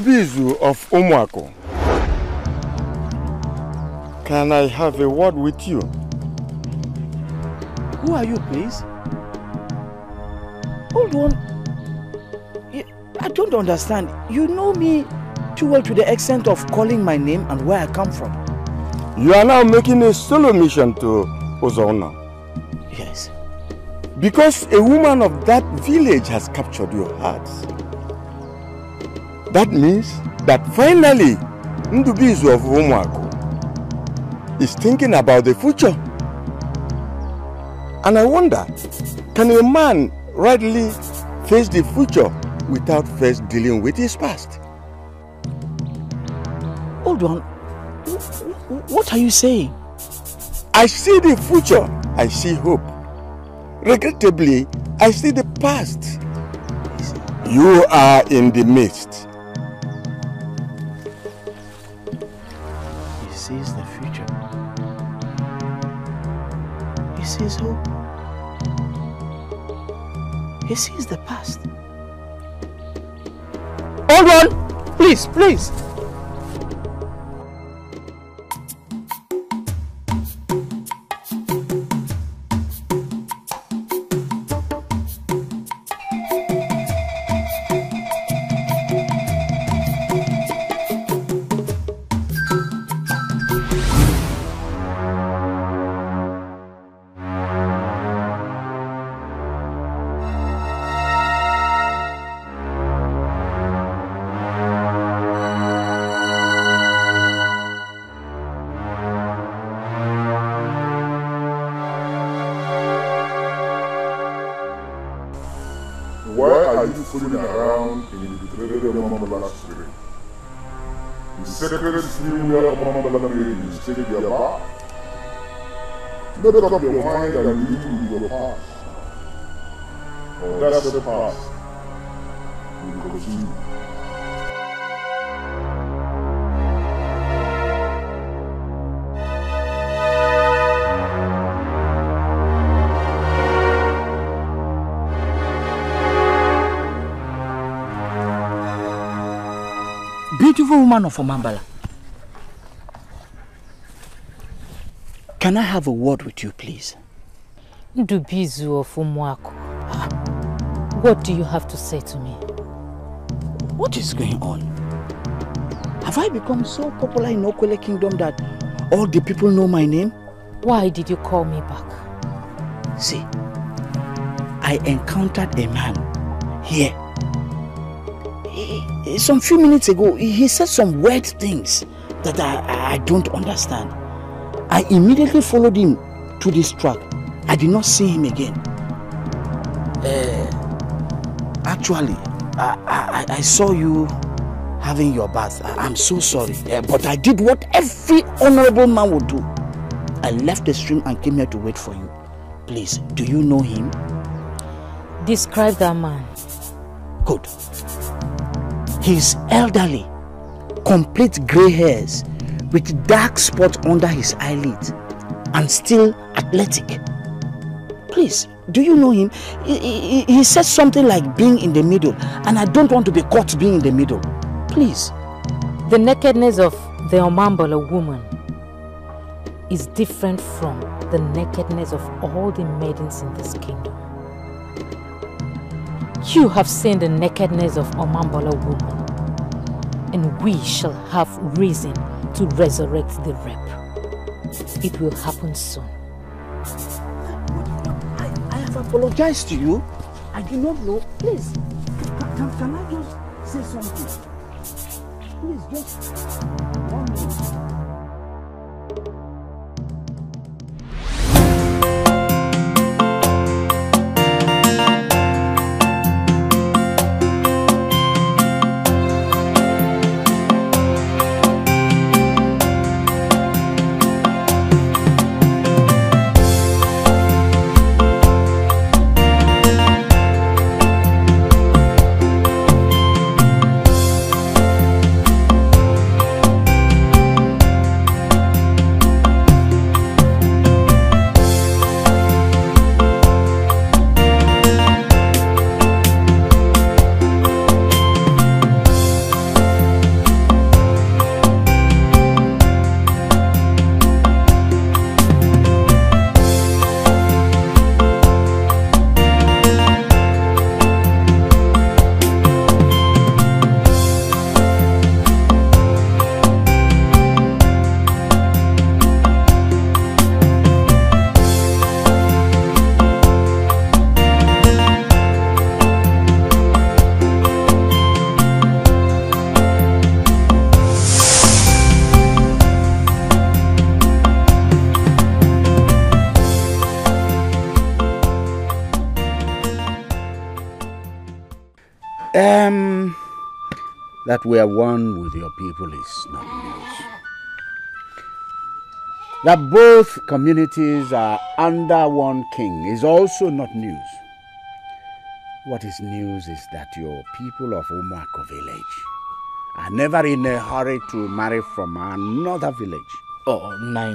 Ugezu of Umuako. Can I have a word with you? Who are you, please? Hold on. I don't understand. You know me too well to the extent of calling my name and where I come from. You are now making a solo mission to Ozona. Yes. Because a woman of that village has captured your hearts. That means that finally Ugezu of Umuako is thinking about the future. And I wonder, can a man rightly face the future without first dealing with his past? Hold on. What are you saying? I see the future. I see hope. Regrettably, I see the past. You are in the midst. He sees the future. He sees hope. He sees the past. Hold on! Please, please! Make up your mind and live with your past. Or that's the past. We continue. Beautiful woman of Omambala. Can I have a word with you, please? Ugezu of Umuako. What do you have to say to me? What is going on? Have I become so popular in Okwele Kingdom that all the people know my name? Why did you call me back? See, I encountered a man here. Some few minutes ago, he said some weird things that I don't understand. I immediately followed him to this truck. I did not see him again. Actually, I saw you having your bath. I'm so sorry, but I did what every honorable man would do. I left the stream and came here to wait for you. Please, do you know him? Describe that man. Good. He's elderly, complete grey hairs, with dark spots under his eyelids, and still athletic. Please, do you know him? He said something like being in the middle, and I don't want to be caught being in the middle. Please. The nakedness of the Omambala woman is different from the nakedness of all the maidens in this kingdom. You have seen the nakedness of Omambala woman, and we shall have reason to resurrect the rep. It will happen soon. I have apologized to you. I do not know. Please, can I just say something? Please, just 1 minute. That we are one with your people is not news. That both communities are under one king is also not news. What is news is that your people of Umuako village are never in a hurry to marry from another village. Oh, Nai.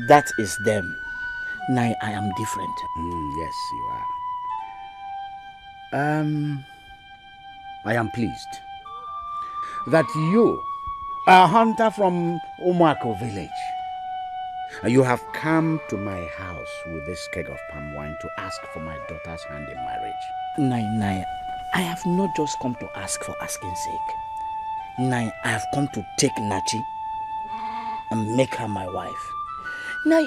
That is them. Nai, I am different. Yes, you are. I am pleased that you, a hunter from Umuako village, you have come to my house with this keg of palm wine to ask for my daughter's hand in marriage. Nai, I have not just come to ask for asking sake. Nai, I have come to take Nachi and make her my wife. Nai,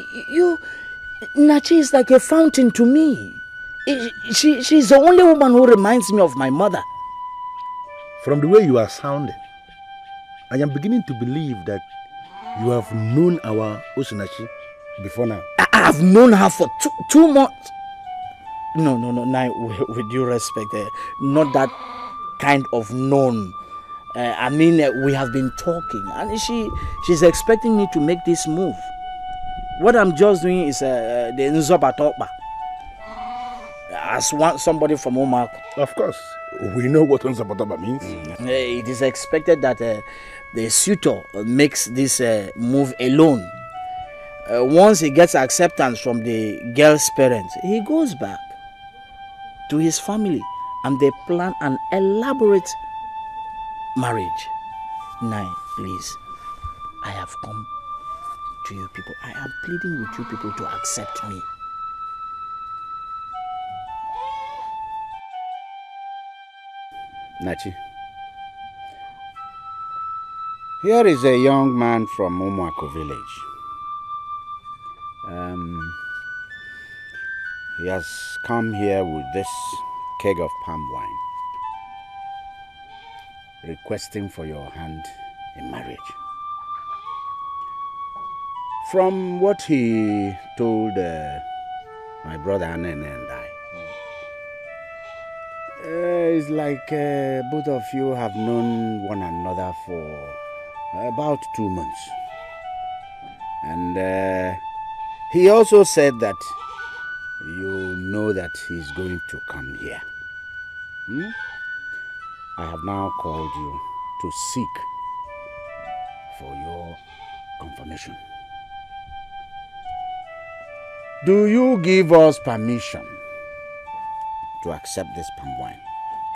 Nachi is like a fountain to me. She's the only woman who reminds me of my mother. From the way you are sounding, I am beginning to believe that you have known our Osinachi before now. I have known her for 2 months. No, Nai, with due respect, not that kind of known. I mean, we have been talking, and she's expecting me to make this move. What I'm just doing is the Nzobatokba. As somebody from Omako. Of course, we know what Nzobatokba means. It is expected that the suitor makes this move alone. Once he gets acceptance from the girl's parents, he goes back to his family and they plan an elaborate marriage. Nai, please, I have come to you people. I am pleading with you people to accept me. Nachi, here is a young man from Umuako village. He has come here with this keg of palm wine, requesting for your hand in marriage. From what he told my brother Anene and I, it's like both of you have known one another for about 2 months. And he also said that you know that he's going to come here. I have now called you to seek for your confirmation. Do you give us permission to accept this palm wine,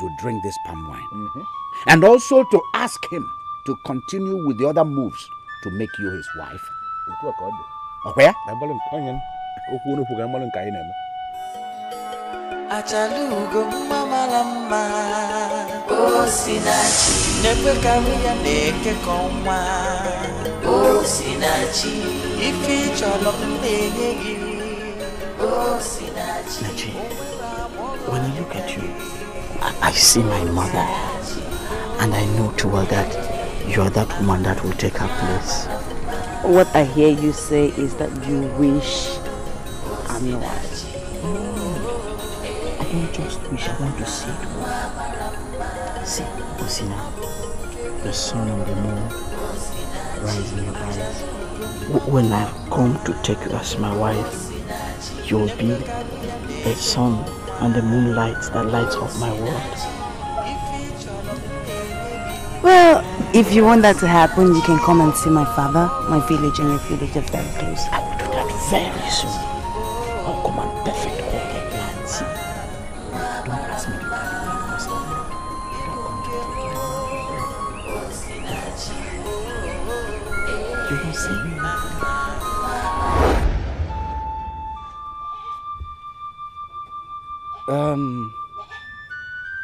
to drink this palm wine, and also to ask him to continue with the other moves to make you his wife? Where? Achalugo mama lama Osinachi Nepe kawia neke koma Osinachi Ifi cholo mnenye Osinachi Nachi, when I look at you, I see my mother, and I know too well that you are that woman that will take her place. What I hear you say is that you wish I'm your wife. I don't just wish, I want to see it. See, Osina, the sun and the moon rise in your eyes. When I come to take you as my wife, you will be the sun and the moonlight that lights up my world. Well, if you want that to happen, you can come and see my father. My village and your village are very close. I will do that very soon. I'll come and perfect all my plans. Don't ask me to do that because you don't come to take care. You don't see me.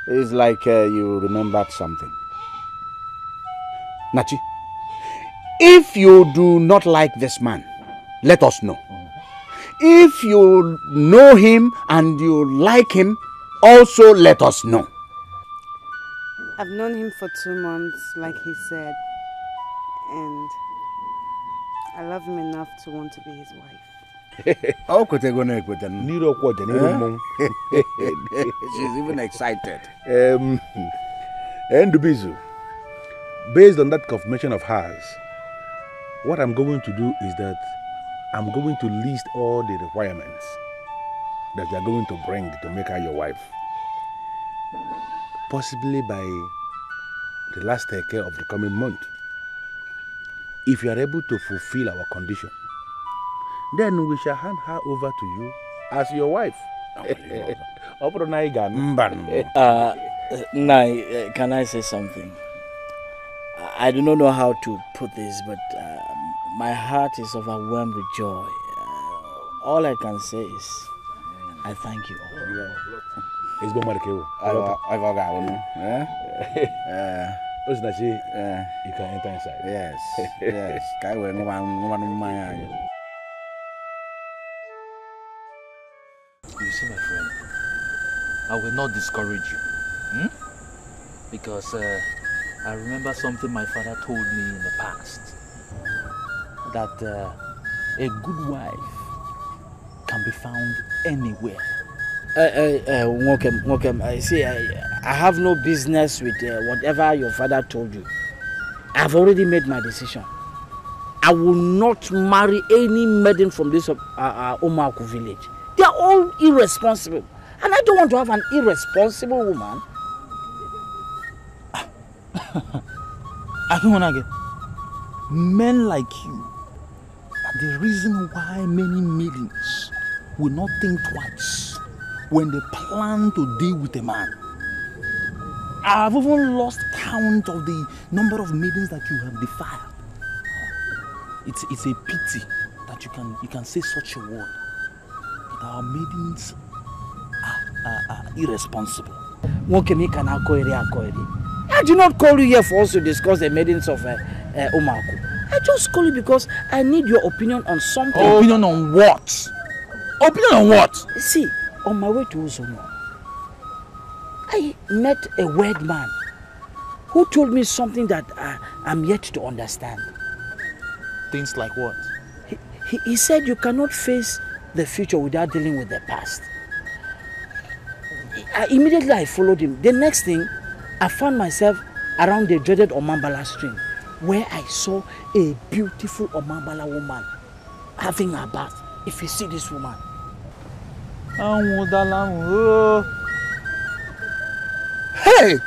It's like you remembered something. Nachi, if you do not like this man, let us know. If you know him and you like him, also let us know. I've known him for 2 months, like he said, and I love him enough to want to be his wife. She's even excited. Ndubizu, based on that confirmation of hers, what I'm going to do is that I'm going to list all the requirements that you are going to bring to make her your wife. Possibly by the last Dikeh of the coming month. If you are able to fulfill our condition, then we shall hand her over to you as your wife. Nai, can I say something? I do not know how to put this, but my heart is overwhelmed with joy. All I can say is, I thank you all. It's been Osinachi, you can enter inside. Yes. You see, my friend, I will not discourage you. Because I remember something my father told me in the past. That a good wife can be found anywhere. Wokem, see, I have no business with whatever your father told you. I've already made my decision. I will not marry any maiden from this Omaku village. They are all irresponsible. And I don't want to have an irresponsible woman. I don't want to get men like you are the reason why many maidens will not think twice when they plan to deal with a man. I've even lost count of the number of maidens that you have defiled. It's a pity that you can say such a word. But our maidens are irresponsible. I do not call you here for us to discuss the maidens of Omaku. I just call you because I need your opinion on something. Opinion on what? Opinion on what? See, on my way to Uzomo, I met a weird man who told me something that I'm yet to understand. Things like what? He said you cannot face the future without dealing with the past. Immediately I followed him. The next thing, I found myself around the dreaded Omambala stream, where I saw a beautiful Omambala woman having a bath. If you see this woman. Hey!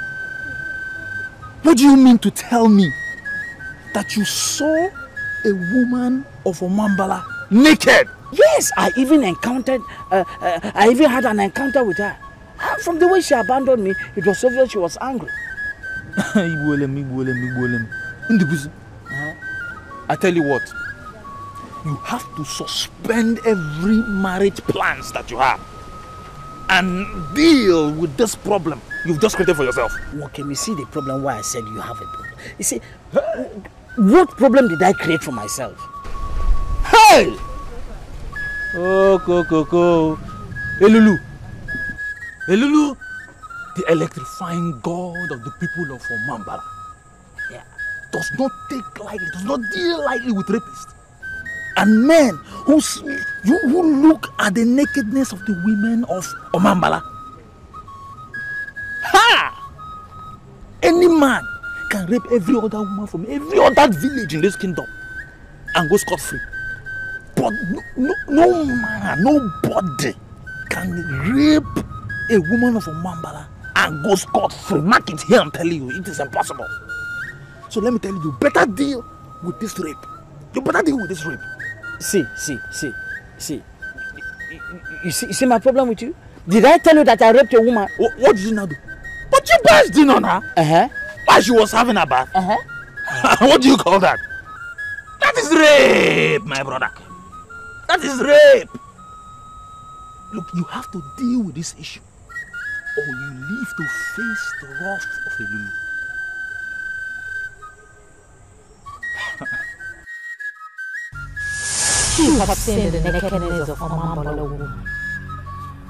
What do you mean to tell me that you saw a woman of Omambala naked? Yes, I even had an encounter with her. And from the way she abandoned me, it was obvious she was angry. I tell you what, you have to suspend every marriage plans that you have and deal with this problem you've just created for yourself. Okay, you see the problem why I said you have a problem. You see, what problem did I create for myself? Hey! Oh, Elulu, the electrifying god of the people of Omambala, does not deal lightly with rapists and men who look at the nakedness of the women of Omambala. Ha! Any man can rape every other woman from every other village in this kingdom and go scot-free. But no man, nobody can rape a woman of Omambala and go scot-free. Mark it here, I'm telling you, it is impossible. So let me tell you, you better deal with this rape. You better deal with this rape. See. You see my problem with you? Did I tell you that I raped a woman? What did you now do? But you barged in on her. While she was having a bath. What do you call that? That is rape, my brother. That is rape. Look, you have to deal with this issue, or you live to face the wrath of the Lulu. You have seen the nakedness of Omambala woman,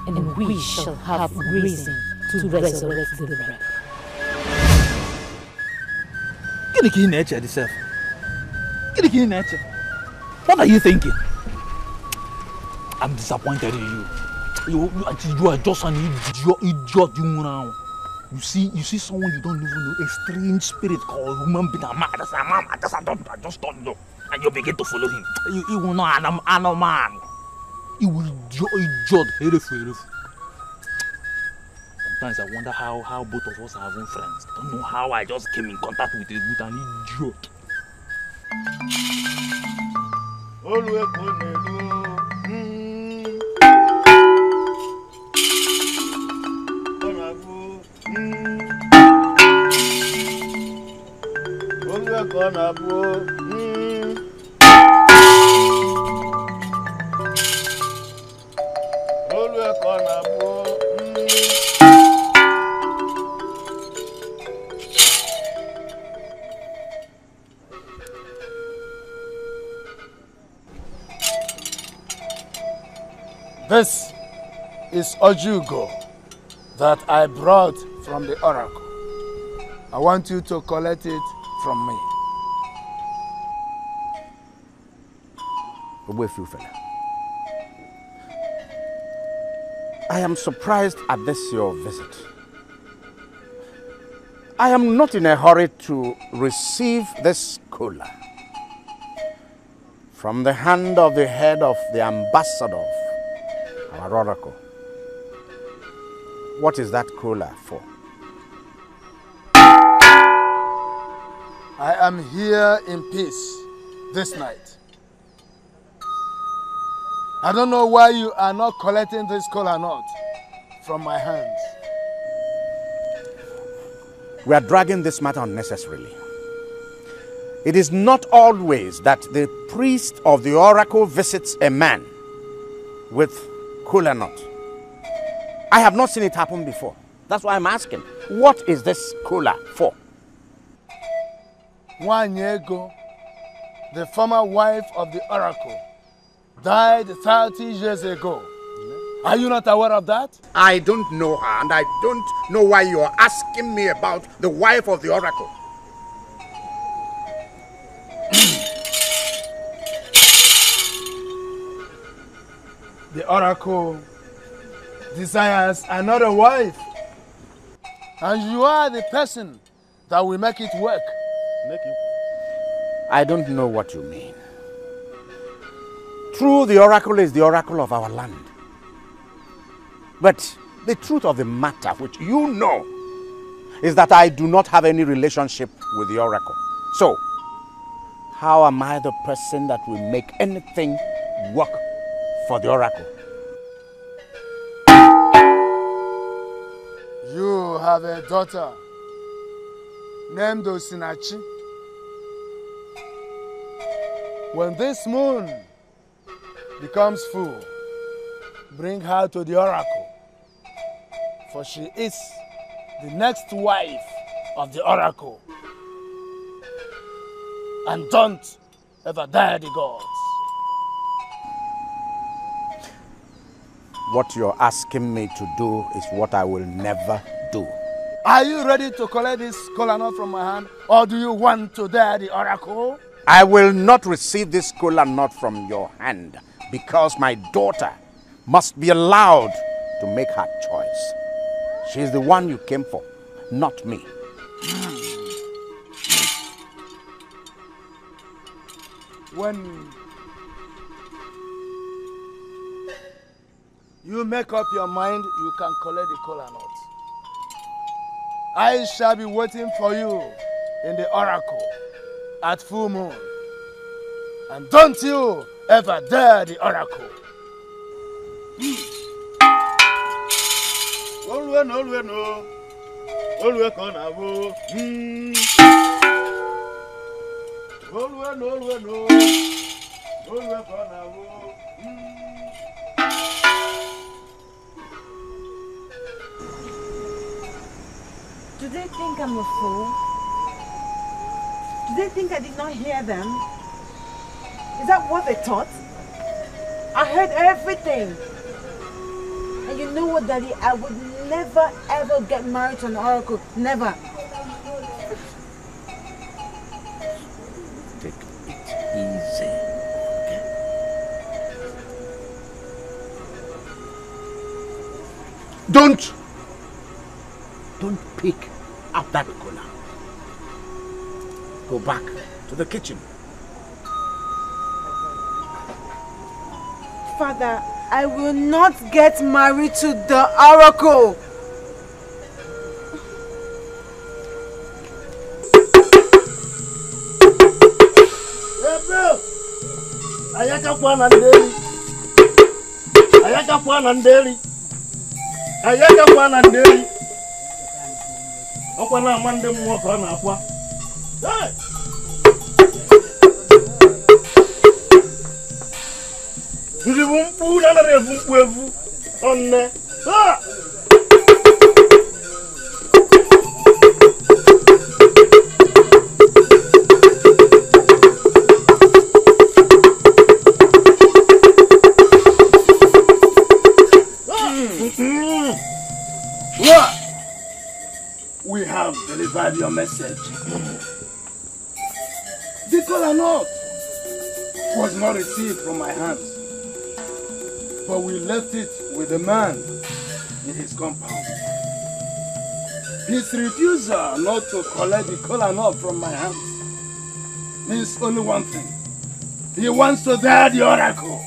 and we shall have reason to resurrect the rep. Get the key nature yourself. Get the key nature. What are you thinking? I'm disappointed in you. You are just an idiot you now. You see someone you don't even know, a strange spirit called human being. I just don't know. And you begin to follow him. You will not an man. You will idiot. Sometimes I wonder how both of us are having friends. I don't know how I just came in contact with an idiot. This is Ugezu that I brought from the oracle. I want you to collect it from me. I am surprised at this your visit. I am not in a hurry to receive this kola from the hand of the head of the ambassador of our oracle. What is that kola for? I am here in peace this night. I don't know why you are not collecting this kola nut from my hands. We are dragging this matter unnecessarily. It is not always that the priest of the oracle visits a man with kola nut. I have not seen it happen before. That's why I'm asking. What is this kola for? Ego, the former wife of the oracle, died 30 years ago. Are you not aware of that? I don't know her, and I don't know why you are asking me about the wife of the oracle. The oracle desires another wife, and you are the person that will make it work. I don't know what you mean. True, the oracle is the oracle of our land. But the truth of the matter, which you know, is that I do not have any relationship with the oracle. So, how am I the person that will make anything work for the oracle? You have a daughter named Osinachi. When this moon becomes full, bring her to the oracle, for she is the next wife of the oracle. And don't ever dare the gods. What you're asking me to do is what I will never do. Are you ready to collect this kola nut from my hand, or do you want to dare the oracle? I will not receive this kola nut from your hand, because my daughter must be allowed to make her choice. She is the one you came for, not me. When you make up your mind, you can collect the kola nut. I shall be waiting for you in the oracle at full moon. And don't you ever dare the oracle. Do they think I'm a fool? Do they think I did not hear them? Is that what they thought? I heard everything. And you know what, Daddy? I would never ever get married to an oracle. Never. Take it easy, okay? Don't pick up that cola. Go back to the kitchen. Father, I will not get married to the oracle. We have delivered your message. The kola nut was not received from my hands, but we left it with the man in his compound. His refusal not to collect the kola nut from my hands means only one thing. He wants to dare the oracle.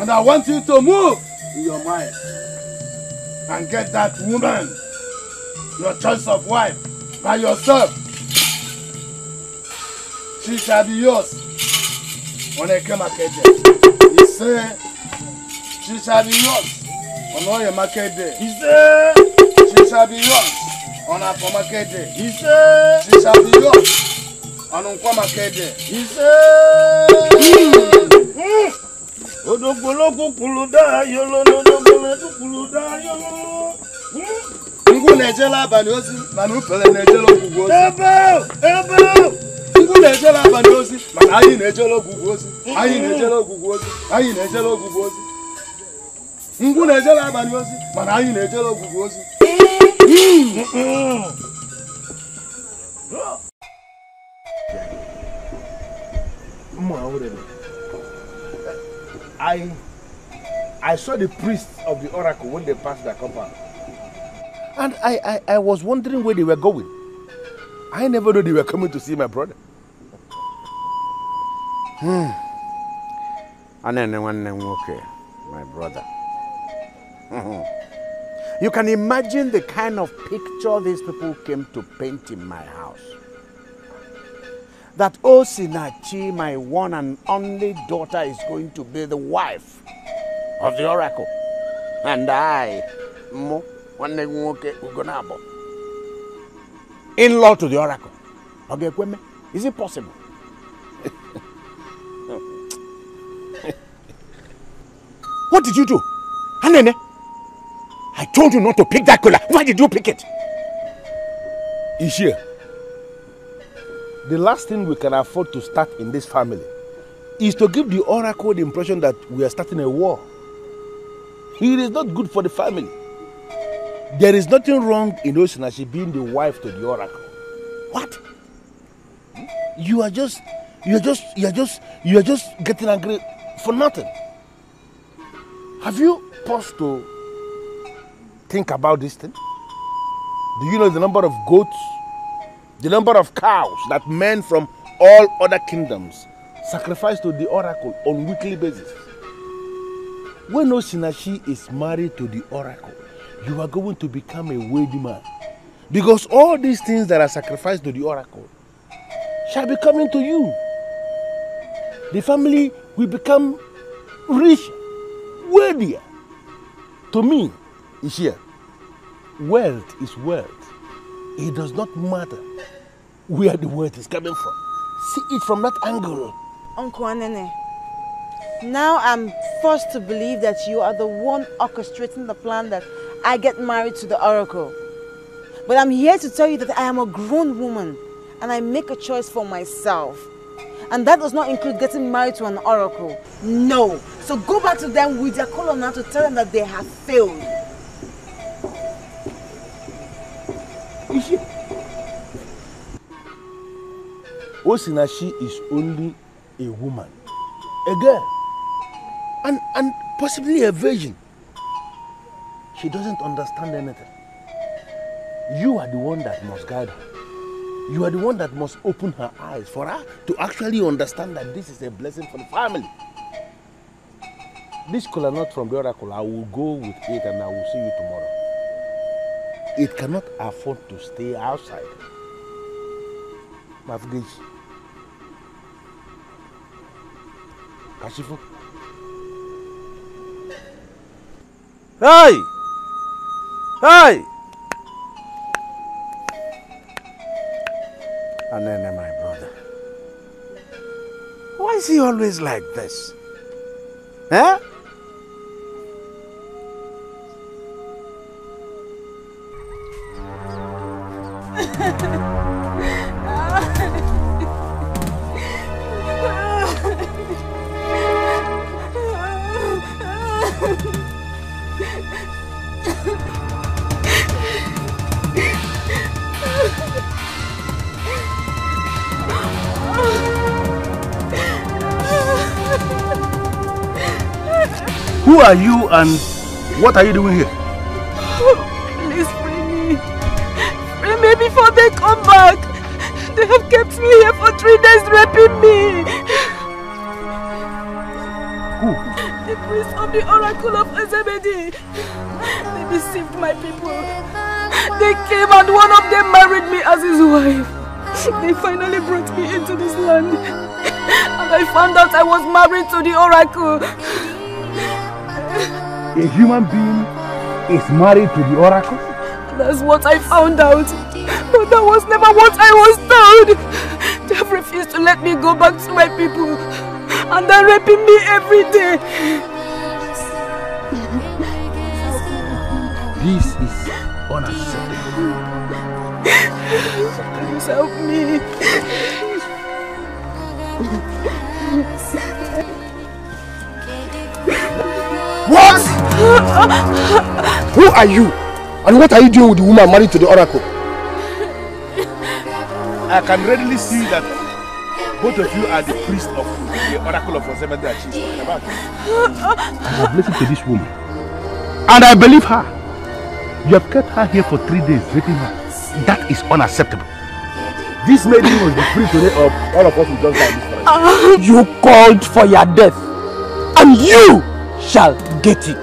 And I want you to move in your mind and get that woman, your choice of wife, by yourself. She shall be yours. When I came market day, he said, she shall be yours. On all your market day, he said, she shall be yours. On our market day, he said, she shall be yours. On our market day, he said, Ngu nejela banyosi, manu pele nejelo gugosi. Ngu nejela banyosi, man ayi nejelo gugosi. Ayi nejelo gugosi. Ayi nejelo gugosi. Ngu nejela banyosi, man ayi nejelo gugosi. I saw the priests of the oracle when they passed their compound. And I was wondering where they were going. I never knew they were coming to see my brother. And then my brother. You can imagine the kind of picture these people came to paint in my house. That Osinachi, my one and only daughter, is going to be the wife of the oracle. And I, in-law to the oracle. Is it possible? What did you do? Hanene? I told you not to pick that cola. Why did you pick it? Ishia, the last thing we can afford to start in this family is to give the oracle the impression that we are starting a war. It is not good for the family. There is nothing wrong in Osinachi being the wife to the oracle. What? You are just getting angry for nothing. Have you paused to think about this thing? Do you know the number of goats, the number of cows that men from all other kingdoms sacrifice to the oracle on a weekly basis? When Osinachi is married to the oracle, you are going to become a wealthy man. Because all these things that are sacrificed to the oracle shall be coming to you. The family will become rich, wealthier. To me, Ishia, wealth is wealth. It does not matter where the wealth is coming from. See it from that angle. Uncle Anene, now I'm forced to believe that you are the one orchestrating the plan that I get married to the oracle. But I'm here to tell you that I am a grown woman and I make a choice for myself. And that does not include getting married to an oracle. No. So go back to them with their color now to tell them that they have failed. Osinachi is only a woman, a girl, and possibly a virgin. She doesn't understand anything. You are the one that must guide her. You are the one that must open her eyes for her to actually understand that this is a blessing for the family. This kola nut from the oracle, I will go with it and I will see you tomorrow. It cannot afford to stay outside. Mafgeji. Kashifu. Hey! Hey! Anene, my brother. Why is he always like this? Huh? Who are you and what are you doing here? Please free me. Free me before they come back. They have kept me here for 3 days raping me. Who? The priest of the oracle of Ezebedi. They deceived my people. They came and one of them married me as his wife. They finally brought me into this land. And I found out I was married to the oracle. A human being is married to the oracle? That's what I found out. But that was never what I was told. They have refused to let me go back to my people. And they're raping me every day. This is unacceptable. Please help me. What? Who are you? And what are you doing with the woman married to the oracle? I can readily see that both of you are the priest of the oracle of Osinachi that she's talking about. I have listened to this woman and I believe her. You have kept her here for 3 days raping her. That is unacceptable. This maiden was the free today of all of us who just died this forest. You called for your death, and you shall get it.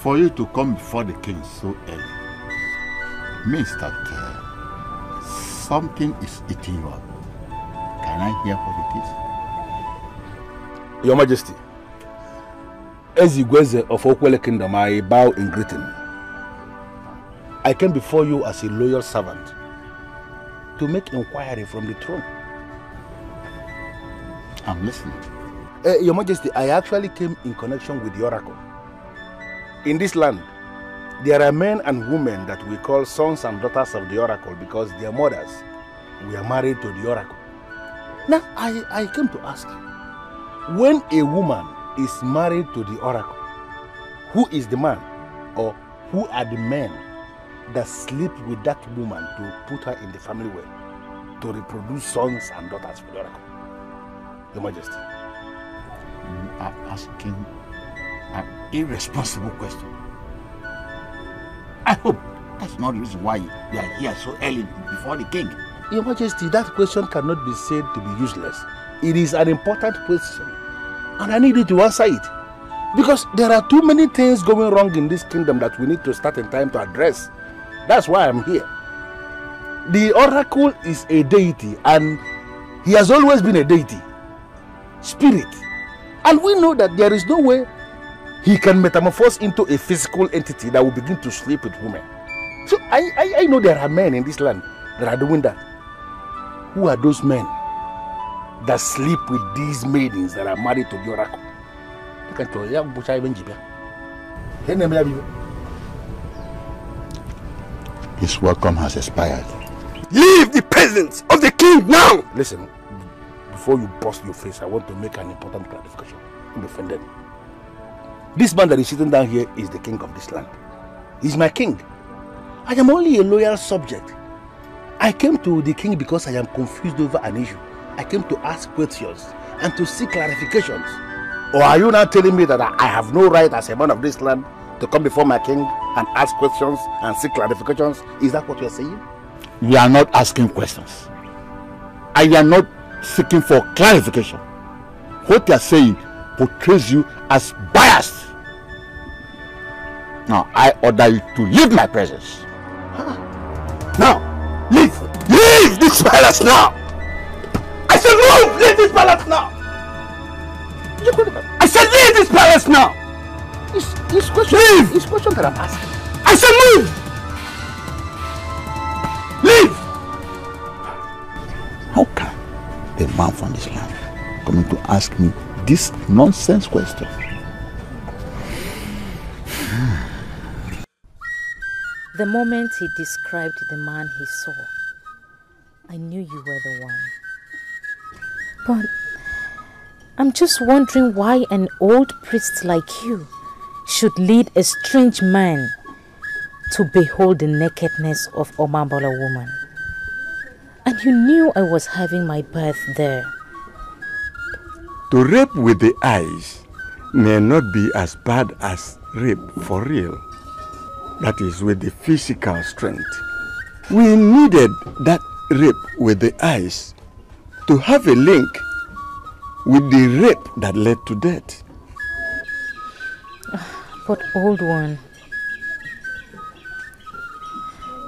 For you to come before the king so early means that something is eating you up. Can I hear what it is? Your Majesty, as Ugezu of Okwele Kingdom, I bow in greeting. I came before you as a loyal servant to make inquiry from the throne. I'm listening. Your Majesty, I actually came in connection with the oracle. In this land, there are men and women that we call sons and daughters of the oracle because their mothers were married to the oracle. Now, I came to ask you, when a woman is married to the oracle, who is the man or who are the men that sleep with that woman to put her in the family way to reproduce sons and daughters for the oracle? Your Majesty. You are asking an irresponsible question. I hope that's not the reason why you are here so early before the king. Your Majesty, that question cannot be said to be useless. It is an important question, and I need you to answer it. Because there are too many things going wrong in this kingdom that we need to start in time to address. That's why I'm here. The oracle is a deity, and he has always been a deity. Spirit. And we know that there is no way he can metamorphose into a physical entity that will begin to sleep with women. So I know there are men in this land that are doing that. Who are those men? that sleep with these maidens that are married to the oracle. His welcome has expired. Leave the presence of the king now! Listen, before you bust your face, I want to make an important clarification. I'm offended. This man that is sitting down here is the king of this land. He's my king. I am only a loyal subject. I came to the king because I am confused over an issue. I came to ask questions and to seek clarifications. Or are you now telling me that I have no right as a man of this land to come before my king and ask questions and seek clarifications? Is that what you're saying? We are not asking questions. I am not seeking for clarification. What you are saying portrays you as biased. Now, I order you to leave my presence. Now, leave! Leave this palace now! I said move! Leave this palace now! I said leave this palace now! This question, leave! This question that I'm asking. I said move! Leave! How can a man from this land come to ask me this nonsense question? The moment he described the man he saw, I knew you were the one. But I'm just wondering why an old priest like you should lead a strange man to behold the nakedness of Omambola woman. And you knew I was having my birth there. To rape with the eyes may not be as bad as rape for real. That is, with the physical strength. We needed that rape with the eyes to have a link with the rape that led to death. But old one,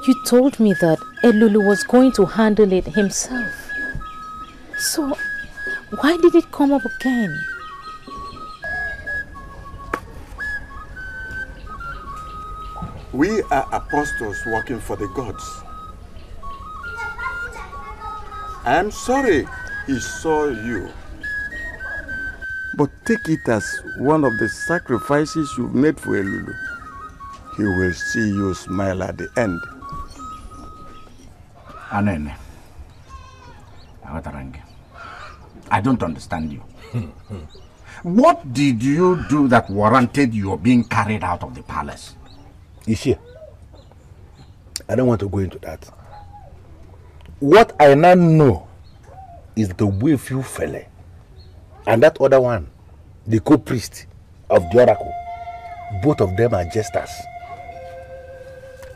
you told me that Elulu was going to handle it himself. So, why did it come up again? We are apostles working for the gods. I am sorry he saw you. But take it as one of the sacrifices you've made for Elulu. He will see you smile at the end. Anene, I don't understand you. What did you do that warranted your being carried out of the palace? Ishia, I don't want to go into that. What I now know is the Wefu fella and that other one, the co-priest of the oracle, both of them are jesters.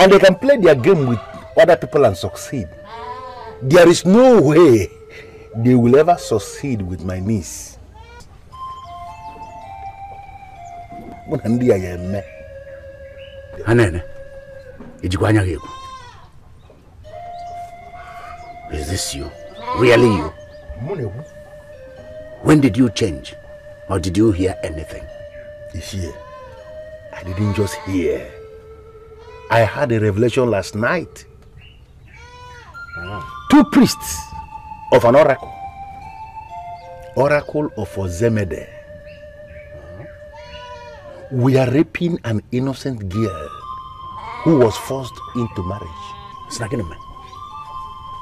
And they can play their game with other people and succeed. There is no way they will ever succeed with my niece. Anene, is this you? Really you? When did you change? Or did you hear anything? Ishia, I didn't just hear. I had a revelation last night. Two priests of an oracle. Oracle of Ozemede. We are raping an innocent girl who was forced into marriage.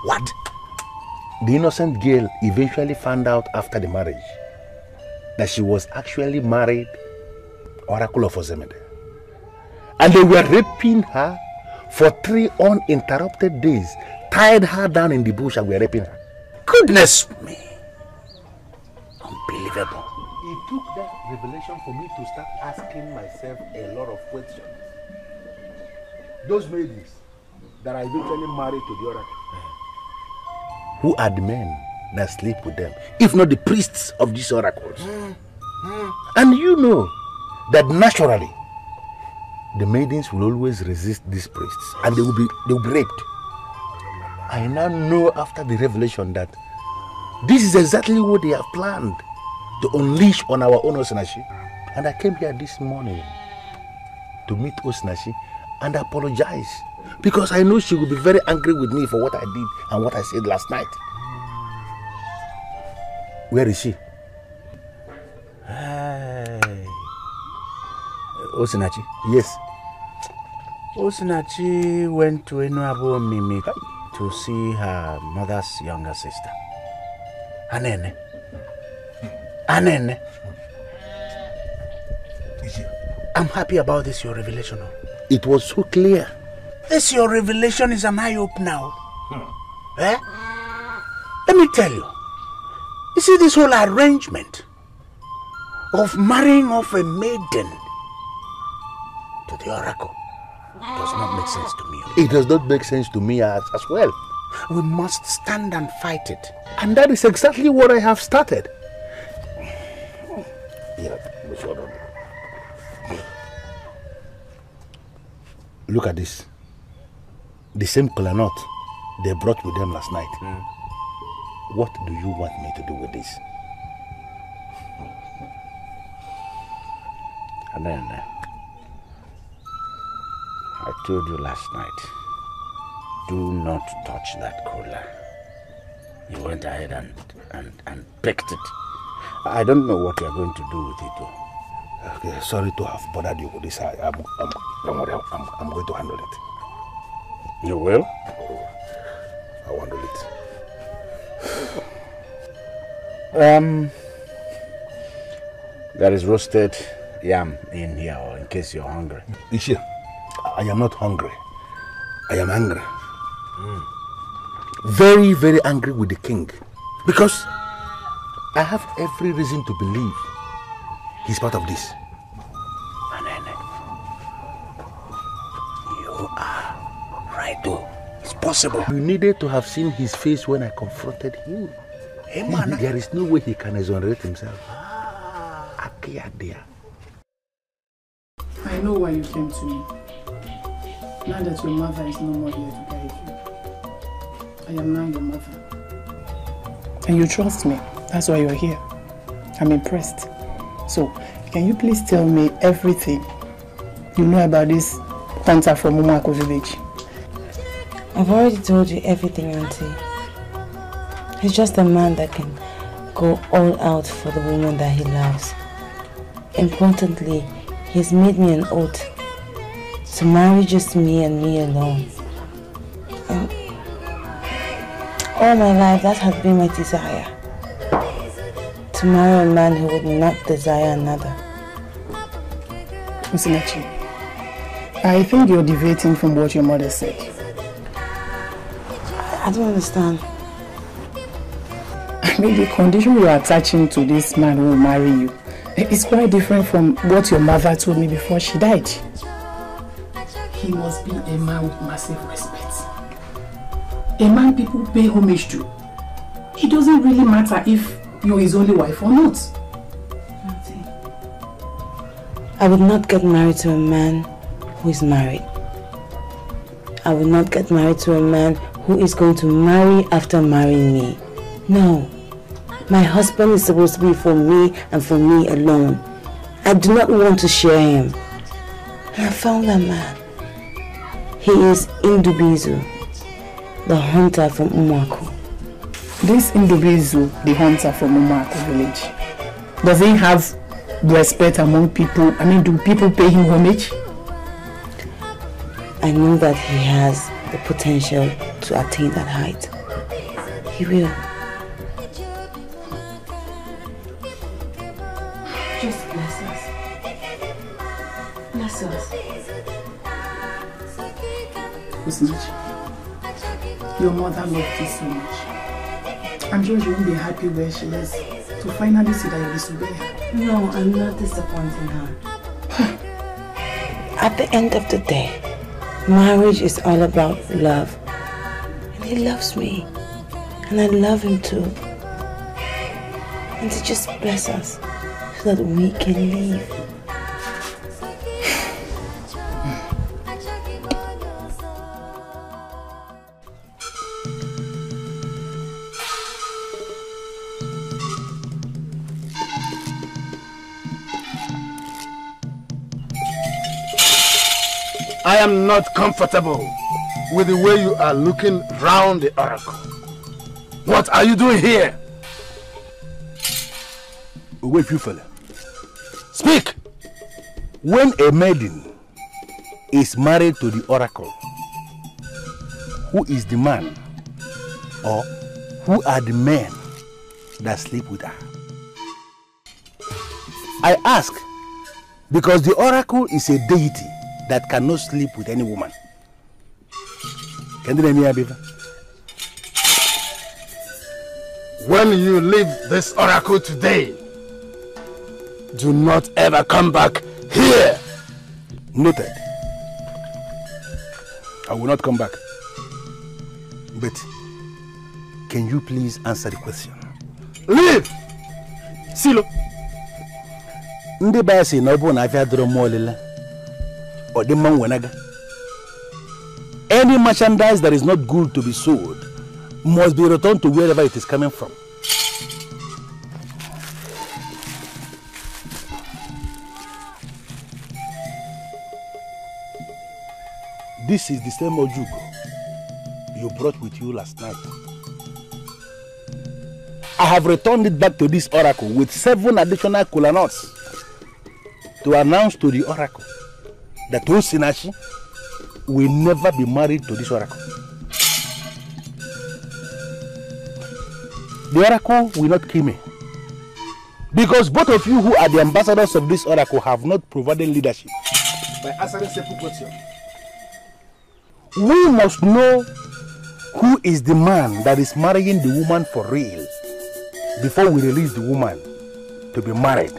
What? The innocent girl eventually found out after the marriage that she was actually married Oracle of Ozemede. And they were raping her for 3 uninterrupted days, tied her down in the bush and were raping her. Goodness me. Unbelievable. It took that revelation for me to start asking myself a lot of questions. Those maidens that I eventually married to the oracle, who are the men that sleep with them, if not the priests of these oracles? And you know that naturally the maidens will always resist these priests and they will be raped. I now know after the revelation that this is exactly what they have planned to unleash on our own Osinachi. And I came here this morning to meet Osinachi and apologize, because I know she will be very angry with me for what I did and what I said last night. Where is she? Osinachi? Yes. Osinachi went to Enuabo Mimi to see her mother's younger sister. Anene. I'm happy about this, your revelation. It was so clear. This, your revelation, is an eye-opener. Eh? Let me tell you. You see, this whole arrangement of marrying off a maiden to the oracle does not make sense to me. It does not make sense to me as well. We must stand and fight it. And that is exactly what I have started. Look at this. The same kola nut they brought with them last night. What do you want me to do with this? And then I told you last night, do not touch that kola. You went ahead and picked it. I don't know what you're going to do with it though. Okay, sorry to have bothered you with this. Don't worry, I'm going to handle it. You will? I'll handle it. There is roasted yam in here, in case you're hungry. Ishi, I am not hungry. I am angry. Very, very angry with the king. Because I have every reason to believe he's part of this. Anene, you are right though. It's possible. You needed to have seen his face when I confronted him. Hey, man. There is no way he can exonerate himself. I know why you came to me. Now that your mother is no more here to guide you. I am now your mother. And you trust me. That's why you're here. I'm impressed. So, can you please tell me everything you know about this hunter from Umako village? I've already told you everything, Auntie. He's just a man that can go all out for the woman that he loves. Importantly, he's made me an oath to marry just me and me alone. And all my life, that has been my desire. To marry a man who would not desire another. Osinachi, I think you're deviating from what your mother said. I don't understand. I mean, the condition you are attaching to this man who will marry you is quite different from what your mother told me before she died. He must be a man with massive respect. A man people pay homage to. It doesn't really matter if you're his only wife or not. I would not get married to a man who is married. I will not get married to a man who is going to marry after marrying me. No. My husband is supposed to be for me and for me alone. I do not want to share him. And I found that man. He is Ugezu, the hunter from Umako. This Ugezu, the hunter from Umako village, does he have respect among people? I mean, do people pay him homage? I know that he has the potential to attain that height. He will. Just bless us. Bless us. Osinachi, your mother loved you so much. I'm sure she won't be happy where she is to finally see that you disobey her. No, I'm not disappointing her. At the end of the day, marriage is all about love. And he loves me. And I love him too. And to just bless us so that we can live. I am not comfortable with the way you are looking round the oracle. What are you doing here? Wait, you fella. Speak! When a maiden is married to the oracle, who is the man or who are the men that sleep with her? I ask because the oracle is a deity that cannot sleep with any woman. Can you name me, Abiva? When you leave this oracle today, do not ever come back here. Noted. I will not come back. But can you please answer the question? Leave! Silo. Ndị ba si na obo na afia dro molele. O de man wenaga. Any merchandise that is not good to be sold must be returned to wherever it is coming from. This is the same Ojugo you brought with you last night. I have returned it back to this oracle with 7 additional kola nuts to announce to the oracle that Osinachi will never be married to this oracle. The oracle will not kill me because both of you who are the ambassadors of this oracle have not provided leadership by answering simple questions. We must know who is the man that is marrying the woman for real before we release the woman to be married.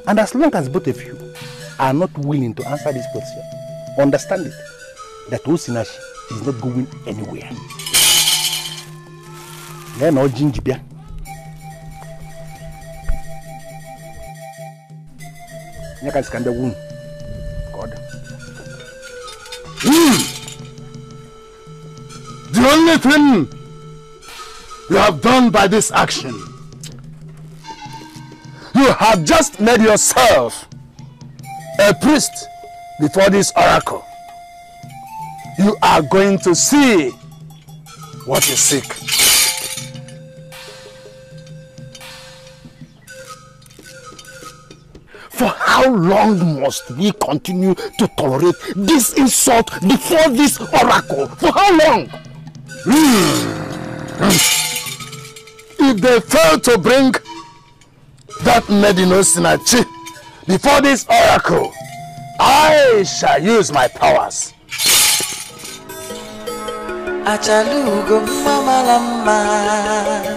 And as long as both of you are not willing to answer this question, understand it, that Osinachi is not going anywhere. Then no gingerbread. You can scan the wound. God. The only thing you have done by this action, you have just made yourself a priest before this oracle. You are going to see what you seek. For how long must we continue to tolerate this insult before this oracle? For how long? If they fail to bring that maiden Osinachi before this oracle, I shall use my powers. Achalugo mama lama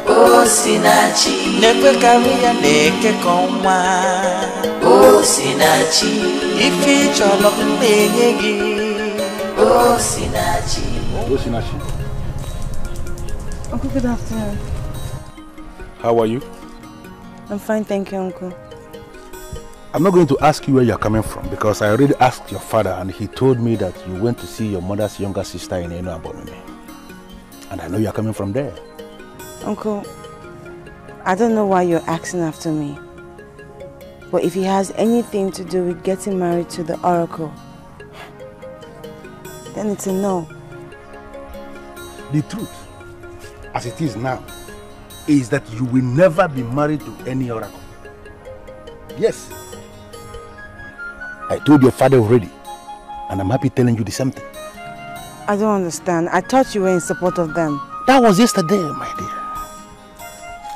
Osinachi Nekwe kawia neke koma Osinachi Ifi cholo mbenyegi Osinachi. Osinachi. Uncle, good afternoon. How are you? I'm fine, thank you, Uncle. I'm not going to ask you where you're coming from because I already asked your father and he told me that you went to see your mother's younger sister in Eno Abonome. And I know you're coming from there. Uncle, I don't know why you're asking after me. But if he has anything to do with getting married to the oracle, then it's a no. The truth, as it is now, is that you will never be married to any oracle. Yes. I told your father already, and I'm happy telling you the same thing. I don't understand. I thought you were in support of them. That was yesterday, my dear.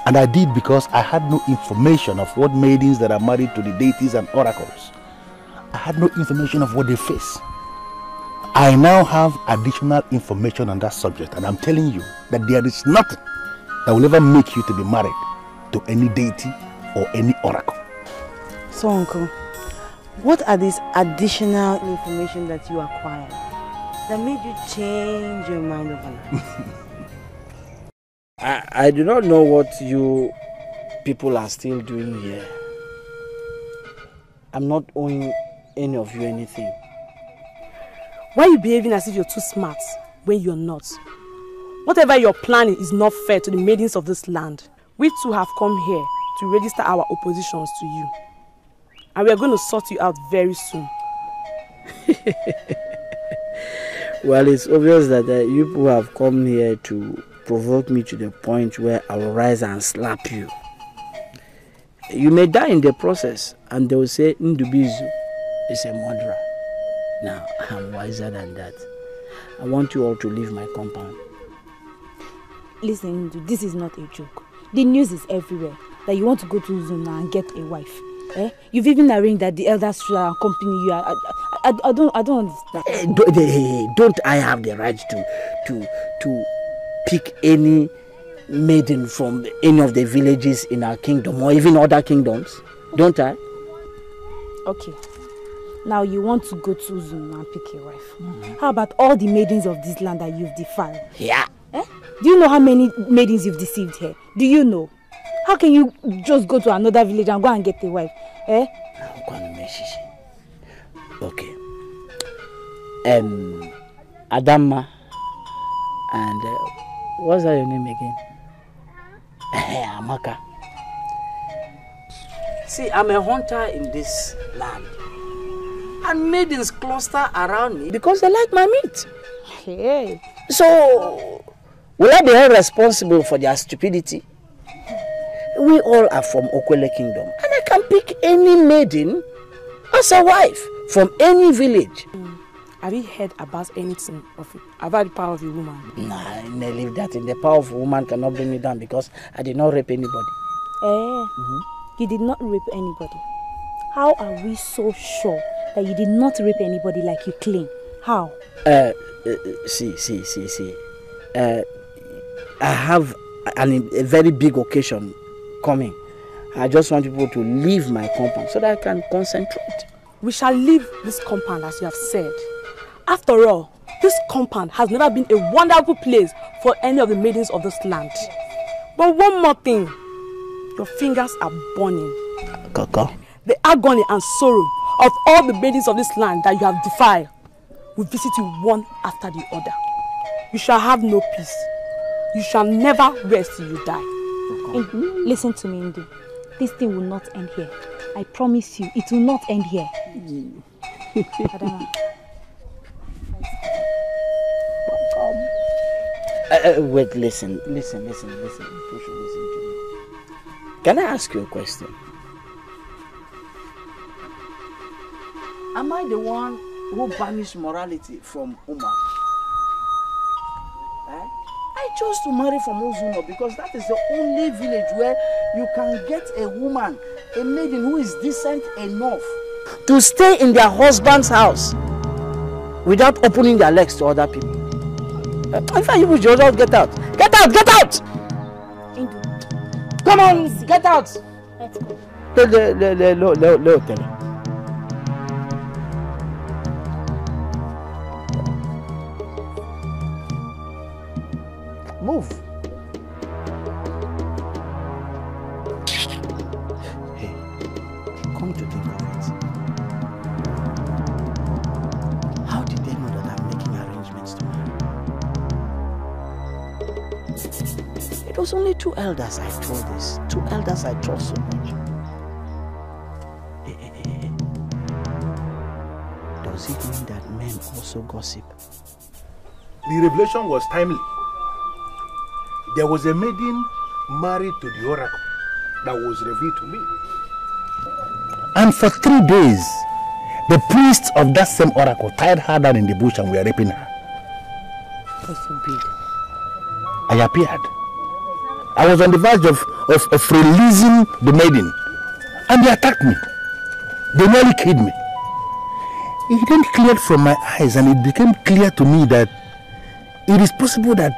And I did because I had no information of what maidens that are married to the deities and oracles. I had no information of what they face. I now have additional information on that subject, and I'm telling you that there is nothing that will ever make you to be married to any deity or any oracle. So, Uncle, what are these additional information that you acquired that made you change your mind overnight? I do not know what you people are still doing here. I'm not owing any of you anything. Why are you behaving as if you're too smart when you're not? Whatever you're planning is not fair to the maidens of this land. We too have come here to register our oppositions to you. And we are going to sort you out very soon. Well, it's obvious that you people have come here to provoke me to the point where I will rise and slap you. You may die in the process, and they will say Ugezu is a murderer. Now, I'm wiser than that. I want you all to leave my compound. Listen, this is not a joke. The news is everywhere that you want to go to Ugezu and get a wife. Eh? You've even arranged that the elders should accompany you. I don't understand. Don't I have the right to pick any maiden from any of the villages in our kingdom or even other kingdoms? Don't I? Okay. Now you want to go to Ugezu and pick a wife. How about all the maidens of this land that you've defiled? Yeah. Eh? Do you know how many maidens you've deceived here? Do you know? How can you just go to another village and go and get a wife? Eh? Okay. Adama and what's that your name again? Amaka. See, I'm a hunter in this land. And maidens cluster around me because they like my meat. Hey. So, will I be held responsible for their stupidity? We all are from Okwele Kingdom, and I can pick any maiden as a wife from any village. Have you heard about anything about the power of a woman? Nah, I leave that in. The power of a woman cannot bring me down because I did not rape anybody. You did not rape anybody. How are we so sure that you did not rape anybody like you claim? How? See. I have a very big occasion coming. I just want people to leave my compound so that I can concentrate. We shall leave this compound as you have said. After all, this compound has never been a wonderful place for any of the maidens of this land. But one more thing, your fingers are burning. Kaka. The agony and sorrow of all the maidens of this land that you have defiled will visit you one after the other. You shall have no peace. You shall never rest till you die. Listen to me, Ndu. This thing will not end here. I promise you, it will not end here. Wait, listen. You should listen to me. Can I ask you a question? Am I the one who banished morality from Uma? I chose to marry from Ozuno because that is the only village where you can get a woman, a maiden who is decent enough to stay in their husband's house without opening their legs to other people. In fact, you should just get out. Get out! Get out! Come on, get out! Let's go. Move. Hey, come to think of it. How did they know that I'm making arrangements to marry? It was only 2 elders I told this. 2 elders I trust so much. Hey. Does it mean that men also gossip? The revelation was timely. There was a maiden married to the oracle that was revealed to me. And for 3 days, the priests of that same oracle tied her down in the bush and were raping her. God forbid. I appeared. I was on the verge of releasing the maiden, and they attacked me. They nearly killed me. It then cleared from my eyes, and it became clear to me that it is possible that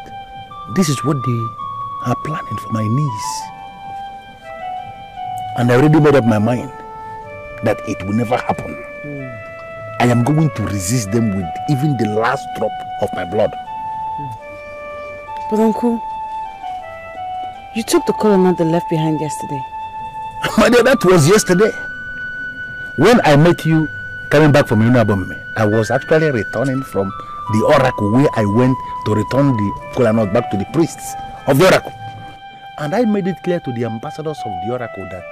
this is what they are planning for my niece. And I already made up my mind that it will never happen. I am going to resist them with even the last drop of my blood. But Uncle, you took the colonel they left behind yesterday. My dear, that was yesterday. When I met you coming back from Unabome, I was actually returning from the oracle where I went to return the kolanot back to the priests of the oracle. And I made it clear to the ambassadors of the oracle that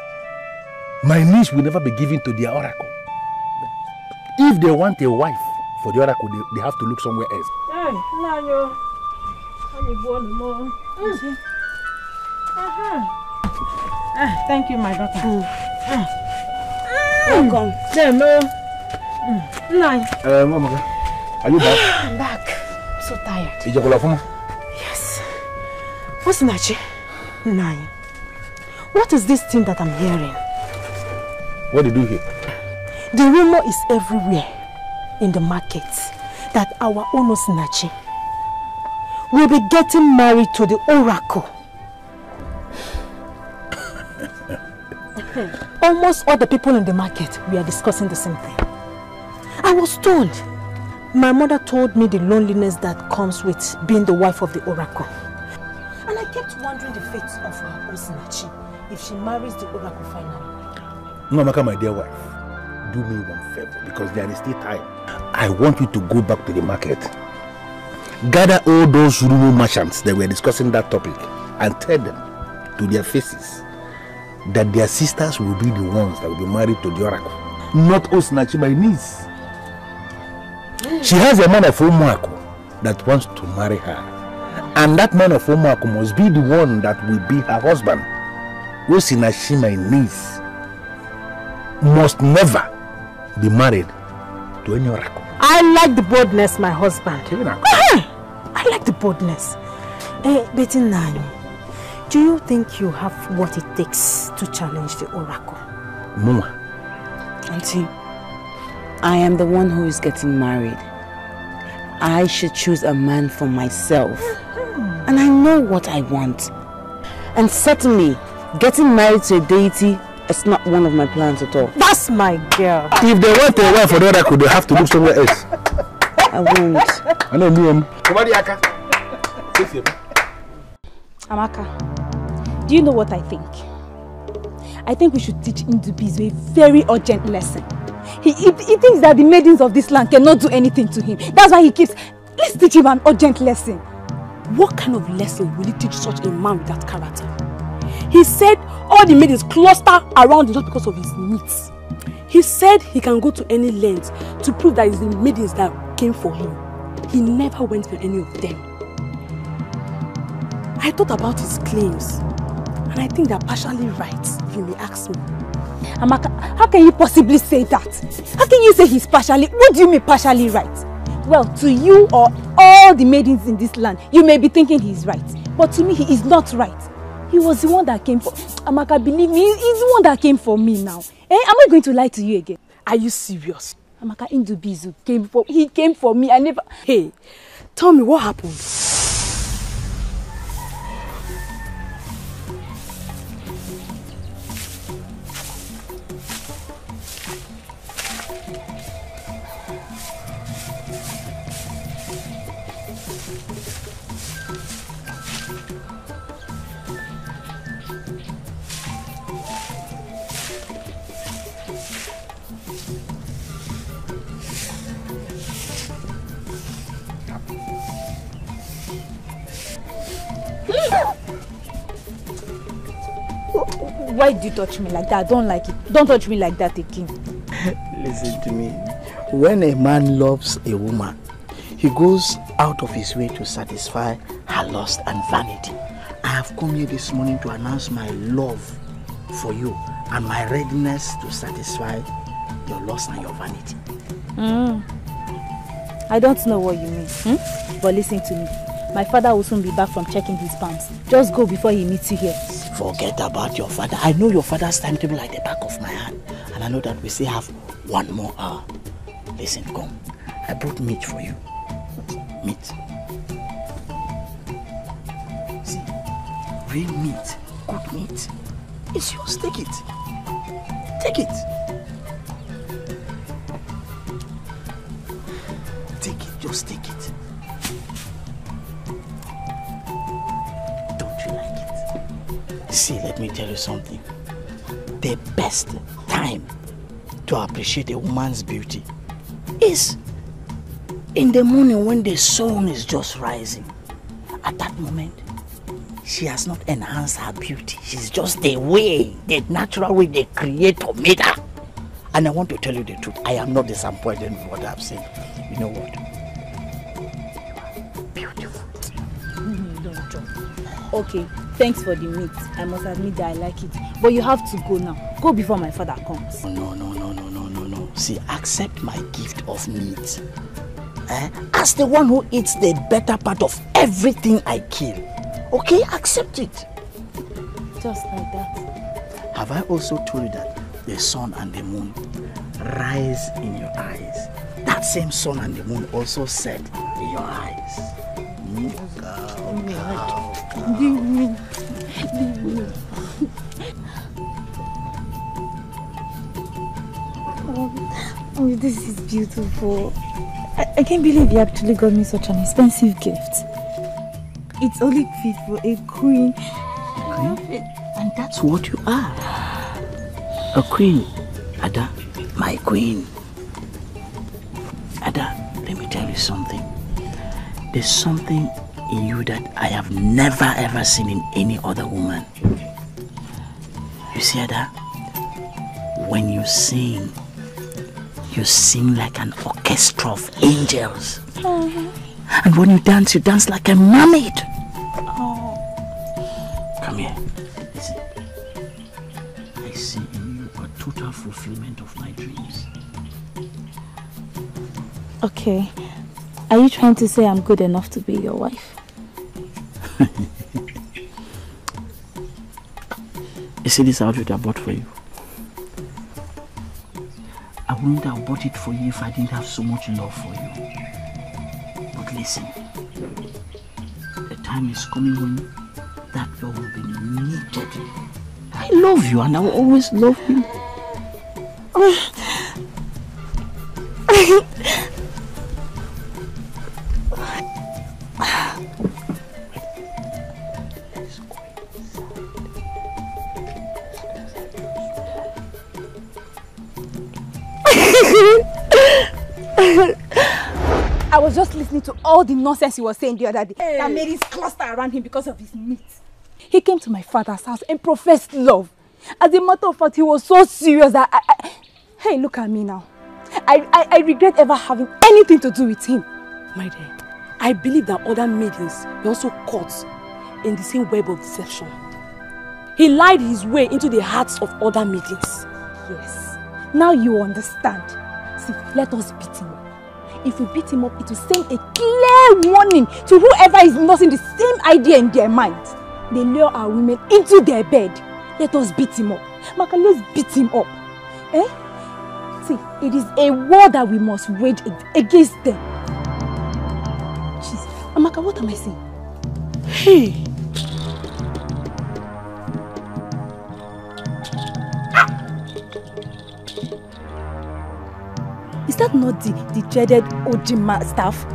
my niece will never be given to their oracle. If they want a wife for the oracle, they have to look somewhere else. Thank you, my daughter. Welcome. No. Nine. Mama, are you back? I'm back. I'm so tired. Is your phone? Yes. Osinachi. Nine. What is this thing that I'm hearing? What did you hear? The rumor is everywhere in the market that our own Osinachi will be getting married to the oracle. Almost all the people in the market, we are discussing the same thing. I was told. My mother told me the loneliness that comes with being the wife of the oracle. And I kept wondering the fate of our Osinachi if she marries the oracle finally. Mamaka, my dear wife, do me one favor because there is still time. I want you to go back to the market. Gather all those rural merchants that were discussing that topic and tell them to their faces that their sisters will be the ones that will be married to the oracle. Not Osinachi, my niece. She has a man of Omuako that wants to marry her. And that man of Omuako must be the one that will be her husband. Osinachi, my niece, must never be married to any oracle. I like the boldness, my husband. I like the boldness. Betty Nani, do you think you have what it takes to challenge the oracle? Mama. Auntie, I am the one who is getting married. I should choose a man for myself. And I know what I want. And certainly, getting married to a deity is not one of my plans at all. That's my girl. If they want a wife for the oracle, they have to look somewhere else. I won't. I know me. Amaka, do you know what I think? I think we should teach Ndubizu a very urgent lesson. He thinks that the maidens of this land cannot do anything to him. That's why he keeps... Let's teach him an urgent lesson. What kind of lesson will he teach such a man with that character? He said all the maidens cluster around him just because of his meat. He said he can go to any length to prove that it's the maidens that came for him. He never went for any of them. I thought about his claims, and I think they're partially right, if you may ask me. Amaka, how can you possibly say that? How can you say he's partially... What do you mean partially right? Well, to you or all the maidens in this land, you may be thinking he's right. But to me, he is not right. He was the one that came for... Amaka, believe me, he's the one that came for me now. Am I going to lie to you again? Are you serious? Amaka, Ndubizu he came for me. I never... Hey, tell me what happened. Why did you touch me like that? I don't like it. Don't touch me like that again. Listen to me. When a man loves a woman, he goes out of his way to satisfy her lust and vanity. I have come here this morning to announce my love for you and my readiness to satisfy your lust and your vanity. I don't know what you mean, but listen to me. My father will soon be back from checking his pants. Just go before he meets you here. Forget about your father. I know your father's timetable like the back of my hand. And I know that we still have 1 more hour. Listen, come. I brought meat for you. Meat. See, real meat, good meat. It's yours. Take it. Take it. Take it. Just take it. Don't you like it? See, let me tell you something. The best time to appreciate a woman's beauty is in the morning when the sun is just rising. At that moment, she has not enhanced her beauty. She's just the way, the natural way the Creator made her. And I want to tell you the truth. I am not disappointed with what I've seen. You know what? Okay, Thanks for the meat. I must admit that I like it. But you have to go now. Go before my father comes. No. See, accept my gift of meat. As the one who eats the better part of everything I kill. Okay, accept it. Just like that. Have I also told you that the sun and the moon rise in your eyes? That same sun and the moon also set in your eyes. Leave me. Oh, this is beautiful. I can't believe you actually got me such an expensive gift. It's only fit for a queen. And that's what you are. A queen. Ada, my queen. Ada, let me tell you something. There's something in you that I have never ever seen in any other woman. You see, Ada, when you sing like an orchestra of angels. And when you dance like a mermaid. Come here. Listen. I see in you a total fulfillment of my dreams. Okay. Are you trying to say I'm good enough to be your wife? You see this outfit I bought for you? I wouldn't have bought it for you if I didn't have so much love for you. But listen, the time is coming when that love will be needed. I love you and I will always love you. I was just listening to all the nonsense he was saying the other day that made his cluster around him because of his meat. He came to my father's house and professed love. As a matter of fact, he was so serious that Hey, look at me now. I regret ever having anything to do with him. My dear, I believe that other maidens were also caught in the same web of deception. He lied his way into the hearts of other maidens. Yes. Now you understand. See, let us beat him up. If we beat him up, it will send a clear warning to whoever is nursing the same idea in their minds. They lure our women into their bed. Let us beat him up. Maka, let's beat him up. See, it is a war that we must wage against them. Jeez. Amaka, what am I saying? Hey! Is that not the dreaded Ojima staff?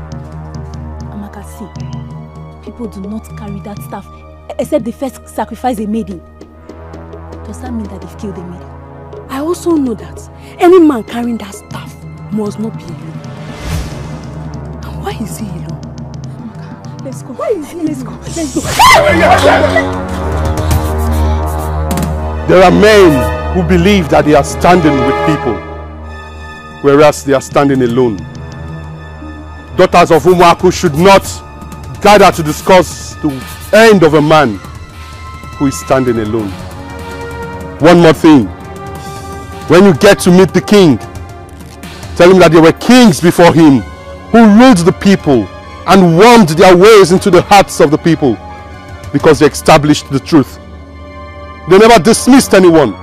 Amaka, see, people do not carry that staff except they first sacrifice a maiden. Does that mean that they've killed a maiden? I also know that any man carrying that staff must not be alone. And why is he alone? Amaka, let's go. Why is he? Let's go. Let's go. There are men who believe that they are standing with people, whereas they are standing alone. Daughters of Umuaku should not gather to discuss the end of a man who is standing alone. One more thing. When you get to meet the king, tell him that there were kings before him who ruled the people and wormed their ways into the hearts of the people because they established the truth. They never dismissed anyone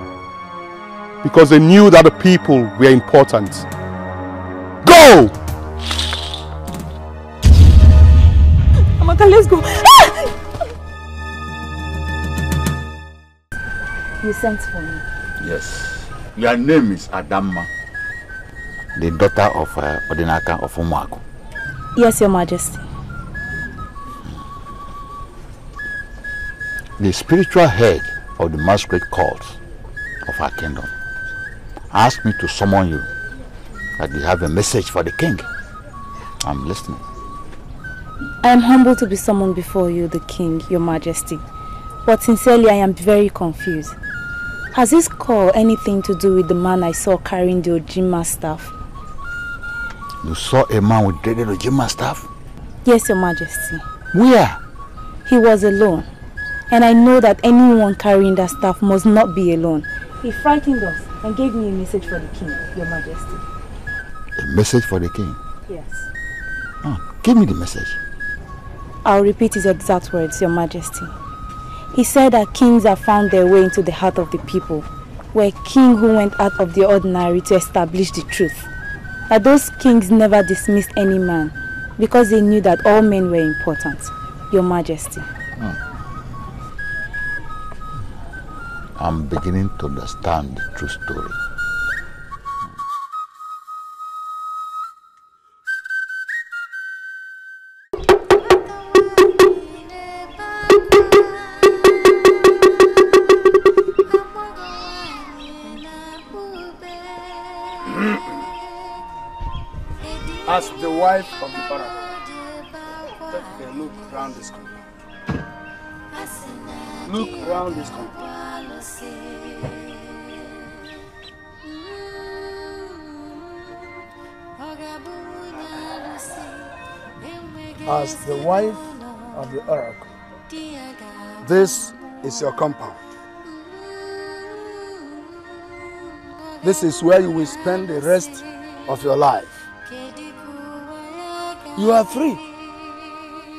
because they knew that the people were important. Go! Amaka, let's go. You sent for me. Yes. Your name is Adamma, the daughter of Odinaka of Umuaku. Yes, Your Majesty. The spiritual head of the masquerade cult of our kingdom asked me to summon you, that you have a message for the king. I'm listening. I am humbled to be summoned before you, the king, Your Majesty. But sincerely, I am very confused. Has this call anything to do with the man I saw carrying the Ojima staff? You saw a man with dreaded Ojima staff? Yes, Your Majesty. Where? He was alone. And I know that anyone carrying that staff must not be alone. He frightened us and gave me a message for the king, Your Majesty. A message for the king? Yes. Oh, give me the message. I'll repeat his exact words, Your Majesty. He said that kings have found their way into the heart of the people. We're a king who went out of the ordinary to establish the truth. That those kings never dismissed any man because they knew that all men were important, Your Majesty. I'm beginning to understand the true story. As the wife of the oracle, take a look round this compound. Look round this compound. As the wife of the oracle, this is your compound. This is where you will spend the rest of your life. You are free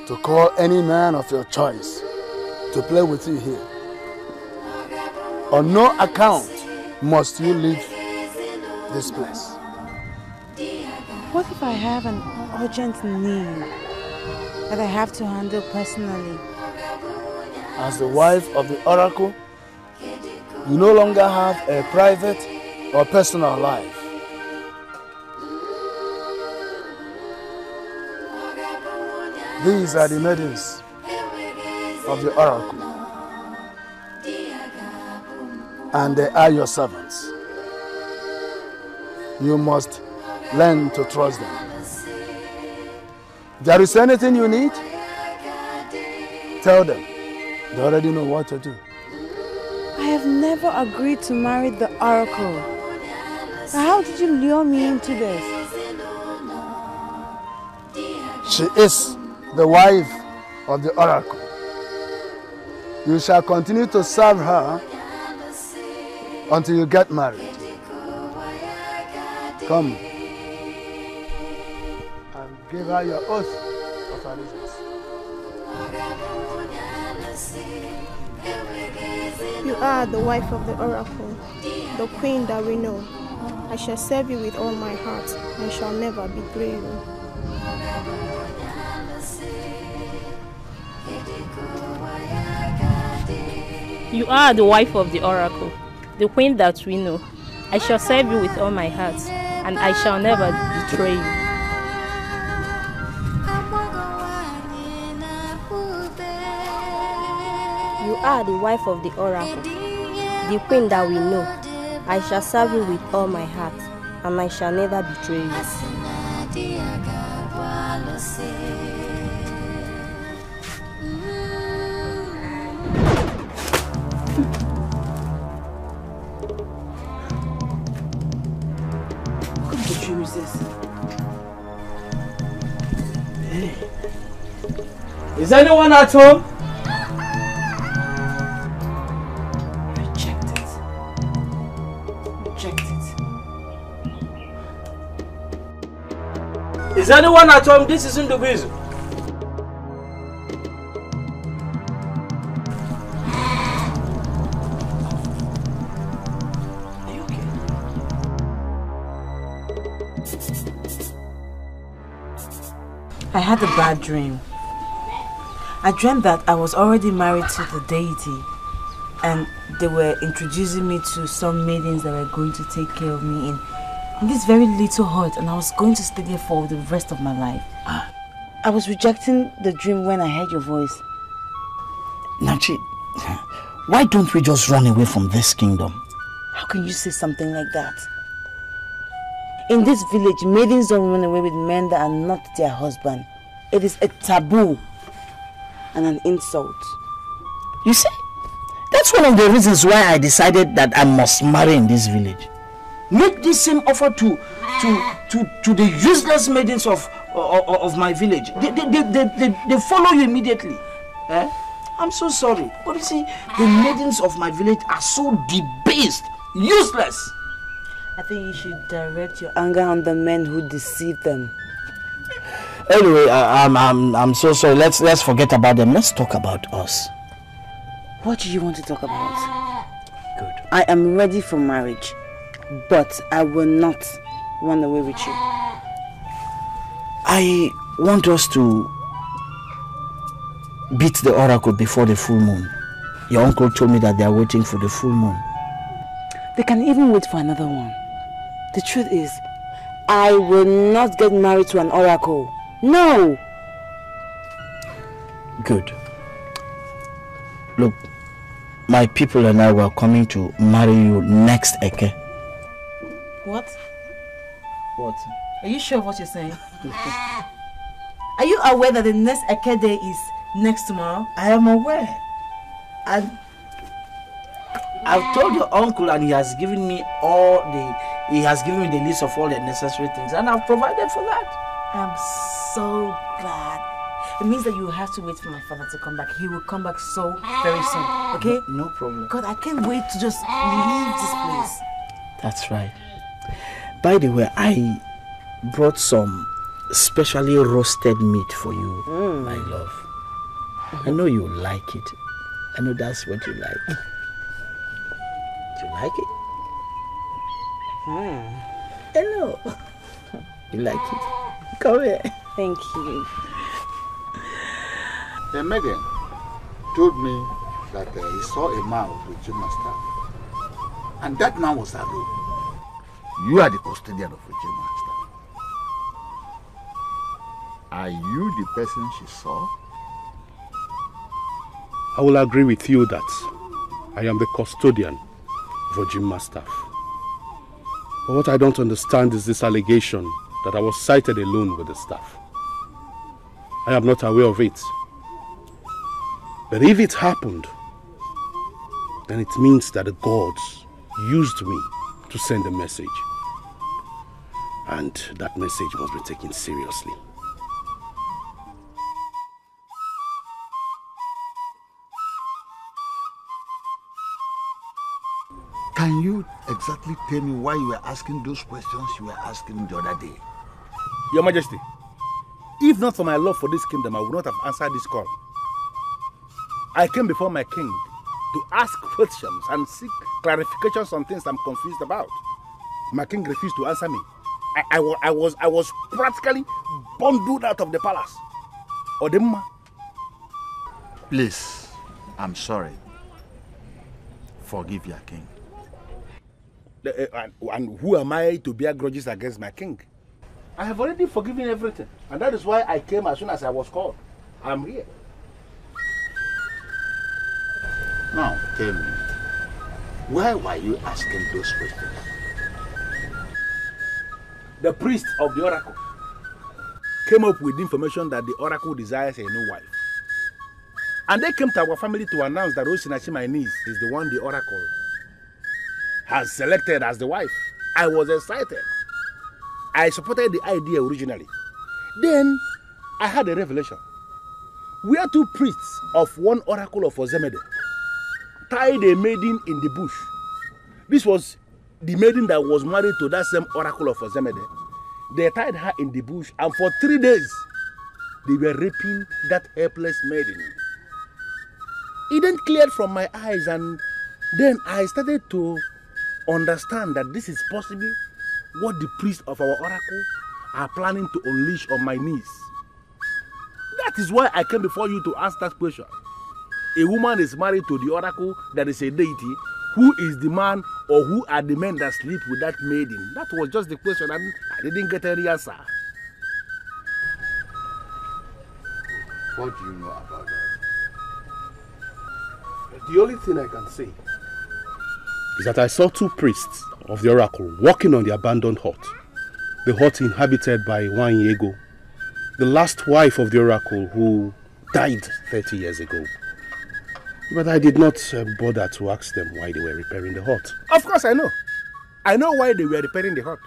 to call any man of your choice to play with you here. On no account must you leave this place. What if I have an urgent need that I have to handle personally? As the wife of the oracle, you no longer have a private or personal life. These are the maidens of the oracle, and they are your servants. You must learn to trust them. If there is anything you need, tell them. They already know what to do. I have never agreed to marry the oracle. How did you lure me into this? She is the wife of the oracle. You shall continue to serve her until you get married. Come and give her your oath of allegiance. You are the wife of the oracle, the queen that we know. I shall serve you with all my heart and shall never betray you. You are the wife of the oracle, the queen that we know. I shall serve you with all my heart, and I shall never betray you. You are the wife of the oracle, the queen that we know. I shall serve you with all my heart, and I shall never betray you. Is anyone at home? Reject it. Reject it. Is anyone at home? This isn't Ugezu. I had a bad dream. I dreamt that I was already married to the deity and they were introducing me to some maidens that were going to take care of me in this very little hut, and I was going to stay there for the rest of my life. I was rejecting the dream when I heard your voice. Nachi, why don't we just run away from this kingdom? How can you say something like that? In this village, maidens don't run away with men that are not their husband. It is a taboo and an insult. You see, that's one of the reasons why I decided that I must marry in this village. Make this same offer to the useless maidens of my village. They follow you immediately. Eh? I'm so sorry. But you see, the maidens of my village are so debased, useless. I think you should direct your anger on the men who deceived them. Anyway, I'm so sorry. Let's forget about them. Let's talk about us. What do you want to talk about? Good. I am ready for marriage, but I will not run away with you. I want us to beat the oracle before the full moon. Your uncle told me that they are waiting for the full moon. They can even wait for another one. The truth is, I will not get married to an oracle. No! Good. Look, my people and I were coming to marry you next Eke. What? What? Are you sure of what you're saying? Are you aware that the next Eke day is next tomorrow? I am aware. And I've told your uncle and he has given me the list of all the necessary things and I've provided for that. I'm so glad. It means that you have to wait for my father to come back. He will come back so very soon. Okay? No problem. God, I can't wait to just leave this place. That's right. By the way, I brought some specially roasted meat for you, my love. I know you like it. I know that's what you like. Do you like it? I know. You like it? Come here. Thank you. Megan told me that he saw a man with Regime Master. And that man was Ado. You are the custodian of Regime Master. Are you the person she saw? I will agree with you that I am the custodian of Regime Master. But what I don't understand is this allegation that I was sighted alone with the staff. I am not aware of it. But if it happened, then it means that the gods used me to send a message. And that message must be taken seriously. Can you exactly tell me why you were asking those questions you were asking the other day? Your Majesty, if not for my love for this kingdom, I would not have answered this call. I came before my king to ask questions and seek clarifications on things I'm confused about. My king refused to answer me. I was practically bundled out of the palace. Odemma. Please, I'm sorry. Forgive your king. And who am I to bear grudges against my king? I have already forgiven everything. And that is why I came as soon as I was called. I'm here. Now, tell me, why were you asking those questions? The priest of the oracle came up with information that the oracle desires a new wife. And they came to our family to announce that Osinachi, my niece, is the one the oracle has selected as the wife. I was excited. I supported the idea originally. Then I had a revelation. We are two priests of one oracle of Ozemede tied a maiden in the bush. This was the maiden that was married to that same oracle of Ozemede. They tied her in the bush, and for 3 days they were raping that helpless maiden. It then cleared from my eyes, and then I started to understand that this is possibly what the priests of our oracle are planning to unleash on my niece. That is why I came before you to ask that question. A woman is married to the oracle that is a deity. Who is the man, or who are the men that sleep with that maiden? That was just the question, and I didn't get any answer. What do you know about that? The only thing I can say is that I saw two priests of the oracle walking on the abandoned hut. The hut inhabited by Ini Edo, the last wife of the oracle who died 30 years ago. But I did not bother to ask them why they were repairing the hut. Of course I know. I know why they were repairing the hut.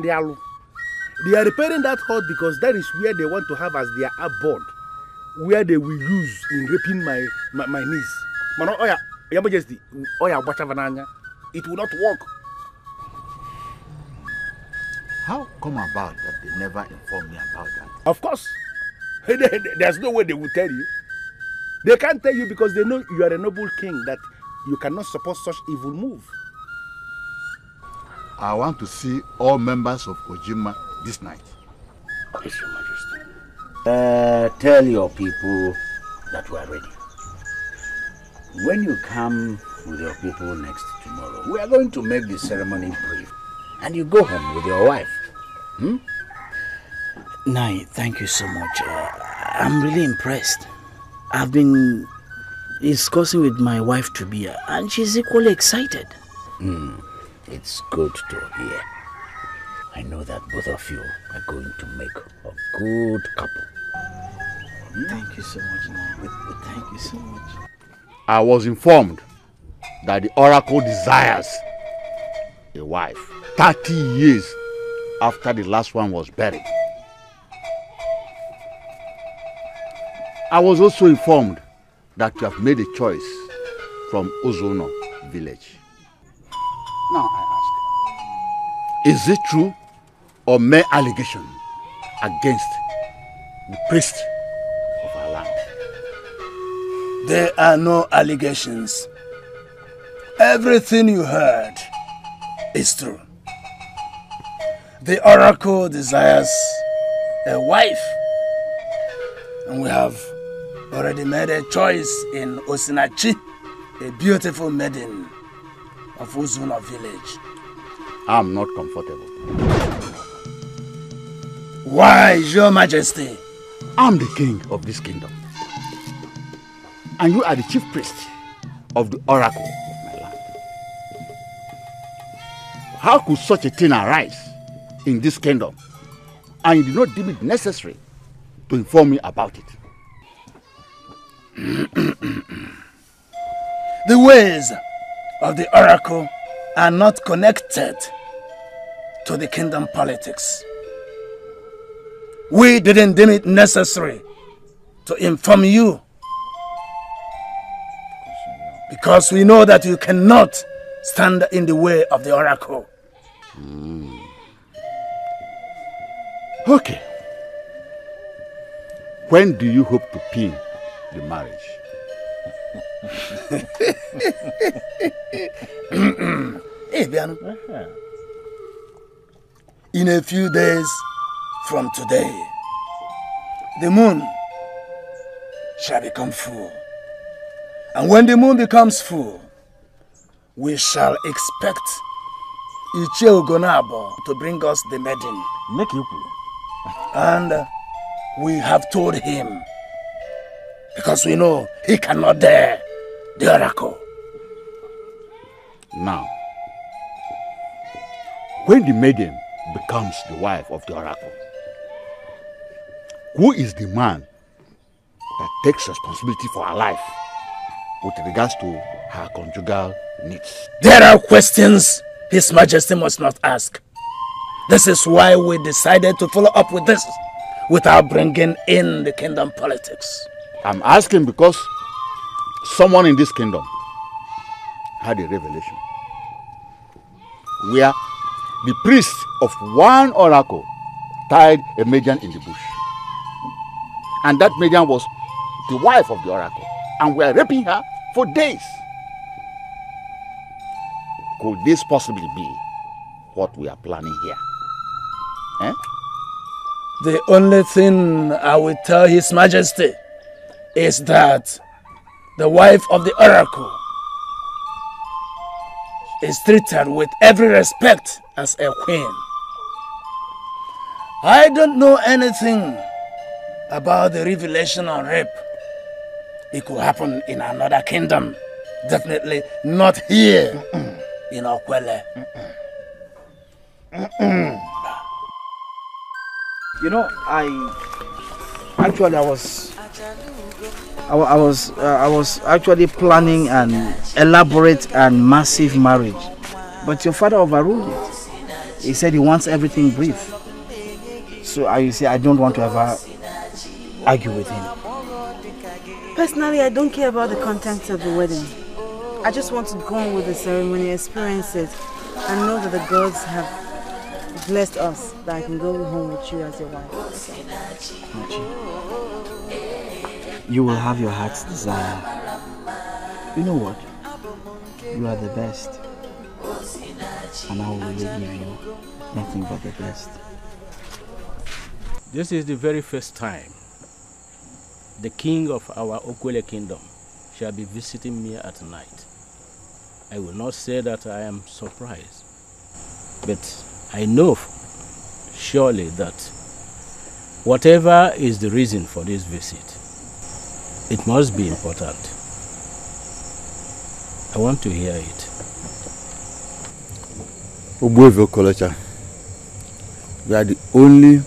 They are repairing that hut because that is where they want to have as their abode where they will use in raping my niece. Man, oh yeah, Your Majesty, oh yeah, it will not work. How come about that they never informed me about that? Of course. There's no way they will tell you. They can't tell you because they know you are a noble king, that you cannot support such evil move. I want to see all members of Ojima this night. Yes, Your Majesty. Tell your people that we are ready. When you come with your people next tomorrow, we are going to make the ceremony brief. And you go home with your wife. Nai, thank you so much. I'm really impressed. I've been discussing with my wife to be, and she's equally excited. It's good to hear. I know that both of you are going to make a good couple. Thank you so much, Nai. Thank you so much. I was informed that the oracle desires a wife 30 years after the last one was buried. I was also informed that you have made a choice from Ozono village. Now I ask, is it true or mere allegation against the priest of our land? There are no allegations. Everything you heard is true. The oracle desires a wife, and we have already made a choice in Osinachi, a beautiful maiden of Ugezu village. I'm not comfortable. Why, Your Majesty? I'm the king of this kingdom, and you are the chief priest of the oracle of my land. How could such a thing arise in this kingdom, and you did not deem it necessary to inform me about it? The ways of the oracle are not connected to the kingdom politics. We didn't deem it necessary to inform you because we know that you cannot stand in the way of the oracle. Okay. When do you hope to pin the marriage? Hey, Biano. In a few days from today, the moon shall become full. And when the moon becomes full, we shall expect Ichie Ugonabo to bring us the maiden. Make you. And we have told him, because we know he cannot dare the oracle. Now, when the maiden becomes the wife of the oracle, who is the man that takes responsibility for her life with regards to her conjugal needs? There are questions His Majesty must not ask. This is why we decided to follow up with this without bringing in the kingdom politics. I'm asking because someone in this kingdom had a revelation where the priest of one oracle tied a maiden in the bush. And that maiden was the wife of the oracle, and we are raping her for days. Could this possibly be what we are planning here? Eh? The only thing I will tell His Majesty is that the wife of the oracle is treated with every respect as a queen. I don't know anything about the revelation on rape. It could happen in another kingdom. Definitely not here in Okwele. You know, I was actually planning an elaborate and massive marriage, but your father overruled it. He said he wants everything brief. So you see, I don't want to ever argue with him. Personally, I don't care about the contents of the wedding. I just want to go on with the ceremony, experience it, and know that the gods have blessed us, that I can go home with you as your wife. You will have your heart's desire. You know what? You are the best. And I will really give you nothing but the best. This is the very first time the king of our Okwele kingdom shall be visiting me at night. I will not say that I am surprised, but I know surely that whatever is the reason for this visit, it must be important. I want to hear it. Ugezu Kolocha, you are the only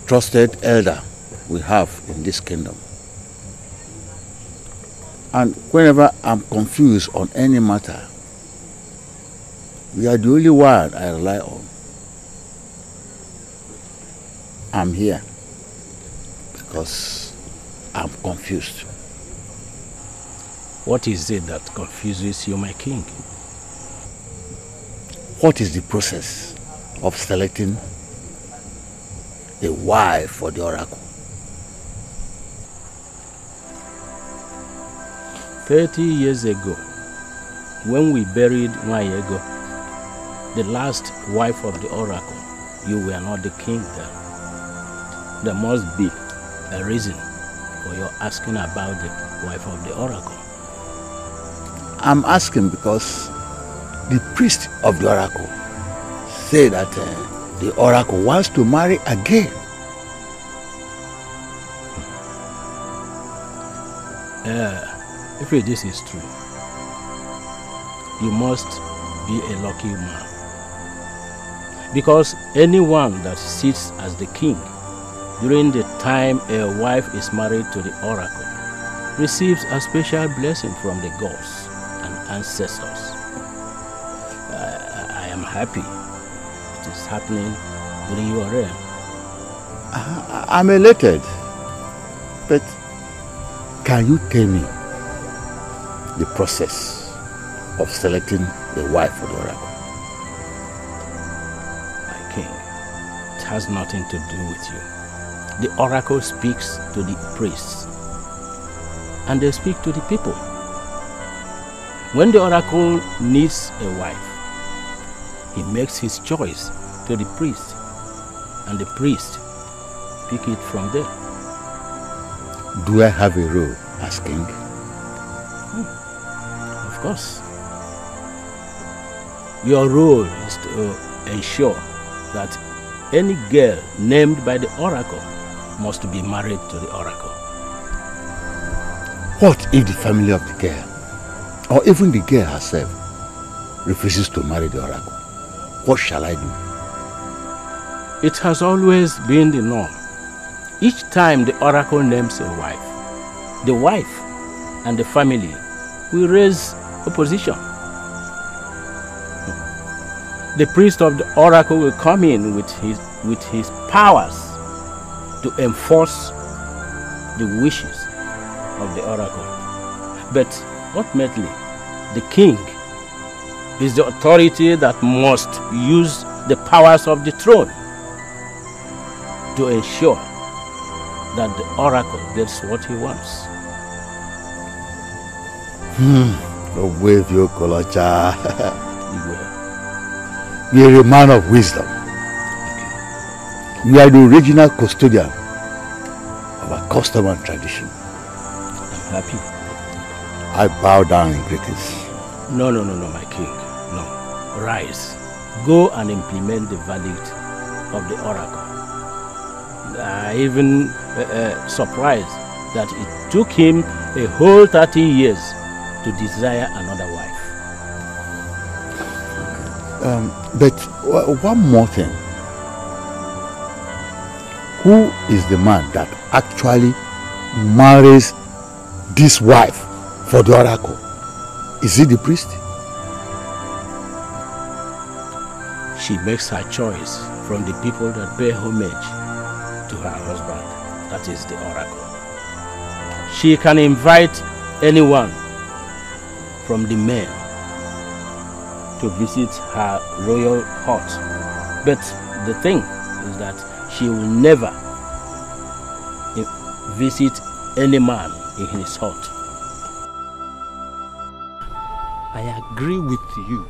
trusted elder we have in this kingdom. And whenever I'm confused on any matter, you are the only one I rely on. I'm here because I'm confused. What is it that confuses you, my king? What is the process of selecting a wife for the oracle? 30 years ago, when we buried Nwayego, the last wife of the oracle, you were not the king then. There must be a reason for your asking about the wife of the oracle. I'm asking because the priest of the oracle said that the oracle wants to marry again. If this is true, you must be a lucky man. Because anyone that sits as the king during the time a wife is married to the oracle receives a special blessing from the gods and ancestors. I am happy it is happening during your reign. I'm elated, but can you tell me the process of selecting the wife for the oracle? My king, it has nothing to do with you. The oracle speaks to the priests, and they speak to the people. When the oracle needs a wife, he makes his choice to the priest, and the priest pick it from there. Do I have a role as king? Of course. Your role is to ensure that any girl named by the oracle must be married to the oracle. What if the family of the girl, or even the girl herself, refuses to marry the oracle? What shall I do? It has always been the norm. Each time the oracle names a wife, the wife and the family will raise opposition. The priest of the oracle will come in with his powers to enforce the wishes of the oracle. But ultimately, the king is the authority that must use the powers of the throne to ensure that the oracle gets what he wants. Ugezu Kolocha. You are a man of wisdom. You are the original custodian of our custom and tradition. I'm happy. I bow down in greetings. No, my king. No. Rise. Go and implement the verdict of the oracle. I even surprised that it took him a whole 30 years to desire another wife. But one more thing. Who is the man that actually marries this wife for the oracle? Is it the priest? She makes her choice from the people that pay homage to her husband. That is the oracle. she can invite anyone from the men to visit her royal hut. But the thing is that she will never visit any man in his hut. I agree with you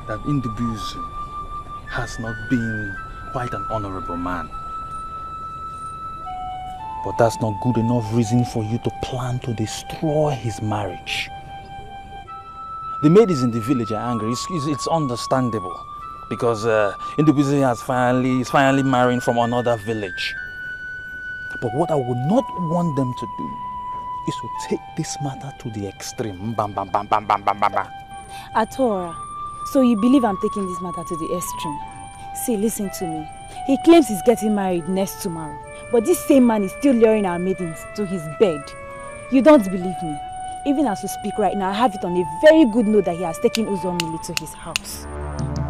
that Ugezu has not been quite an honorable man. But that's not good enough reason for you to plan to destroy his marriage. The maid is in the village are angry. It's understandable because Ugezu is finally marrying from another village. But what I would not want them to do is to take this matter to the extreme. Bam, bam, bam, bam, bam, bam, bam, bam. Atora, so you believe I'm taking this matter to the extreme? See, listen to me. He claims he's getting married next tomorrow. But this same man is still luring our maidens to his bed. You don't believe me? Even as we speak right now, I have it on a very good note that he has taken Uzomili to his house.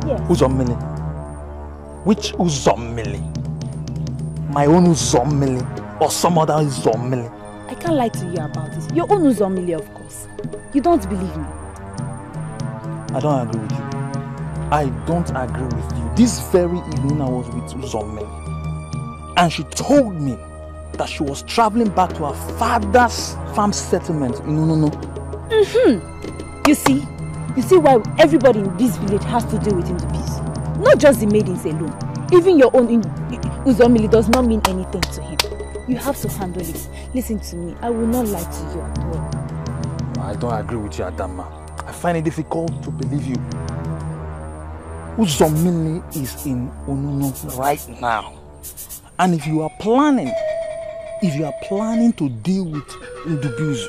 Yes. Uzomili? Which Uzomili? My own Uzomili or some other Uzomili? I can't lie to you about this. Your own Uzomili, of course. You don't believe me? I don't agree with you. I don't agree with you. This very evening I was with Uzomili, and she told me that she was traveling back to her father's farm settlement in Unono. You see why everybody in this village has to deal with Ugezu. Not just the maidens alone. Even your own Uzomili does not mean anything to him. You have to handle it. Listen to me. I will not lie to you at all. I don't agree with you, Adama. I find it difficult to believe you. Uzomili is in Unono right now. And if you are planning to deal with Ugezu,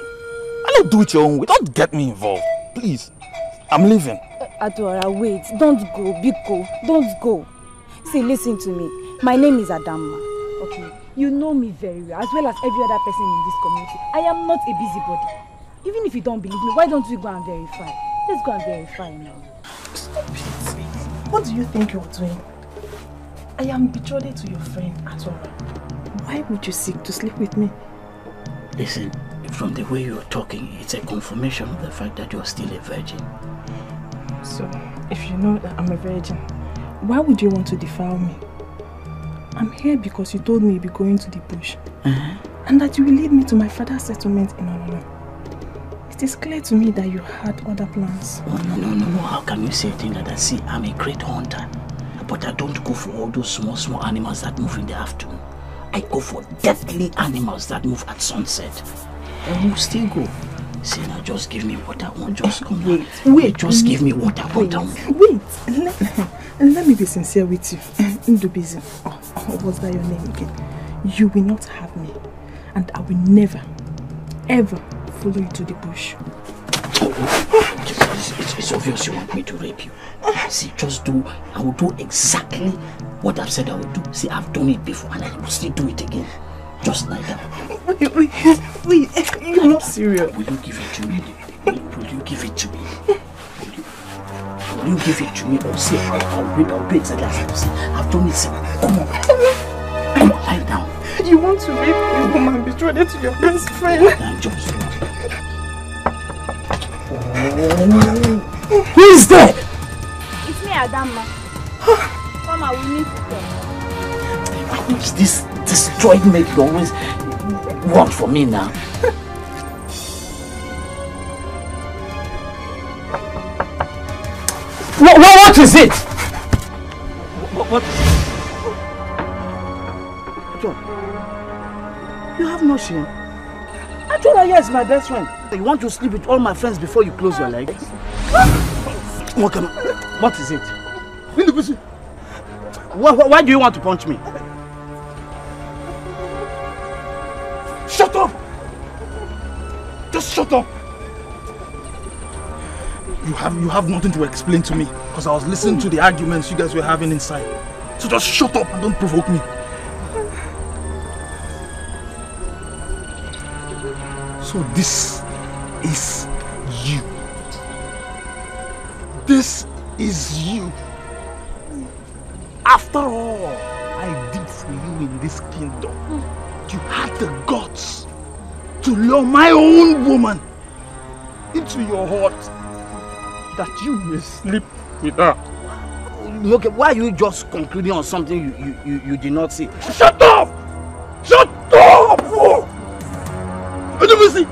I don't do it your own way. Don't get me involved, please. I'm leaving. Adora, wait. Don't go, Biko. Don't go. See, listen to me. My name is Adama. Okay? You know me very well, as well as every other person in this community. I am not a busybody. Even if you don't believe me, why don't we go and verify? Let's go and verify now. Stop it. What do you think you're doing? I am betrothed to your friend, Atora. Why would you seek to sleep with me? Listen, from the way you're talking, it's a confirmation of the fact that you're still a virgin. So, if you know that I'm a virgin, why would you want to defile me? I'm here because you told me you'd be going to the bush. And that you will lead me to my father's settlement in Onono. It is clear to me that you had other plans. Oh, no. How can you say a thing like that? See, I'm a great hunter. But I don't go for all those small animals that move in the afternoon. I go for deadly animals that move at sunset. And you still go. See, now just give me what I want. Just come. Wait. Just give me what I want. Wait. Let me be sincere with you. Ugezu. What's that your name again? You will not have me. And I will never, ever follow you to the bush. It's obvious you want me to rape you. See, I will do exactly what I've said I will do. See, I've done it before and I will still do it again. Just like that. Wait, you're not serious. Will you give it to me? Will you give it to me? Will you give it to me? Or say, I'll do exactly as I say. I've done it, sir. Come on, lie down. You want to rape a woman betrothed to your best friend? Now, just Who is there? It's me, Adama. Come on, we need to talk. Who is this destroyed maid you always want for me now? What is it? What is it? John, you have no shame. Atora here is my best friend. You want to sleep with all my friends before you close your legs? What is it? Why do you want to punch me? Shut up! Just shut up! You have nothing to explain to me because I was listening to the arguments you guys were having inside. So just shut up and don't provoke me. So this is you. This is you. After all I did for you in this kingdom, you had the guts to lure my own woman into your heart that you may sleep with her. Okay, why are you just concluding on something you did not see? Shut up! Shut up! See?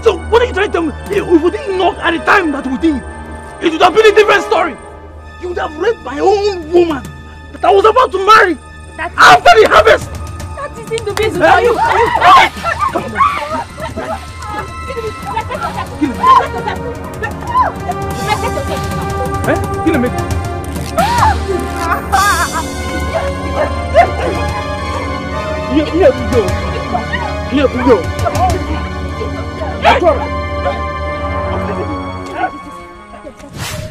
So what are you trying to tell me? If we didn't knock at the time that we did, it would have been a different story. You would have raped my own woman that I was about to marry after the harvest. That is in the business. Are you? Kill me. Here we go. Here we go.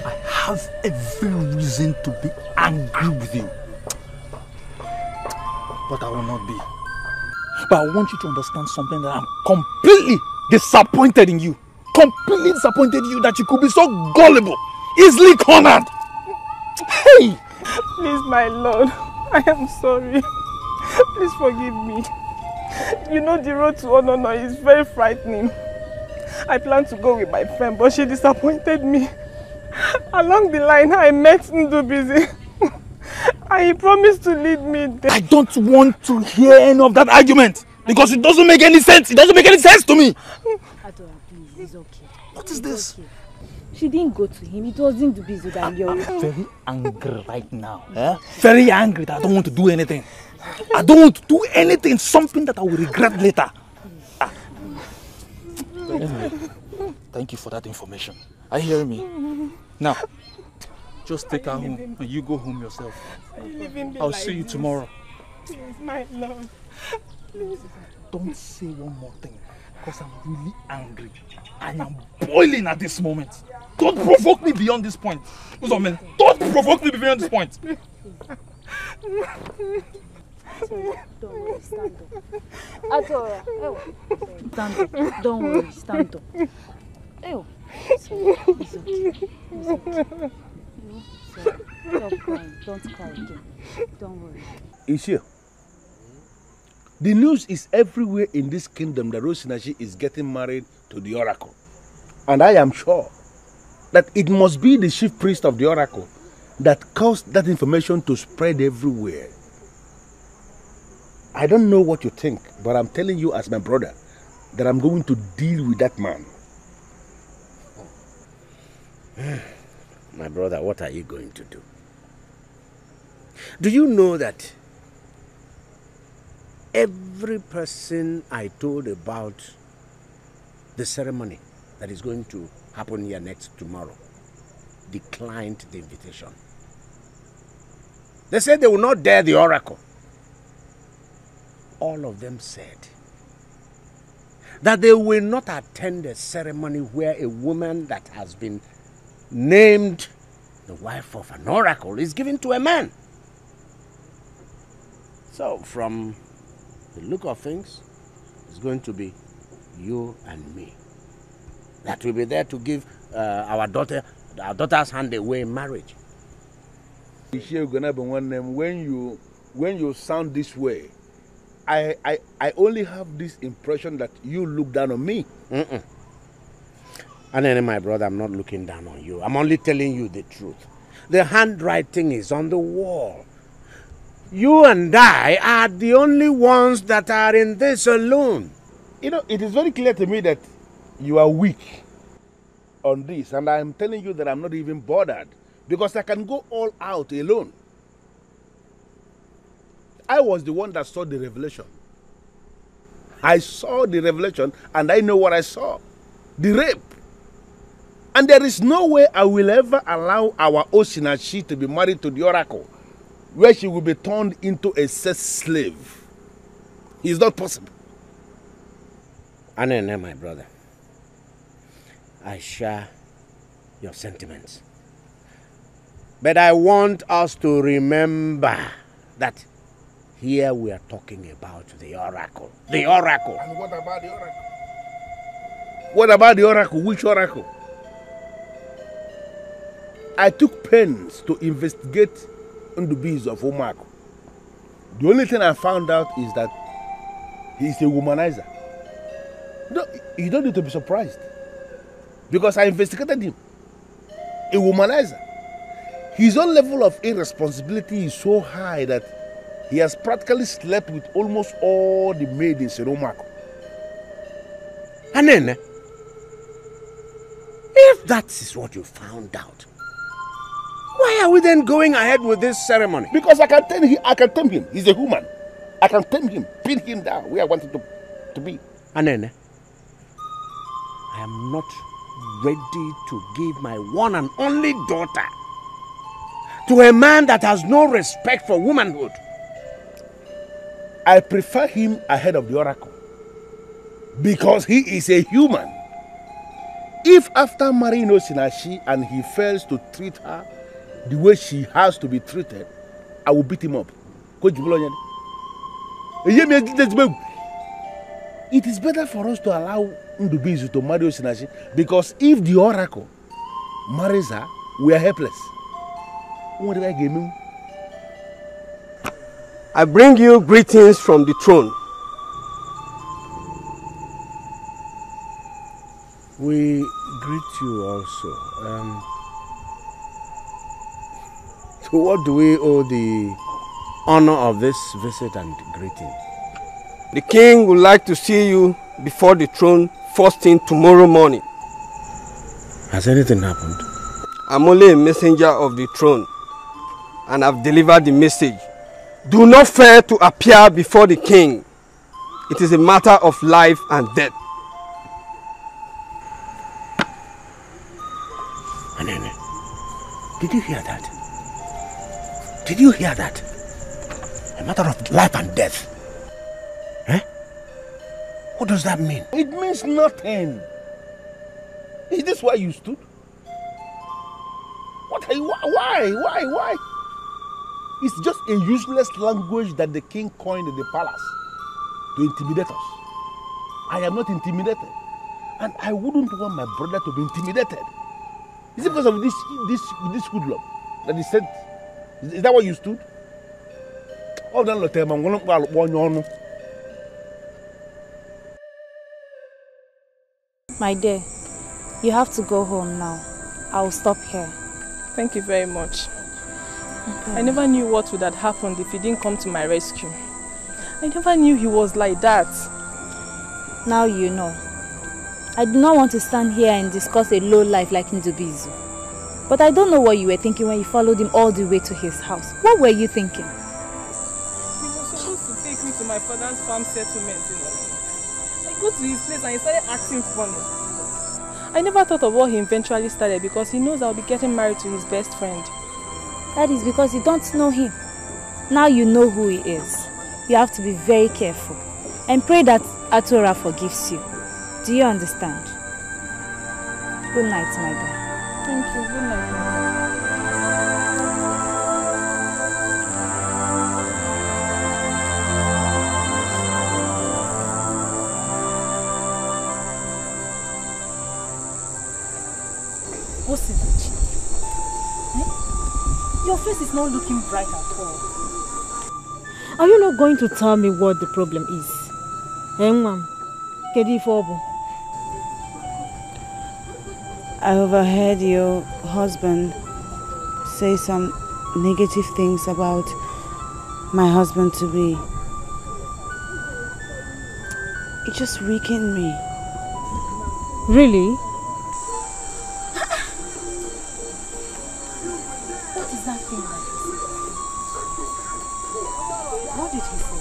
I have every reason to be angry with you, but I will not be. But I want you to understand something, that I'm completely disappointed in you. Completely disappointed in you that you could be so gullible, easily cornered. Hey! Please, my Lord, I am sorry. Please forgive me. You know the road to honor is very frightening. I planned to go with my friend, but she disappointed me. Along the line, I met Ndubizi. And he promised to lead me there. I don't want to hear any of that argument, because it doesn't make any sense. It doesn't make any sense to me. Adora, please, it's okay. What is this? Okay. She didn't go to him. It was Ndubizi that I'm very angry right now. Very angry that I don't want to do anything. I don't want to do anything, something that I will regret later. Anyway, thank you for that information. Are you hearing me? Now, just take her home and you go home yourself. I'll see you tomorrow. Please, my love. Please. Don't say one more thing, because I'm really angry. I am boiling at this moment. Don't provoke me beyond this point. Don't provoke me beyond this point. Don't worry, stand up. Adora, stand up. Don't worry, stand up. It's okay. It's okay. Stop crying. Don't cry again. Don't worry. Ishio, the news is everywhere in this kingdom that Osinachi is getting married to the oracle. And I am sure that it must be the chief priest of the oracle that caused that information to spread everywhere. I don't know what you think, but I'm telling you as my brother that I'm going to deal with that man. My brother, what are you going to do? Do you know that every person I told about the ceremony that is going to happen here next tomorrow declined the invitation? They said they will not dare the oracle. All of them said that they will not attend a ceremony where a woman that has been named the wife of an oracle is given to a man. So, from the look of things, it's going to be you and me that will be there to give our daughter's hand away in marriage. When you sound this way, I only have this impression that you look down on me. And then, my brother, I'm not looking down on you. I'm only telling you the truth. The handwriting is on the wall. You and I are the only ones that are in this alone. You know, it is very clear to me that you are weak on this, and I'm telling you that I'm not even bothered, because I can go all out alone. I was the one that saw the revelation. I saw the revelation, and I know what I saw. The rape. And there is no way I will ever allow our Osinachi to be married to the oracle, where she will be turned into a sex slave. It's not possible. Anene, my brother, I share your sentiments. But I want us to remember that here we are talking about the oracle. The oracle. And what about the oracle? What about the oracle? Which oracle? I took pains to investigate on the bees of Omako. The only thing I found out is that he is a womanizer. No, you don't need to be surprised. Because I investigated him. A womanizer. His own level of irresponsibility is so high that he has practically slept with almost all the maids in Seromako. And then, if that is what you found out, why are we then going ahead with this ceremony? Because I can tame him. He's a human. I can tame him, pin him down where I want him to be. And then, I am not ready to give my one and only daughter to a man that has no respect for womanhood. I prefer him ahead of the oracle because he is a human. If after marrying Osinachi and he fails to treat her the way she has to be treated, I will beat him up. It is better for us to allow Ugezu to marry Osinachi because if the oracle marries her, we are helpless. What did I give him? I bring you greetings from the throne. We greet you also. To what do we owe the honor of this visit and greeting? The king would like to see you before the throne first thing tomorrow morning. Has anything happened? I'm only a messenger of the throne and I've delivered the message. Do not fear to appear before the king. It is a matter of life and death. Anene, did you hear that? Did you hear that? A matter of life and death. Eh? What does that mean? It means nothing. Is this why you stood? What are you, why? It's just a useless language that the king coined in the palace to intimidate us. I am not intimidated. And I wouldn't want my brother to be intimidated. Is it because of this hoodlum that he said? Is that why you stood? Oh, then let him. My dear, you have to go home now. I will stop here. Thank you very much. I never knew what would have happened if he didn't come to my rescue. I never knew he was like that. Now you know. I do not want to stand here and discuss a low life like Ugezu. But I don't know what you were thinking when you followed him all the way to his house. What were you thinking? He was supposed to take me to my father's farm settlement, you know. I go to his place and he started acting funny. I never thought of what he eventually started because he knows I'll be getting married to his best friend. That is because you don't know him. Now you know who he is. You have to be very careful and pray that Atora forgives you. Do you understand? Good night, my dear. Thank you. Good night. Osinachi, your face is not looking bright at all. Are you not going to tell me what the problem is? I overheard your husband say some negative things about my husband-to-be. It just weakened me. Really? What is that thing like? What did he say?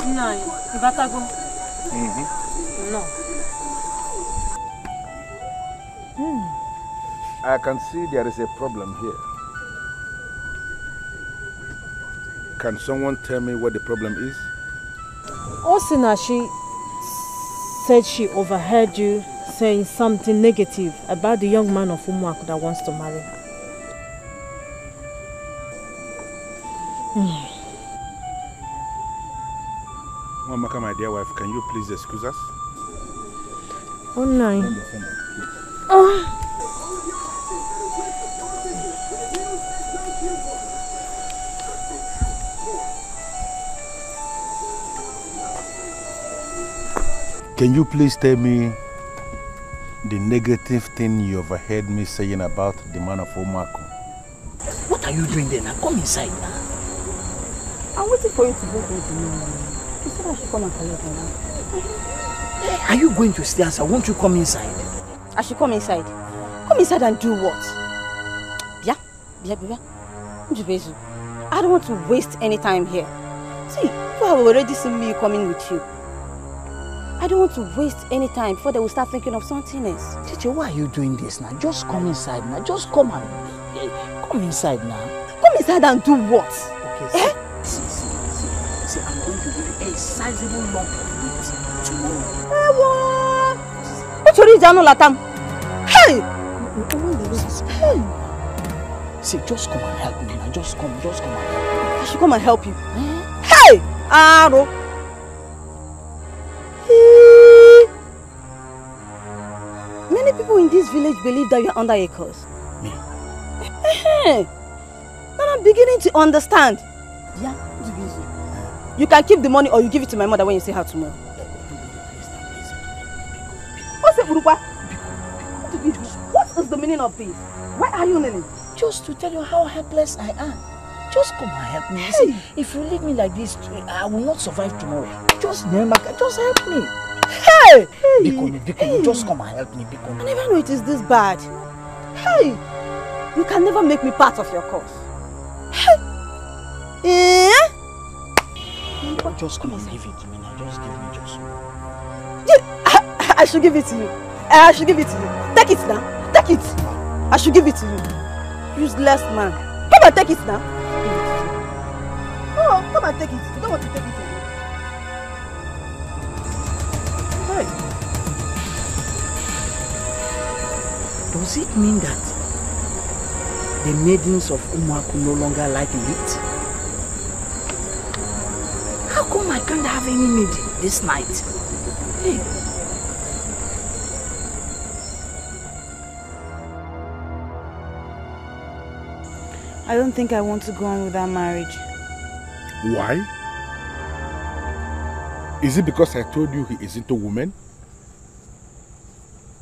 No, Ibatago. No. I can see there is a problem here. Can someone tell me what the problem is? Osinachi said she overheard you saying something negative about the young man of Umuaku that wants to marry her. Mamaka, my dear wife, can you please excuse us? Oh, no. Can you please tell me the negative thing you overheard me saying about the man of Omako? What are you doing there now? Come inside now. I'm waiting for you to go there. You said I should come and collect her now. Are you going to stay outside? Won't you come inside? I should come inside. Come inside and do what? Yeah. Ugezu, I don't want to waste any time here. See, you have already seen me coming with you. I don't want to waste any time before they will start thinking of something else. Chichi, why are you doing this now? Just come inside now. Just come and come inside now. Come inside and do what? Okay, see, I'm going to give you a sizable lump of meat tomorrow. What's your reason, Latam? Hey! See, just come and help me now. Just come and help me. I should come and help you. Hey! Aro! Many people in this village believe that you are under a curse. Me? Now I'm beginning to understand. Yeah, you can keep the money or you give it to my mother when you see her tomorrow. What's it, Urupa? What is the meaning of this? Why are you kneeling? Just to tell you how helpless I am. Just come and help me. See, if you leave me like this, I will not survive tomorrow. Just help me. Hey! Bikonu, just come and help me, Bikonu. I never knew it is this bad. Hey! You can never make me part of your cause. Hey! Just come and give it to me now. Just give me just. I should give it to you. I should give it to you. Take it now. Take it. I should give it to you. Useless man. Come and take it now. Oh, come and take it. You don't want to take it. Hey. Does it mean that the maidens of Umaku no longer like meat? How come I can't have any meat this night? Hey. I don't think I want to go on with that marriage. Why? Is it because I told you he isn't a woman?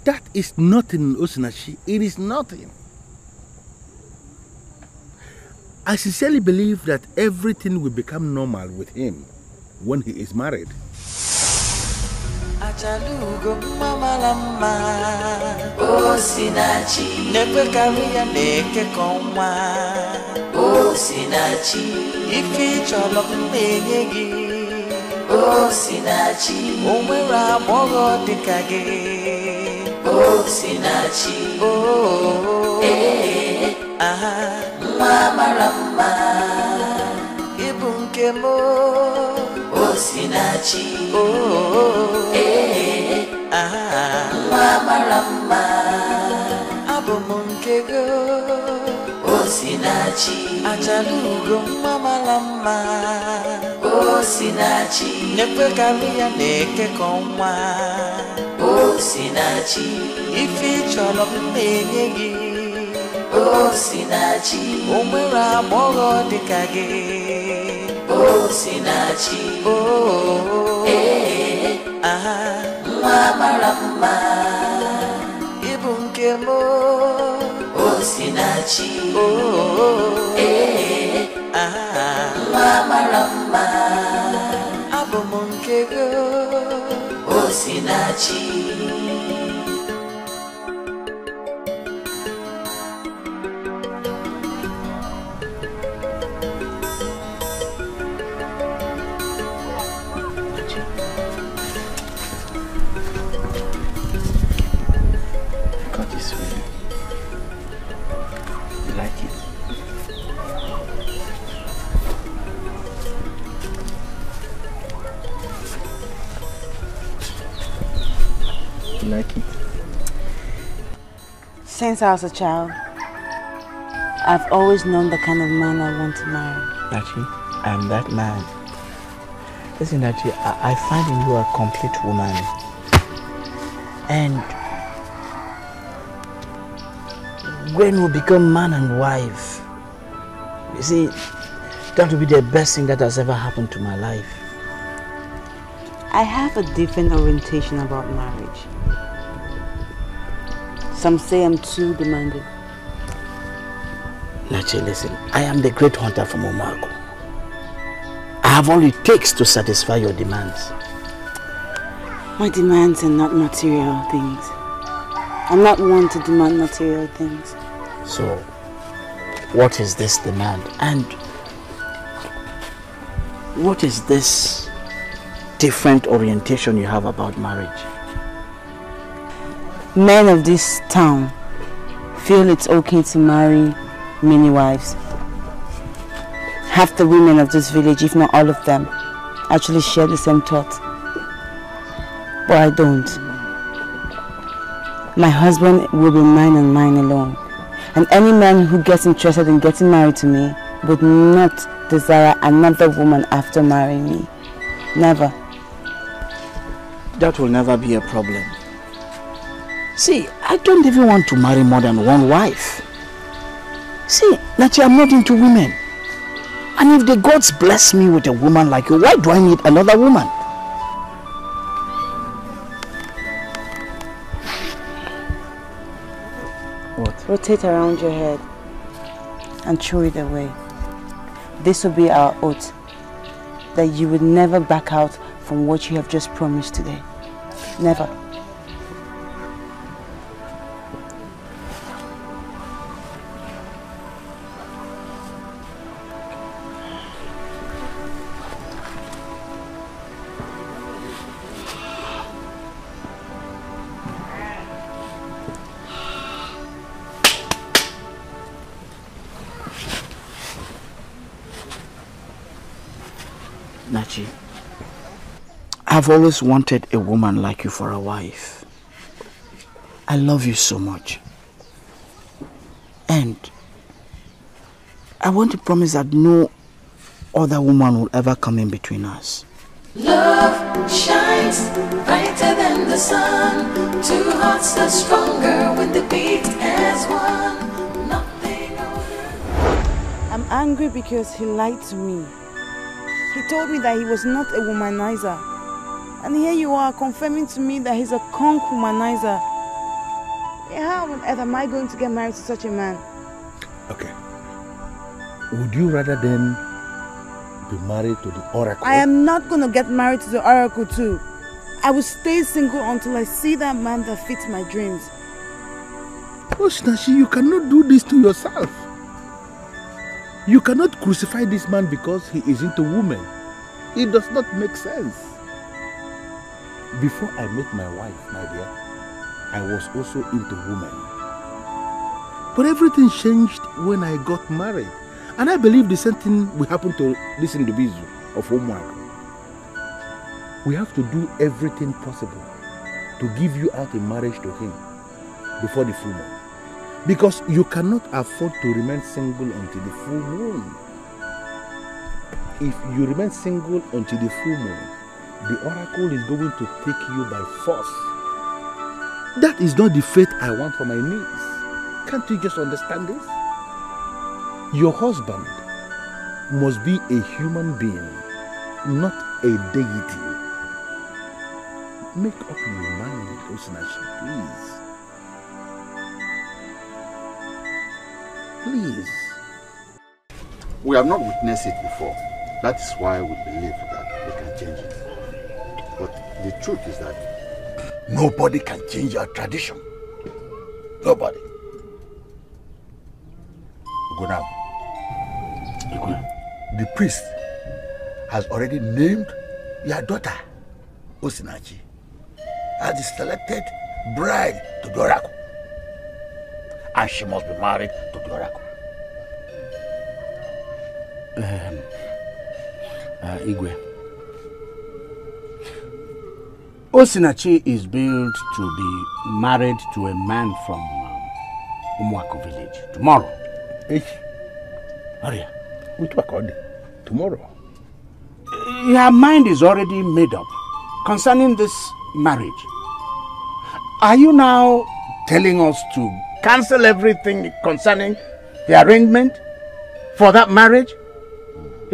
That is nothing, Osinachi. It is nothing. I sincerely believe that everything will become normal with him when he is married. Achalugo mama lama Osinachi Nepe kariya neke koma Osinachi Ifi cholok menyegi Osinachi Omwera mogo dikage Osinachi Oh Aha Mama lama Ibunke mo Osinachi Mama Rama Abomunkego Osinachi Achalugo Mama Rama Osinachi Nepe kariya neke koma Osinachi Ifi cholok menyegi Osinachi Omwera mogo dikage Osinachi Mama Rama Ibunke mo Osinachi Mama Rama Abomunkego Osinachi Like it? Since I was a child, I've always known the kind of man I want to marry. Nachi, I am that man. Listen, Nachi, I find in you a complete woman. And when we become man and wife, you see, That would be the best thing that has ever happened to my life. I have a different orientation about marriage. Some say I'm too demanding. Nachi, listen, I am the great hunter from Omarko. I have all it takes to satisfy your demands. My demands are not material things. I'm not one to demand material things. So, what is this demand? And what is this different orientation you have about marriage? Men of this town feel it's okay to marry many wives. Half the women of this village, if not all of them, actually share the same thought. But I don't. My husband will be mine and mine alone. And any man who gets interested in getting married to me would not desire another woman after marrying me. Never. That will never be a problem. See, I don't even want to marry more than one wife. See, Nachi, I'm not into women. And if the gods bless me with a woman like you, why do I need another woman? What? Rotate around your head and throw it away. This will be our oath that you would never back out from what you have just promised today. Never. Nachi, I've always wanted a woman like you for a wife. I love you so much. And I want to promise that no other woman will ever come in between us. Love shines brighter than the sun. Two hearts are stronger when they beat as one. Nothing I'm angry because he lied to me. He told me that he was not a womanizer. And here you are confirming to me that he's a conk womanizer. How on earth am I going to get married to such a man? Okay. Would you rather then be married to the oracle? I am not going to get married to the oracle too. I will stay single until I see that man that fits my dreams. Osinachi, you cannot do this to yourself. You cannot crucify this man because he is into women. It does not make sense. Before I met my wife, my dear, I was also into women. But everything changed when I got married. And I believe the same thing will happen to this individual of homework. We have to do everything possible to give you out in marriage to him before the full moon. Because you cannot afford to remain single until the full moon. If you remain single until the full moon, the oracle is going to take you by force. That is not the fate I want for my niece. Can't you just understand this? Your husband must be a human being, not a deity. Make up your mind, Osinachi, please. Please. We have not witnessed it before. That is why we believe that we can change it. But the truth is that nobody can change our tradition. Nobody. Go now. The priest has already named your daughter, Osinachi, as the selected bride to the oracle. And she must be married to the oracle. Igwe. Osinachi is built to be married to a man from Umuako village tomorrow. Aria, tomorrow. Her mind is already made up concerning this marriage. Are you now telling us to cancel everything concerning the arrangement for that marriage?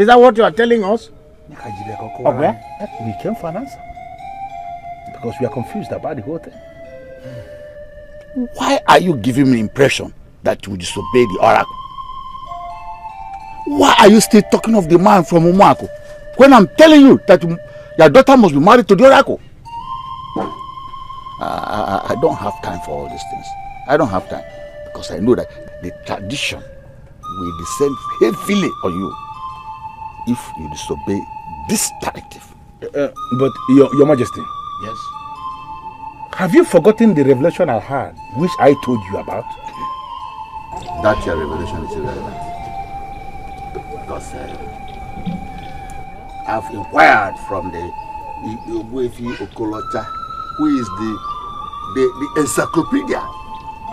Is that what you are telling us? Okay. We came for an answer. Because we are confused about the whole thing. Why are you giving me the impression that you disobey the oracle? Why are you still talking of the man from Umuako when I'm telling you that your daughter must be married to the oracle? I don't have time for all these things. I don't have time because I know that the tradition will descend heavily on you if you disobey this directive. But your Majesty. Yes. Have you forgotten the revelation I had, which I told you about? That your revelation is irrelevant. Because I've inquired from the Ugezu Okolocha, who is the encyclopedia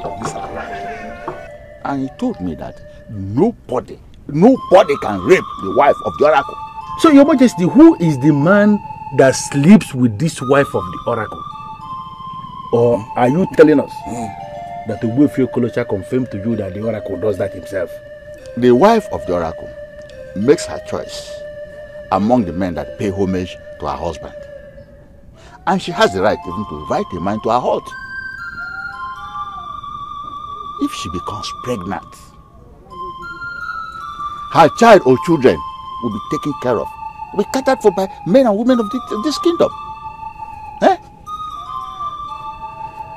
of this island. And he told me that nobody can rape the wife of the oracle. So, Your Majesty, who is the man that sleeps with this wife of the oracle? Or are you telling us that the Ugezu Okolocha confirmed to you that the oracle does that himself? The wife of the oracle makes her choice among the men that pay homage to her husband. And she has the right even to invite a man to her hut. If she becomes pregnant, her child or children will be taken care of, will be catered for by men and women of this kingdom. Eh?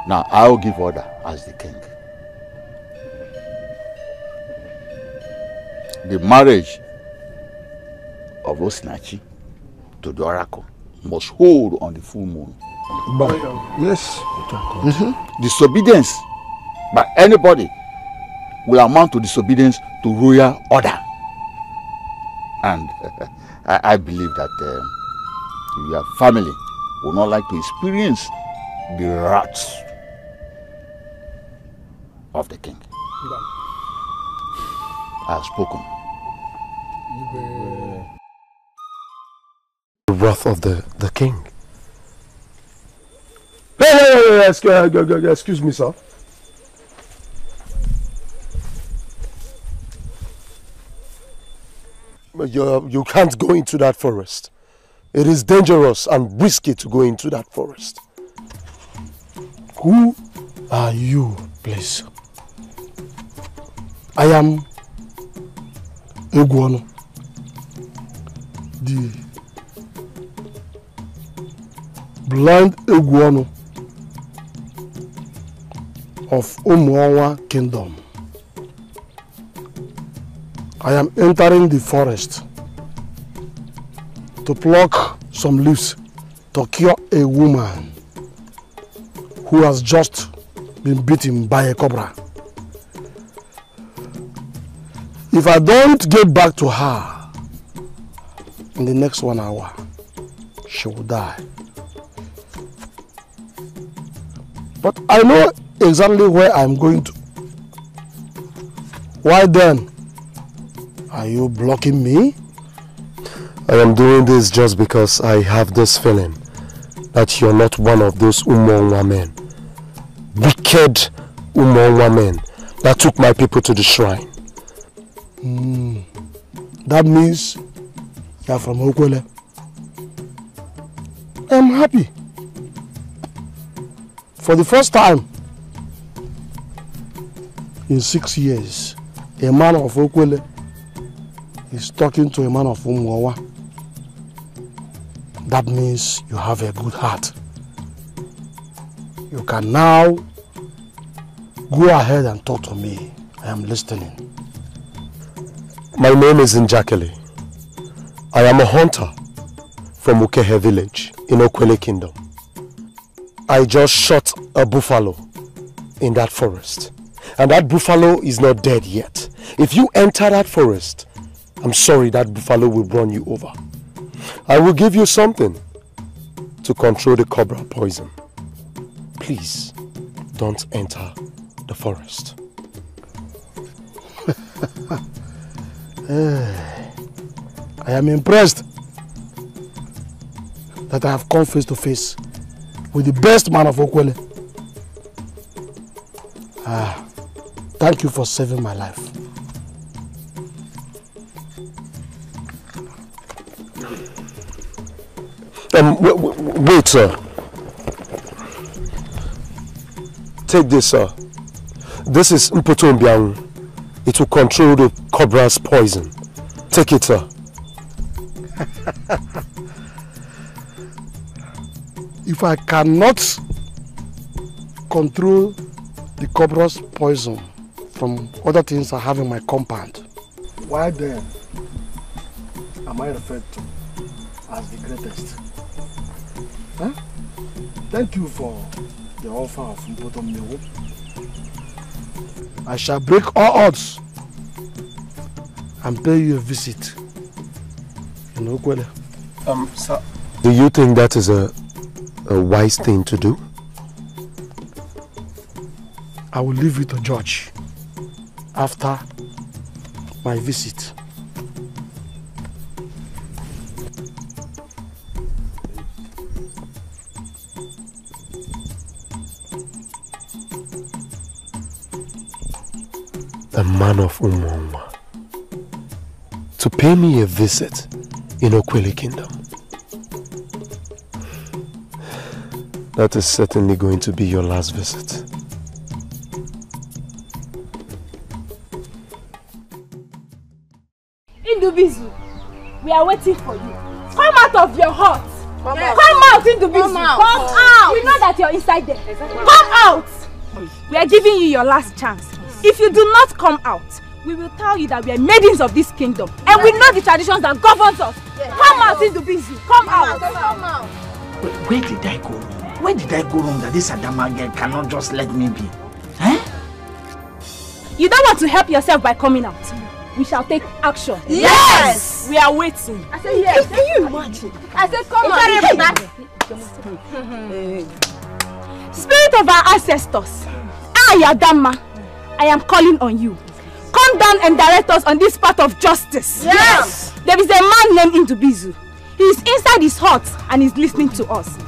Now I will give order as the king. The marriage of Osinachi to the oracle must hold on the full moon. But yes. Disobedience by anybody will amount to disobedience to royal order. And I believe that your family will not like to experience the wrath of the king. I have spoken. The wrath of the king. Hey, excuse me, sir. You can't go into that forest. It is dangerous and risky to go into that forest. Who are you, please? I am Eguano, the blind Eguano of Umuawa Kingdom. I am entering the forest to pluck some leaves to cure a woman who has just been bitten by a cobra. If I don't get back to her in the next 1 hour, she will die. But I know exactly where I'm going to. Why then are you blocking me? I am doing this just because I have this feeling that you're not one of those Umongwa men. Wicked Umongwa men that took my people to the shrine. That means you're from Okwele. I'm happy. For the first time in 6 years, a man of Okwele is talking to a man of Umuawa. That means you have a good heart. You can now go ahead and talk to me. I am listening. My name is Njakele. I am a hunter from Ukehe village in Okwele Kingdom. I just shot a buffalo in that forest. And that buffalo is not dead yet. If you enter that forest, I'm sorry, that buffalo will run you over. I will give you something to control the cobra poison. Please, don't enter the forest. I am impressed that I have come face to face with the best man of Okwele. Thank you for saving my life. Wait, sir. Take this, sir. This is Mpotombiang. It will control the cobra's poison. Take it, sir. If I cannot control the cobra's poison from other things I have in my compound, why then am I referred to as the greatest? Huh? Thank you for the offer of Mpotombiang. I shall break all odds and pay you a visit. You know, Kwele? Sir. Do you think that is a wise thing to do? I will leave you to judge after my visit. A man of Umongwa to pay me a visit in Okwele Kingdom. That is certainly going to be your last visit. Indubizu, we are waiting for you. Come out of your hut. Come out, Indubizu. Come out. We know that you're inside there. Come out. We are giving you your last chance. If you do not come out, we will tell you that we are maidens of this kingdom and we know the traditions that govern us. Come out, Indubizu. Come out. Where did I go wrong? Where did I go wrong that this Adama girl cannot just let me be? Eh? You don't want to help yourself by coming out. We shall take action. Yes! We are waiting. I said yes. Can you imagine? I said come on. Spirit of our ancestors, Adama, I am calling on you. Come down and direct us on this path of justice. Yes! There is a man named Indubizu. He is inside his hut and is listening to us.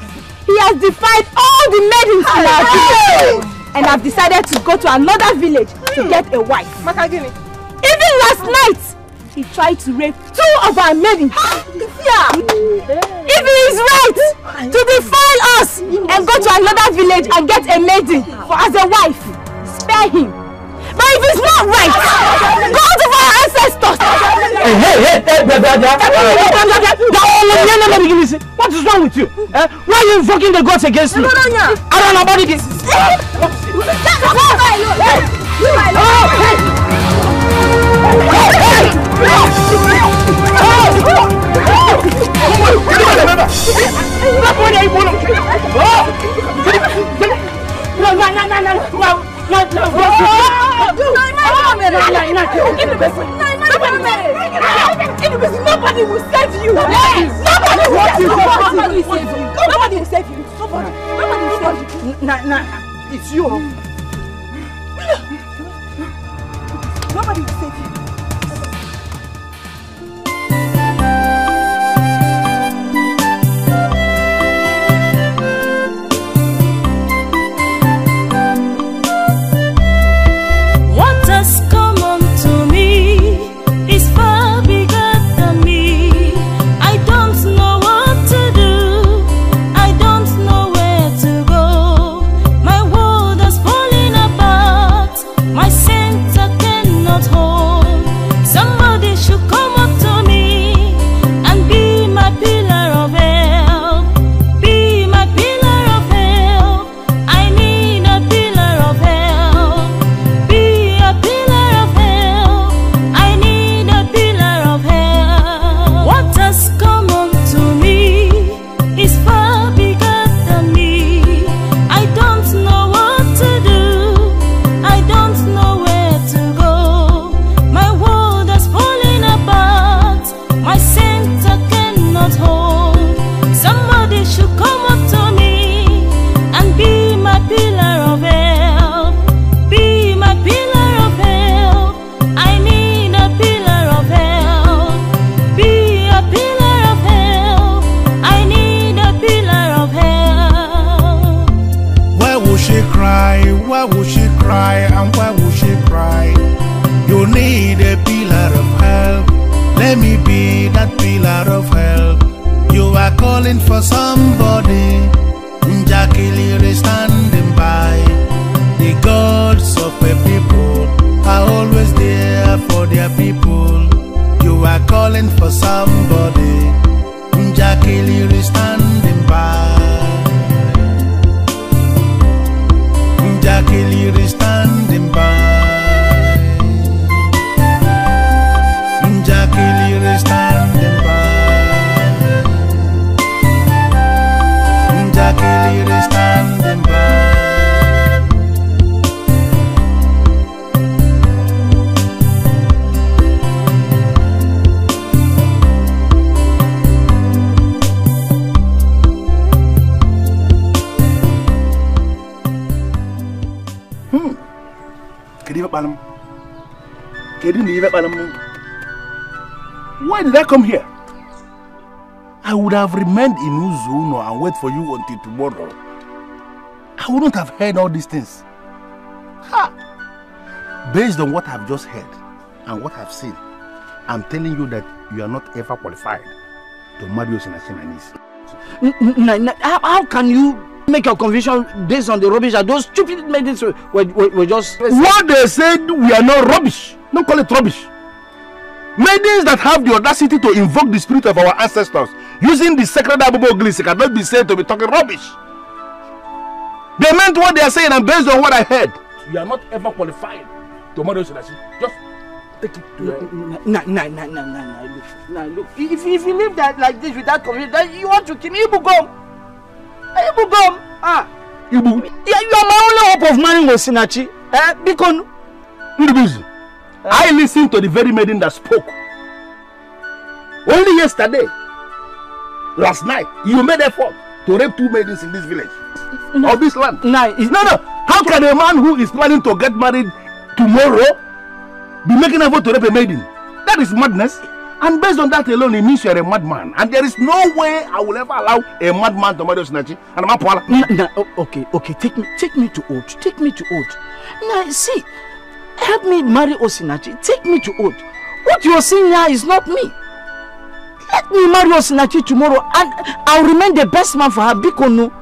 He has defied all the maidens in our village and have decided to go to another village to get a wife. Even last night, he tried to rape 2 of our maidens. If he is right to defile us and go to another village and get a maiden as a wife, spare him. But if it's not right, go to our ancestors. What is wrong with you? Why are you invoking the gods against me? I don't know about this. Nobody will save you. Nobody will save you. Nobody will save you. Nobody will save you. Nobody will save you. It's you. Nobody will save you. Why would she cry and why would she cry? You need a pillar of help. Let me be that pillar of help. You are calling for somebody. Njakili is standing by. The gods of a people are always there for their people. You are calling for somebody. Njakili is standing by. Njakili is standing by. Njakili is standing by. Njakili is standing by. Why did I come here? I would have remained in Ugezu and wait for you until tomorrow. I wouldn't have heard all these things. Ha! Based on what I've just heard and what I've seen, I'm telling you that you are not ever qualified to marry Osinachi my niece. How can you make your conviction based on the rubbish that those stupid maidens were just... What they said, we are not rubbish. Don't call it rubbish. Maidens that have the audacity to invoke the spirit of our ancestors using the sacred Abobo Glisi cannot be said to be talking rubbish. They meant what they are saying, and based on what I heard, you are not ever qualified to marry Osinachi. Just take it to Look, if you live that like this without conviction, then you want to kill me. Ibugom. You are my only hope of marrying Osinachi. Because I listened to the very maiden that spoke. Only yesterday, last night, you made effort to rape 2 maidens in this village. Of this land. No. How can a man who is planning to get married tomorrow be making effort to rape a maiden? That is madness. And based on that alone, it means you are a madman. And there is no way I will ever allow a madman to marry Osinachi. And I'm okay. Take me to Oath. Take me to Oath. Now, see, help me marry Osinachi. Take me to Oath. What you are seeing now is not me. Let me marry Osinachi tomorrow, and I'll remain the best man for her. Bikono.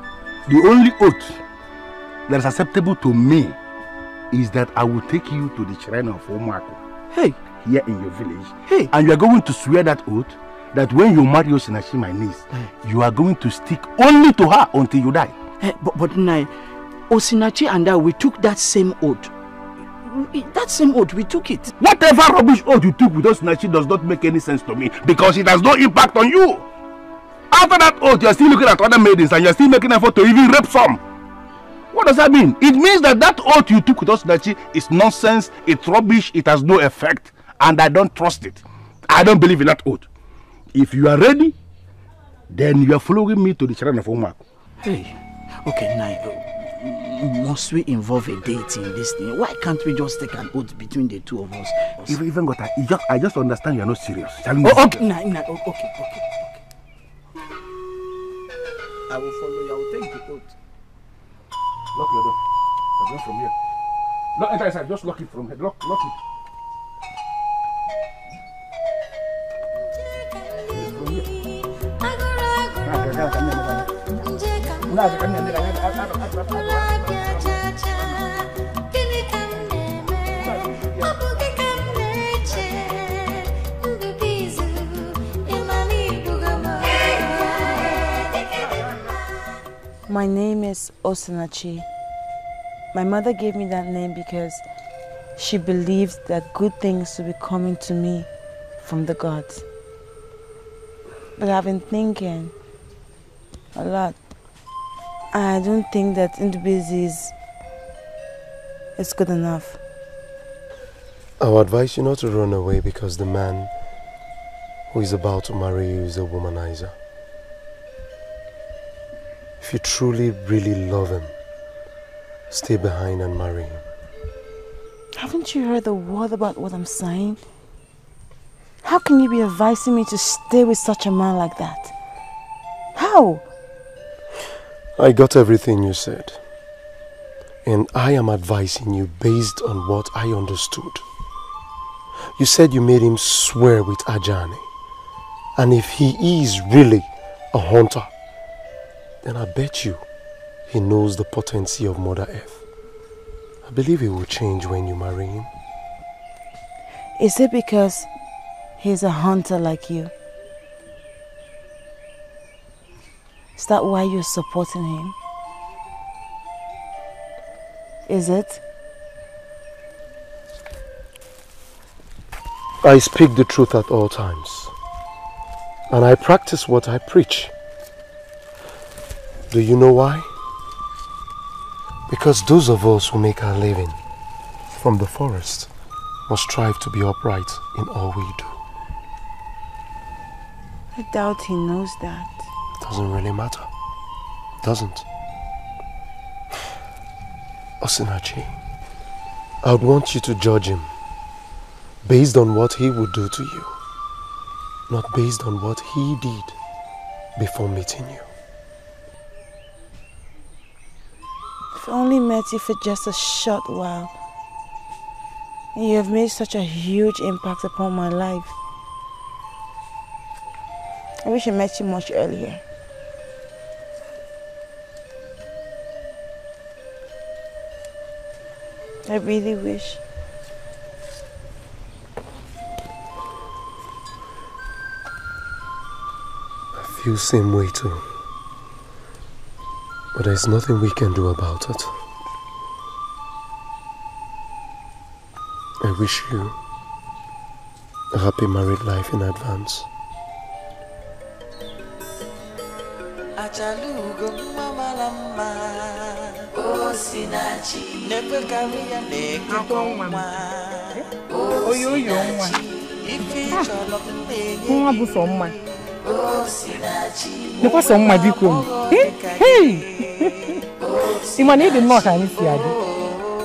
The only oath that is acceptable to me is that I will take you to the shrine of Omako. Hey. Here in your village. Hey. And you are going to swear that oath that when you marry Osinachi, my niece, you are going to stick only to her until you die. But Nai, Osinachi and I, we took that same oath. That same oath, we took it. Whatever rubbish oath you took with Osinachi does not make any sense to me because it has no impact on you. After that oath, you are still looking at other maidens and you are still making effort to even rape some. What does that mean? It means that oath you took with Osinachi is nonsense, it's rubbish, it has no effect, and I don't trust it. I don't believe in that oath. If you are ready, then you are following me to the shrine of Omako. Hey, okay, now, must we involve a date in this thing? Why can't we just take an oath between the two of us? I just understand you are not serious. Okay. I will follow you. I will take the oath. Lock your door. I'm not from here. No, enter inside. Just lock it from here. Lock it. My name is Osinachi. My mother gave me that name because she believed that good things would be coming to me from the gods. But I've been thinking a lot. I don't think that Ndubuisi is good enough. I would advise you not to run away because the man who is about to marry you is a womanizer. If you truly, really love him, stay behind and marry him. Haven't you heard the word about what I'm saying? How can you be advising me to stay with such a man like that? How? I got everything you said. And I am advising you based on what I understood. You said you made him swear with Ajani. And if he is really a hunter, then I bet you he knows the potency of Mother Earth. I believe he will change when you marry him. Is it because he's a hunter like you? Is that why you're supporting him? Is it? I speak the truth at all times, and I practice what I preach. Do you know why? Because those of us who make our living from the forest must strive to be upright in all we do. I doubt he knows that. It doesn't really matter. Doesn't. Osinachi, I would want you to judge him based on what he would do to you, not based on what he did before meeting you. I've only met you for just a short while, and you have made such a huge impact upon my life. I wish I met you much earlier. I really wish. I feel the same way too. But there's nothing we can do about it. I wish you a happy married life in advance. Osinachi, Never saw my big room. Hey! See, my name is not any fiad.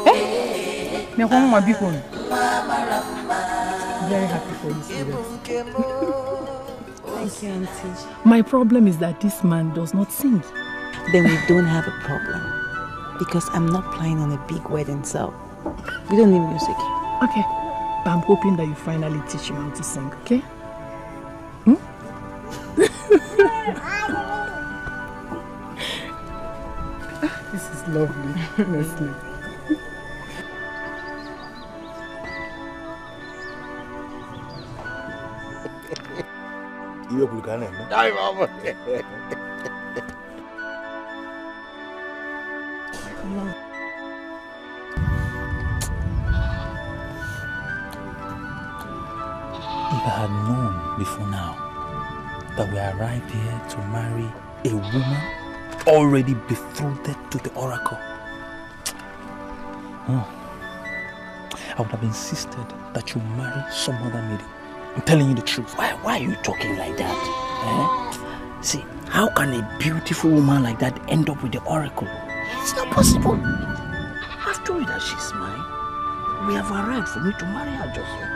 Eh? Never my big room. Very happy for you. Thank you, Auntie. My problem is that this man does not sing. Then we don't have a problem. Because I'm not planning on a big wedding, so we don't need music. Okay. But I'm hoping that you finally teach him how to sing, okay? This is lovely, honestly. If I had known before now that we arrived here to marry a woman already betrothed to the oracle, I would have insisted that you marry some other maiden. I'm telling you the truth. Why are you talking like that? Eh? See, how can a beautiful woman like that end up with the oracle? It's not possible. I've told you that she's mine. We have arrived for me to marry her just yet.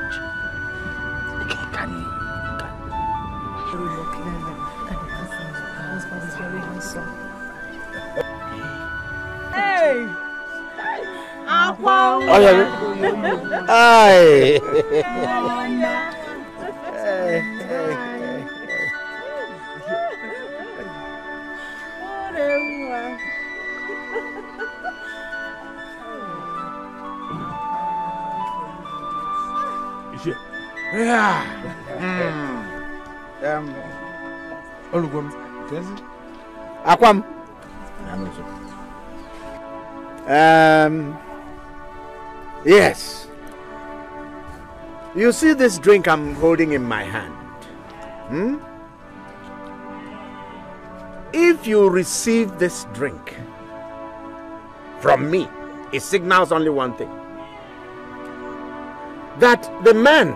You look clever. And the husband is very handsome. Hey! Oh, yeah. Aye. Akwam. Yes. You see this drink I'm holding in my hand? If you receive this drink from me, it signals only one thing. That the man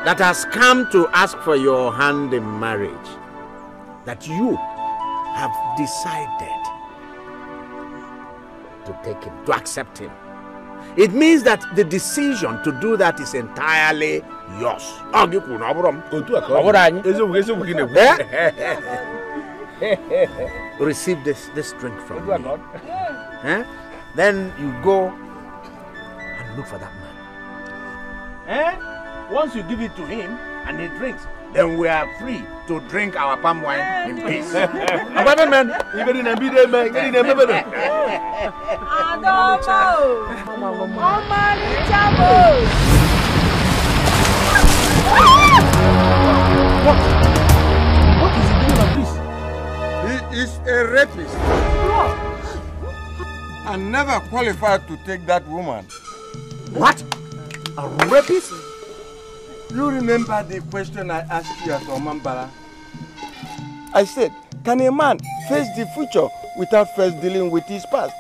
that has come to ask for your hand in marriage, that you have decided to take him, to accept him. It means that the decision to do that is entirely yours. Receive this drink from me. Then you go and look for that man. Once you give it to him, and he drinks, then we are free to drink our palm wine in peace. What is he doing like this? He is a rapist. And never qualified to take that woman. What? A rapist? You remember the question I asked you at Omambala? I said, can a man face the future without first dealing with his past?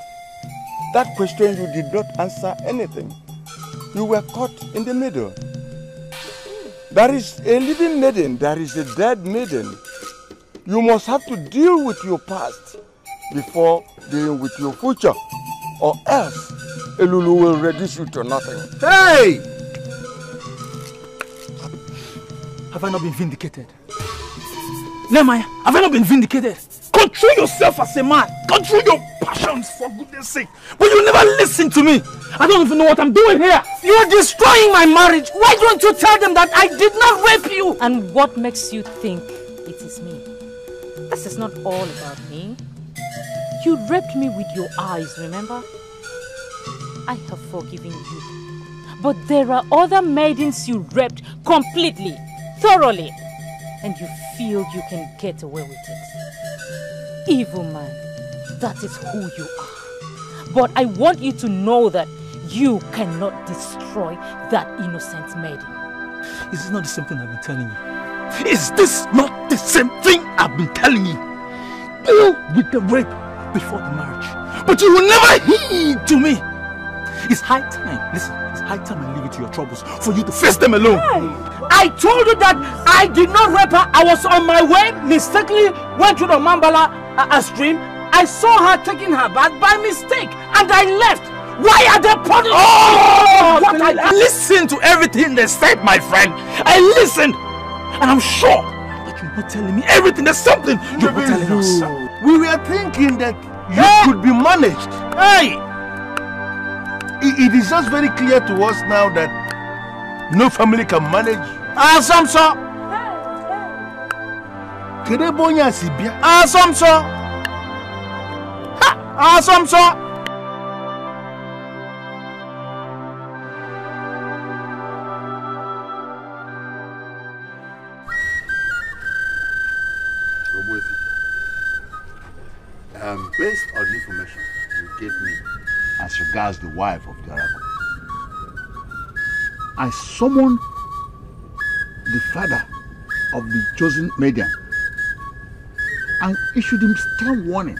That question you did not answer anything. You were caught in the middle. There is a living maiden, there is a dead maiden. You must have to deal with your past before dealing with your future, or else Elulu will reduce you to nothing. Hey! Have I not been vindicated? Nehemiah, have I not been vindicated? Control yourself as a man. Control your passions, for goodness sake. But you never listen to me. I don't even know what I'm doing here. You're destroying my marriage. Why don't you tell them that I did not rape you? And what makes you think it is me? This is not all about me. You raped me with your eyes, remember? I have forgiven you. But there are other maidens you raped completely, thoroughly. And you feel you can get away with it. Evil man, that is who you are. But I want you to know that you cannot destroy that innocent maiden. Is this not the same thing I've been telling you? Is this not the same thing I've been telling you? Deal with the rape before the marriage. But you will never heed to me. It's high time, listen, it's high time I leave it to your troubles for you to face them alone. I told you that I did not rape her. I was on my way, mistakenly went to the Mambala stream. I saw her taking her bath by mistake and I left. Why are they putting... I listened to everything they said, my friend. I listened. And I'm sure that you're not telling me everything. There's something you're not telling us. We were thinking that you could be managed. Hey! It is just very clear to us now that no family can manage. Assumption. Kedebonya Sibia. Assumption. Assumption. Based on the information you gave me as regards the wife of the Oracle, I summoned the father of the chosen maiden and issued him stern warning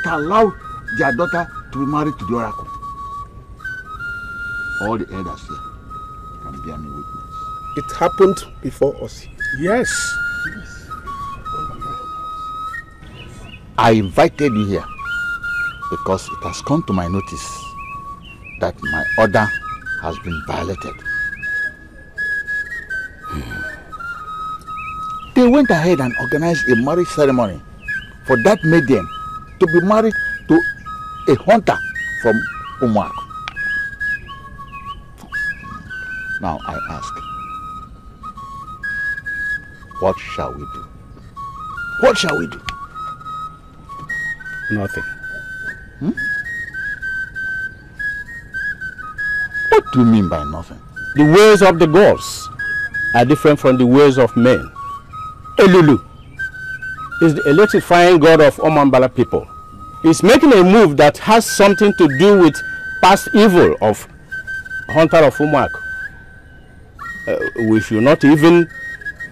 to allow their daughter to be married to the Oracle. All the elders here can bear me witness. It happened before us. Yes. I invited you here because it has come to my notice that my order has been violated. They went ahead and organized a marriage ceremony for that maiden to be married to a hunter from Umuaku. Now I ask, what shall we do? What shall we do? Nothing. What do you mean by nothing? The ways of the gods are different from the ways of men. Elulu is the electrifying god of Omambala people. He's making a move that has something to do with past evil of Hunter of Umuaku. We should not even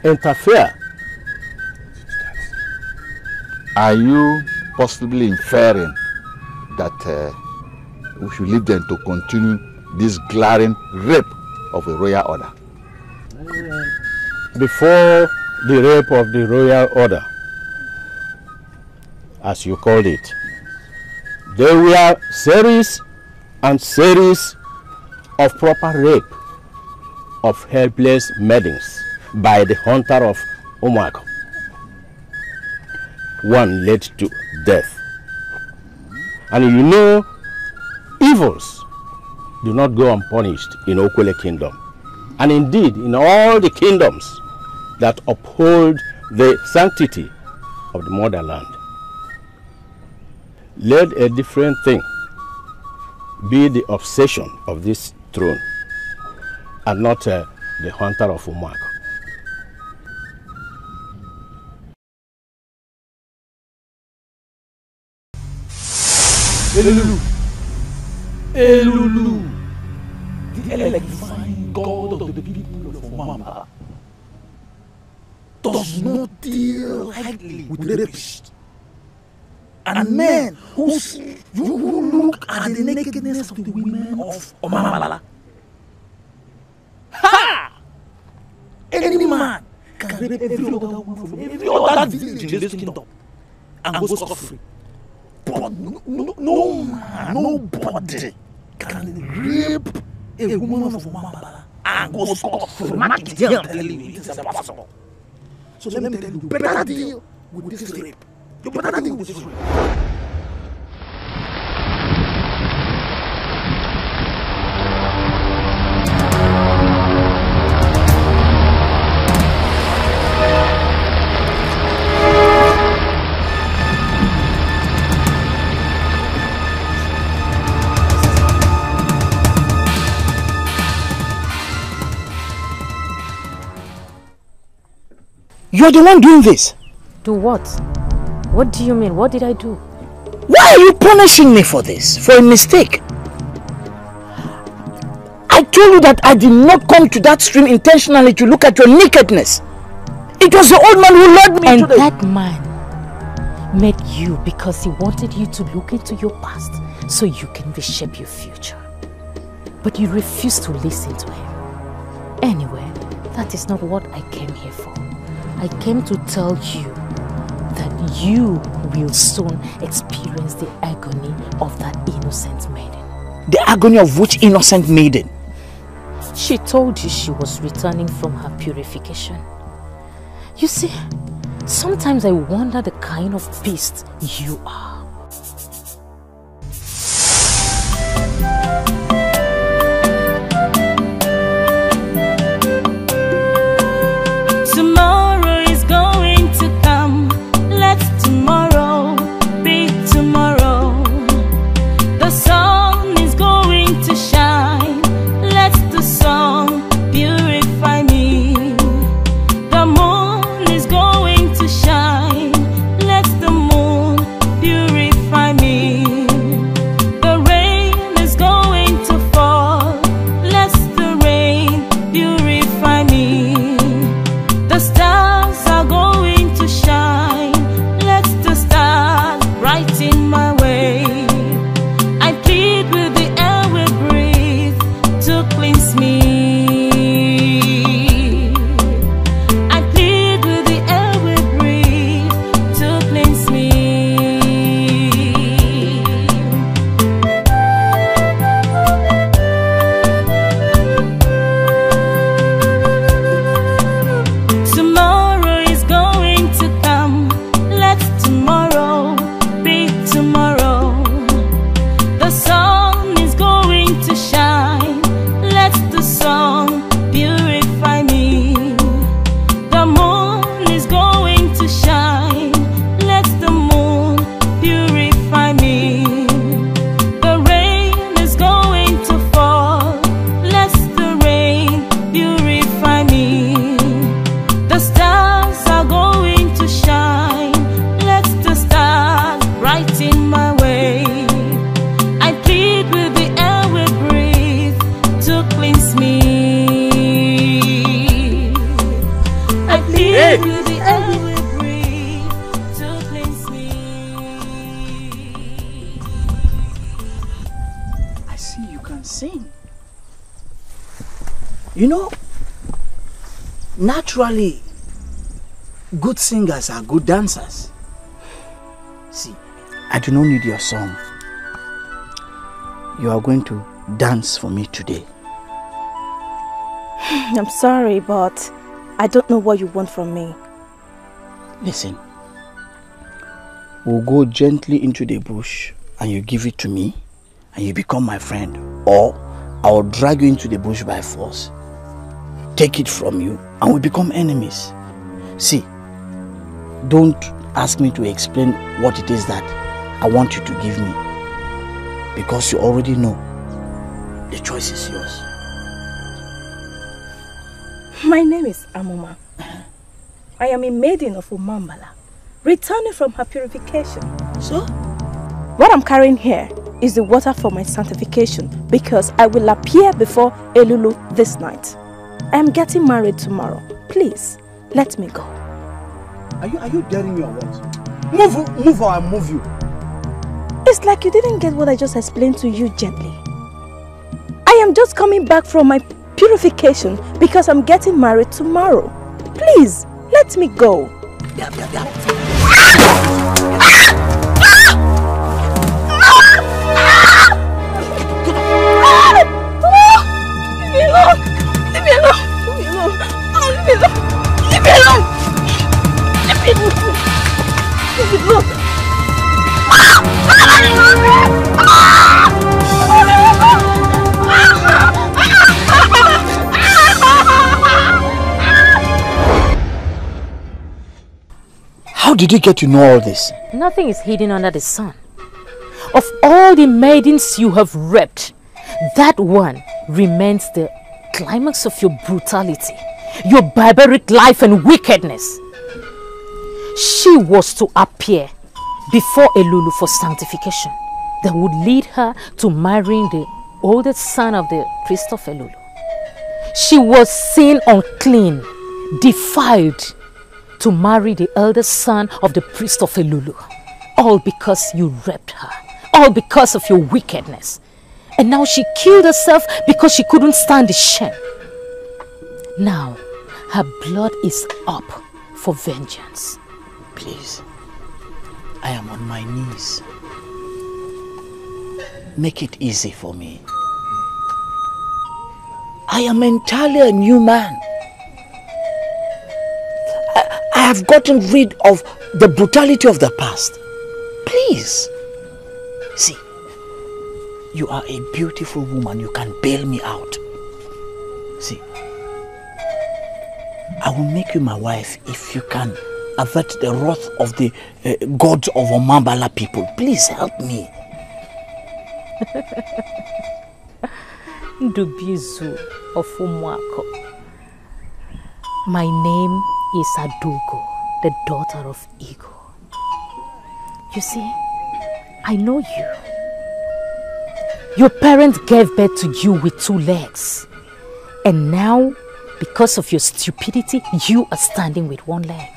interfere. Are you possibly inferring that we should leave them to continue this glaring rape of a royal order? Before the rape of the royal order, as you called it, there were series and series of proper rape of helpless maidens by the hunter of Umuaku. One led to death. And you know, evils do not go unpunished in Okwele Kingdom. and indeed in all the kingdoms that uphold the sanctity of the motherland. Let a different thing be the obsession of this throne, and not the hunter of Umuaku. Elulu, Elulu, the electrifying god of the people of Omambala, does not deal lightly with rapists and men who look at the nakedness of the women of Omambala. Ha! Any man can rape every other woman from every other village in this kingdom and go scot-free. But no man, nobody can rape a woman of Omambala and go scot-free. I'm telling you, it's impossible. So let me tell you, better deal with this rape. You better deal with this rape. You're the one doing this. Do what? What do you mean? What did I do? Why are you punishing me for this? For a mistake? I told you that I did not come to that stream intentionally to look at your nakedness. It was the old man who led me and to the... that man met you because he wanted you to look into your past so you can reshape your future. But you refused to listen to him. Anyway, that is not what I came here for. I came to tell you that you will soon experience the agony of that innocent maiden. The agony of which innocent maiden? She told you she was returning from her purification. You see, sometimes I wonder the kind of beast you are. You know, naturally, good singers are good dancers. See, I do not need your song. You are going to dance for me today. I'm sorry, but I don't know what you want from me. Listen, we'll go gently into the bush and you give it to me and you become my friend. Or I'll drag you into the bush by force take it from you and we become enemies. See, don't ask me to explain what it is that I want you to give me, because you already know. The choice is yours. My name is Amuma. I am a maiden of Omambala, returning from her purification. So? What I'm carrying here is the water for my sanctification, because I will appear before Elulu this night. I am getting married tomorrow. Please, let me go. Are you daring me or what? Move or I'll move you. It's like you didn't get what I just explained to you gently. I am just coming back from my purification because I'm getting married tomorrow. Please, let me go. How did you get to know all this? Nothing is hidden under the sun. Of all the maidens you have raped, that one remains the climax of your brutality, your barbaric life and wickedness. She was to appear before Elulu for sanctification that would lead her to marrying the oldest son of the priest of Elulu. She was seen unclean, defiled, to marry the eldest son of the priest of Elulu. All because you raped her. All because of your wickedness. And now she killed herself because she couldn't stand the shame. Now, her blood is up for vengeance. Please, I am on my knees. Make it easy for me. I am entirely a new man. I have gotten rid of the brutality of the past. Please. See, you are a beautiful woman. You can bail me out. See, I will make you my wife if you can avert the wrath of the gods of Omambala people. Please help me. Ugezu of Umuako. My name is Adugo, the daughter of Ego. You see, I know you. Your parents gave birth to you with 2 legs. And now, because of your stupidity, you are standing with 1 leg.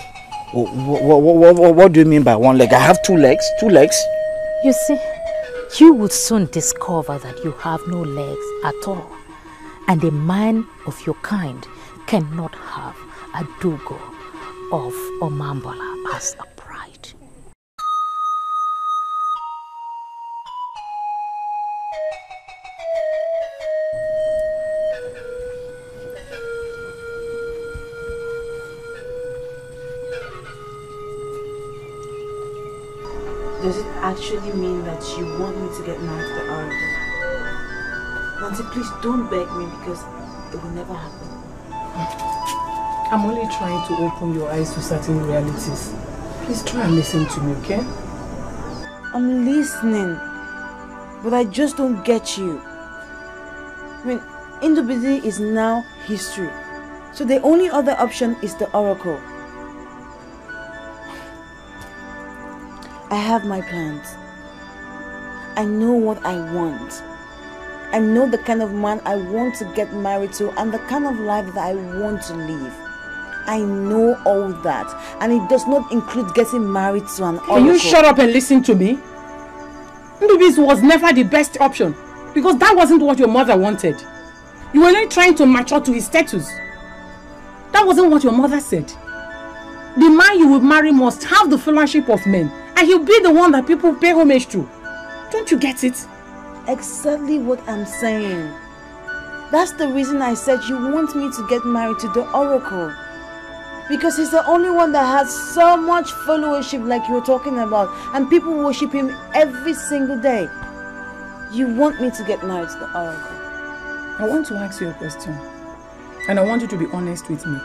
What do you mean by 1 leg? I have 2 legs. 2 legs? You see, you will soon discover that you have no legs at all. And a man of your kind cannot have a Dugo of Omambala as a bride. Does it actually mean that you want me to get married to the Oracle? Nancy, please don't beg me, because it will never happen. I'm only trying to open your eyes to certain realities. Please try and listen to me, okay? I'm listening, but I just don't get you. I mean, Indubidi is now history, so the only other option is the Oracle. I have my plans. I know what I want. I know the kind of man I want to get married to and the kind of life that I want to live. I know all that, and it does not include getting married to an oracle. Can you shut up and listen to me? Ndubis was never the best option, because that wasn't what your mother wanted. You were only trying to match up to his status. That wasn't what your mother said. The man you will marry must have the fellowship of men, and he'll be the one that people pay homage to. Don't you get it? Exactly what I'm saying. That's the reason I said you want me to get married to the Oracle. Because he's the only one that has so much followership like you were talking about, and people worship him every single day. You want me to get married to the Oracle. I want to ask you a question. And I want you to be honest with me.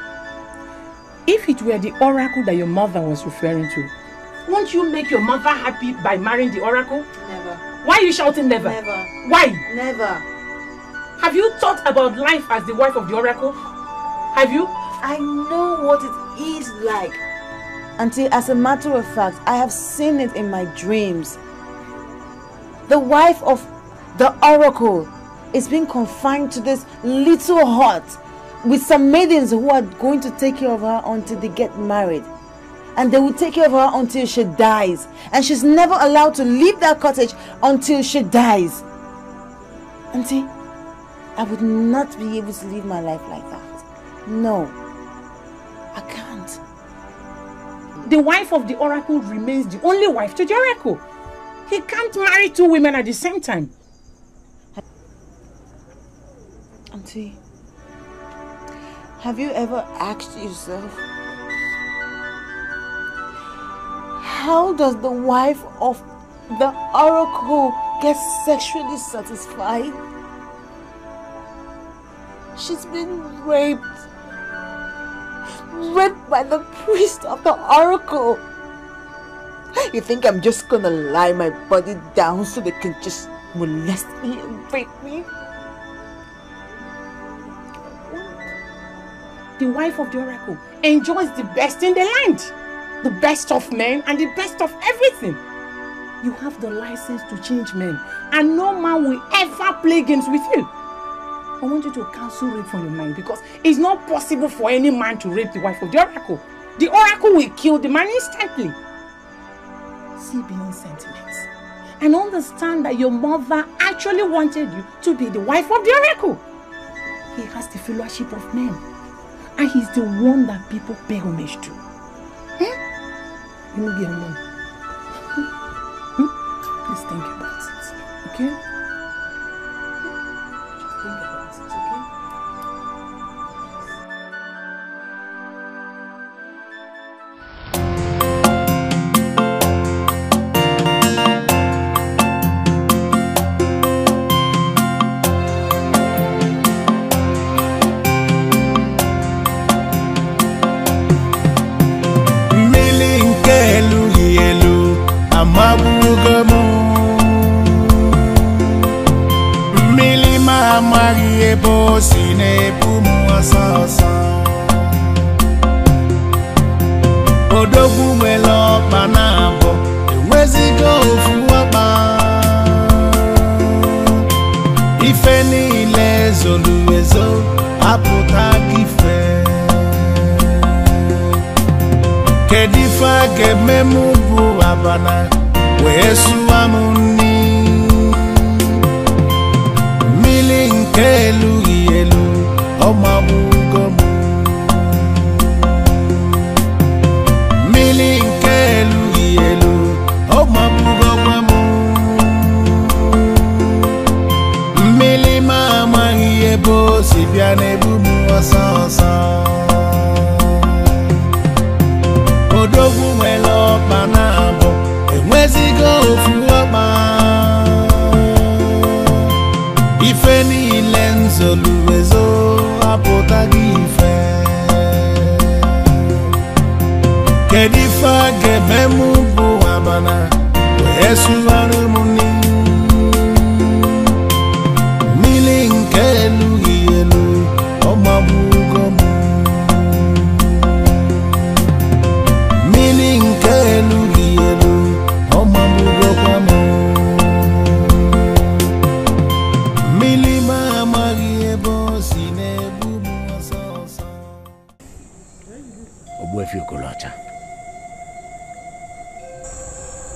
If it were the oracle that your mother was referring to, won't you make your mother happy by marrying the oracle? Never. Why are you shouting never? Never. Why? Never. Have you thought about life as the wife of the oracle? Have you? I know what it is like. Auntie, as a matter of fact, I have seen it in my dreams. The wife of the oracle is being confined to this little hut with some maidens who are going to take care of her until they get married. And they will take care of her until she dies. And she's never allowed to leave that cottage until she dies. Auntie, I would not be able to live my life like that. No, I can't. The wife of the oracle remains the only wife to the oracle. He can't marry two women at the same time. Auntie, have you ever asked yourself, how does the wife of the oracle get sexually satisfied? She's been raped. Raped by the priest of the oracle. You think I'm just gonna lie my body down so they can just molest me and rape me? The wife of the oracle enjoys the best in the land. The best of men and the best of everything. You have the license to change men, and no man will ever play games with you. I want you to cancel rape from your mind, because it's not possible for any man to rape the wife of the oracle. The oracle will kill the man instantly. See beyond sentiments and understand that your mother actually wanted you to be the wife of the oracle. He has the fellowship of men, and he's the one that people pay homage to. You will be alone. Please think about it, okay? Just think about it, okay?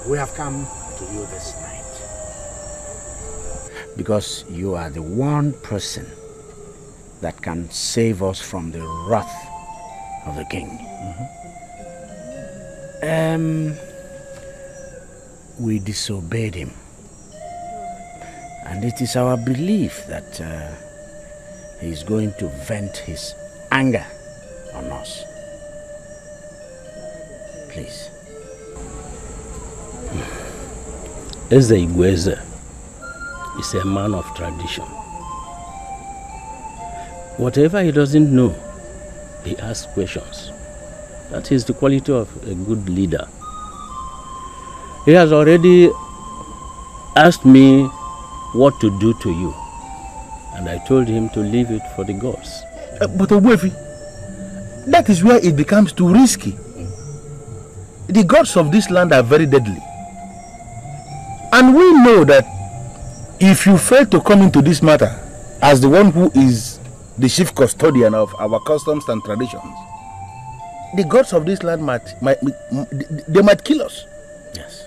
We have come to you this night because you are the one person that can save us from the wrath of the king. We disobeyed him, and it is our belief that he is going to vent his anger on us. Please. Ugezu is a man of tradition. Whatever he doesn't know, he asks questions. That is the quality of a good leader. He has already asked me what to do to you, and I told him to leave it for the gods. But Ogbuefi, that is where it becomes too risky. The gods of this land are very deadly. And we know that if you fail to come into this matter as the one who is the chief custodian of our customs and traditions, the gods of this land might kill us. Yes.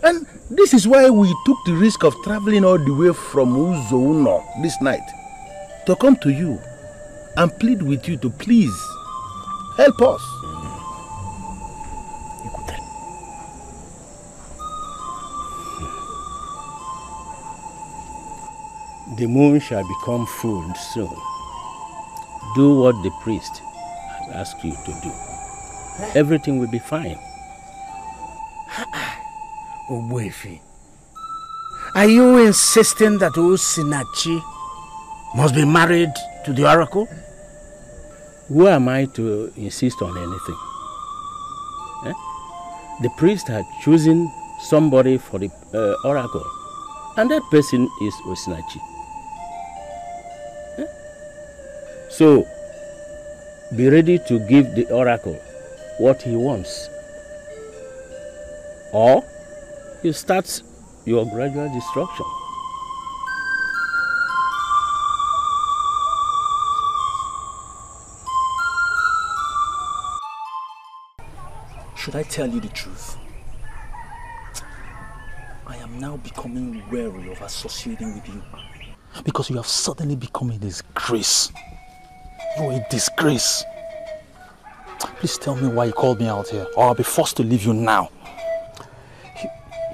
And this is why we took the risk of traveling all the way from Ugezu this night to come to you and plead with you to please help us. The moon shall become full soon. Do what the priest has asked you to do. Everything will be fine. Ogbuefi, are you insisting that Osinachi must be married to the oracle? Who am I to insist on anything? The priest had chosen somebody for the oracle, and that person is Osinachi. So, be ready to give the oracle what he wants, or you start your gradual destruction. Should I tell you the truth? I am now becoming wary of associating with you because you have suddenly become a disgrace. You're a disgrace. Please tell me why you called me out here, or I'll be forced to leave you now.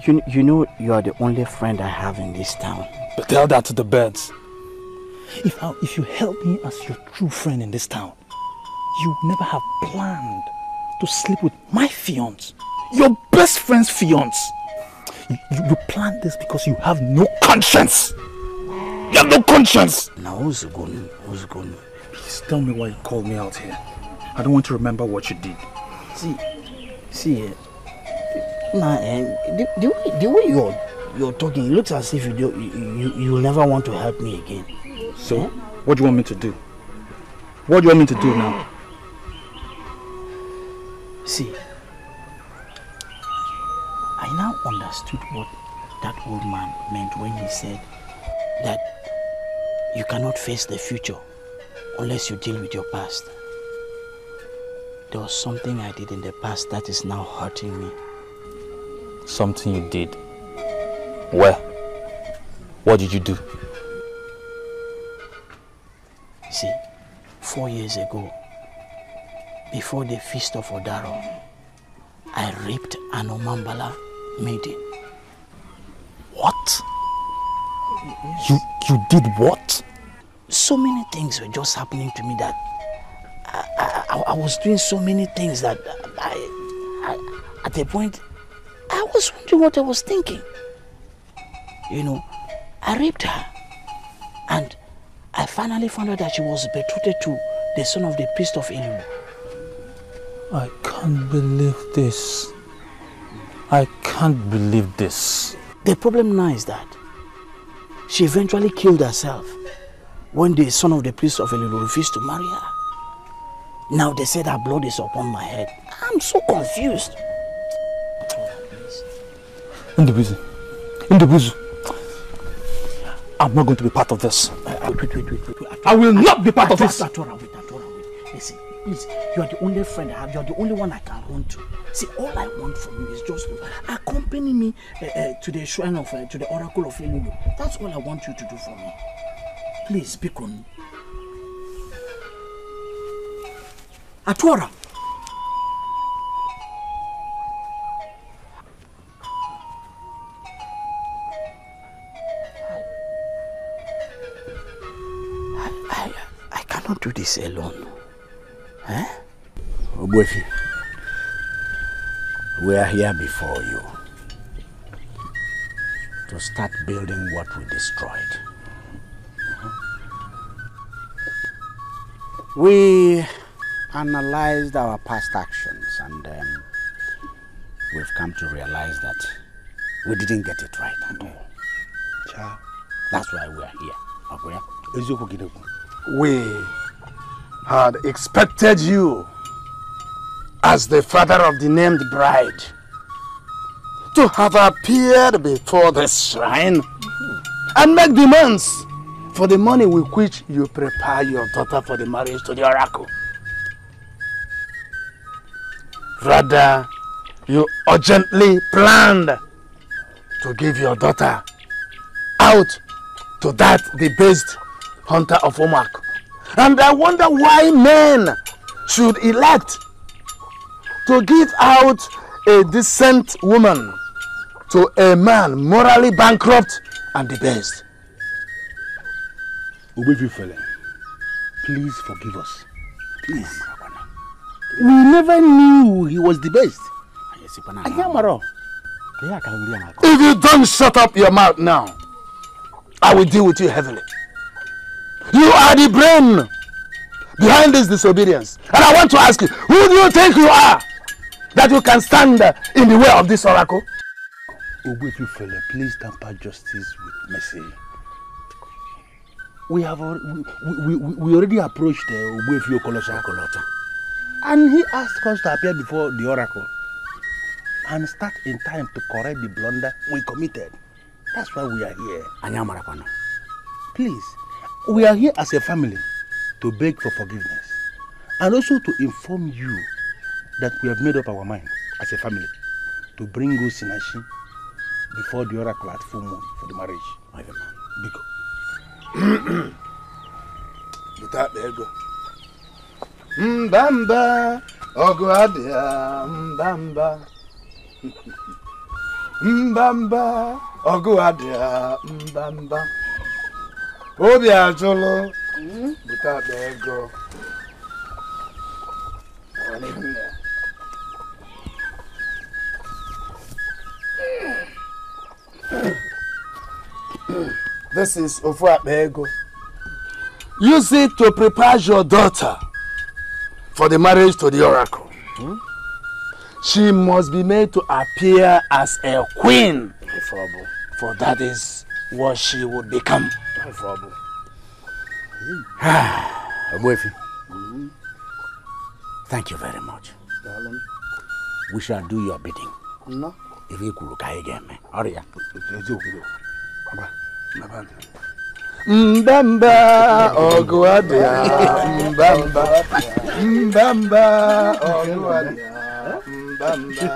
You know you are the only friend I have in this town. But tell that to the birds. If you help me as your true friend in this town, you would never have planned to sleep with my fiance, your best friend's fiance. You planned this because you have no conscience. You have no conscience. Now who's going? Please tell me why you called me out here. I don't want to remember what you did. See, the way you're talking, it looks as if you'll never want to help me again. So, what do you want me to do? What do you want me to do now? See, I now understood what that old man meant when he said that you cannot face the future unless you deal with your past. There was something I did in the past that is now hurting me. Something you did? Where? What did you do? See, 4 years ago, before the feast of Odaro, I raped an Omambala maiden. What? You did what? So many things were just happening to me that I was doing so many things that I at a point I was wondering what I was thinking. You know, I raped her and I finally found out that she was betrothed to the son of the priest of Elulu. I can't believe this. I can't believe this. The problem now is that she eventually killed herself when the son of the priest of Elulu refused to marry her. Now they said her blood is upon my head. I'm so confused. Ugezu, I'm not going to be part of this. Wait. I will not be part of this. Wait. Listen, please, you are the only friend I have. You are the only one I can run to. See, all I want from you is just to accompany me to the shrine of, to the oracle of Elulu. That's all I want you to do for me. Please, speak on. Atwara! I cannot do this alone. Eh? Ogbuefi, we are here before you to start building what we destroyed. We analyzed our past actions and we've come to realize that we didn't get it right at all. Cha. That's why we are here. We had expected you, as the father of the named bride, to have appeared before the shrine and make demands for the money with which you prepare your daughter for the marriage to the oracle. Rather, you urgently planned to give your daughter out to that debased hunter of Omak. And I wonder why men should elect to give out a decent woman to a man morally bankrupt and debased. Ubefifele, please forgive us. Please. We never knew he was debased. If you don't shut up your mouth now, I will deal with you heavily. You are the brain behind this disobedience. And I want to ask you, who do you think you are that you can stand in the way of this oracle? Ubefifele, please temper justice with mercy. We already approached Ubefi Okolosha, and he asked us to appear before the oracle and start in time to correct the blunder we committed. That's why we are here. Please, we are here as a family to beg for forgiveness and also to inform you that we have made up our mind as a family to bring Osinachi before the oracle at full moon for the marriage. Biko. Without the ego. Mbamba, Oguadia, Mbamba. Mbamba, Oguadia, Mbamba. Obia Jolo, without the ego. This is Ofuabego. Use it to prepare your daughter for the marriage to the oracle. She must be made to appear as a queen, for that is what she would become. Thank you very much. We shall do your bidding. No. If you could look again, hurry up. Mbamba, Oguadia, Mbamba, Mbamba, Oguadia, Mbamba,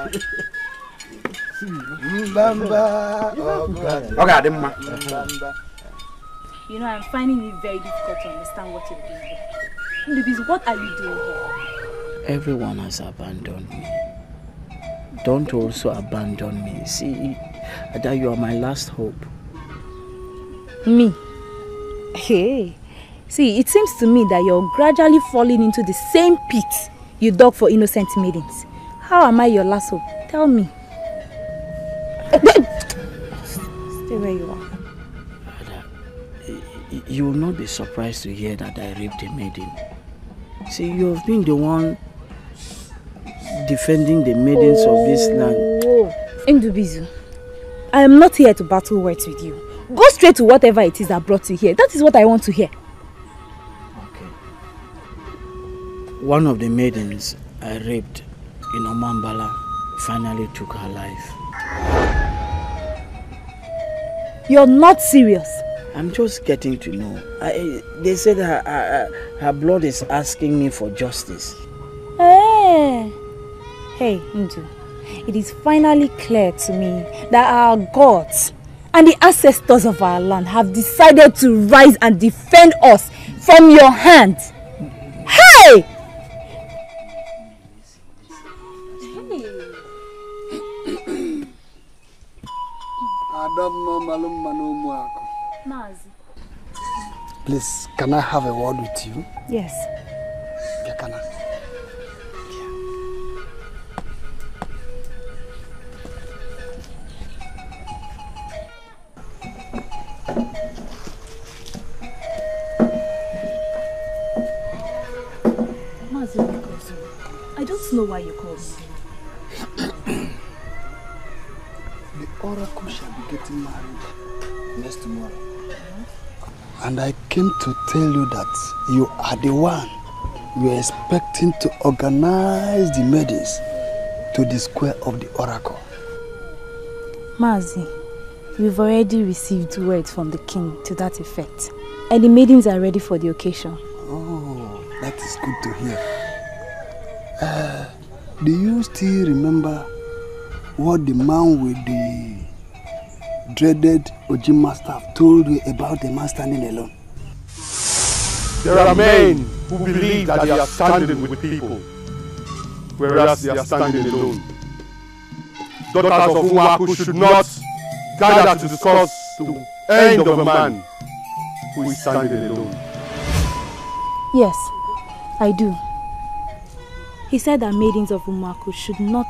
Mbamba, Oguadia. You know, I'm finding it very difficult to understand what you're doing here. Because what are you doing here? Everyone has abandoned me. Don't also abandon me. See, that you are my last hope. Me? Hey, see, it seems to me that you're gradually falling into the same pit you dug for innocent maidens. How am I your last hope? Tell me. Stay where you are. You will not be surprised to hear that I raped a maiden. See, you have been the one defending the maidens of this land. Ndubizu, I am not here to battle words with you. Go straight to whatever it is that brought you here. That is what I want to hear. Okay. One of the maidens I raped in Omambala finally took her life. You're not serious. I'm just getting to know. They said her blood is asking me for justice. Hey, Ndu, it is finally clear to me that our gods and the ancestors of our land have decided to rise and defend us from your hand. Hey! Please, can I have a word with you? Yes. Yakana. to know why you called me. The oracle shall be getting married next tomorrow. And I came to tell you that you are the one we are expecting to organize the maidens to the square of the oracle. Mazi, we've already received word from the king to that effect. And the maidens are ready for the occasion. Oh, that is good to hear. Do you still remember what the man with the dreaded Ojima staff told you about the man standing alone? There are men who believe that they are standing with people, whereas they are standing alone. Daughters of Umaku should not gather to discuss the end of a man who is standing alone. Yes, I do. He said that maidens of Umaku should not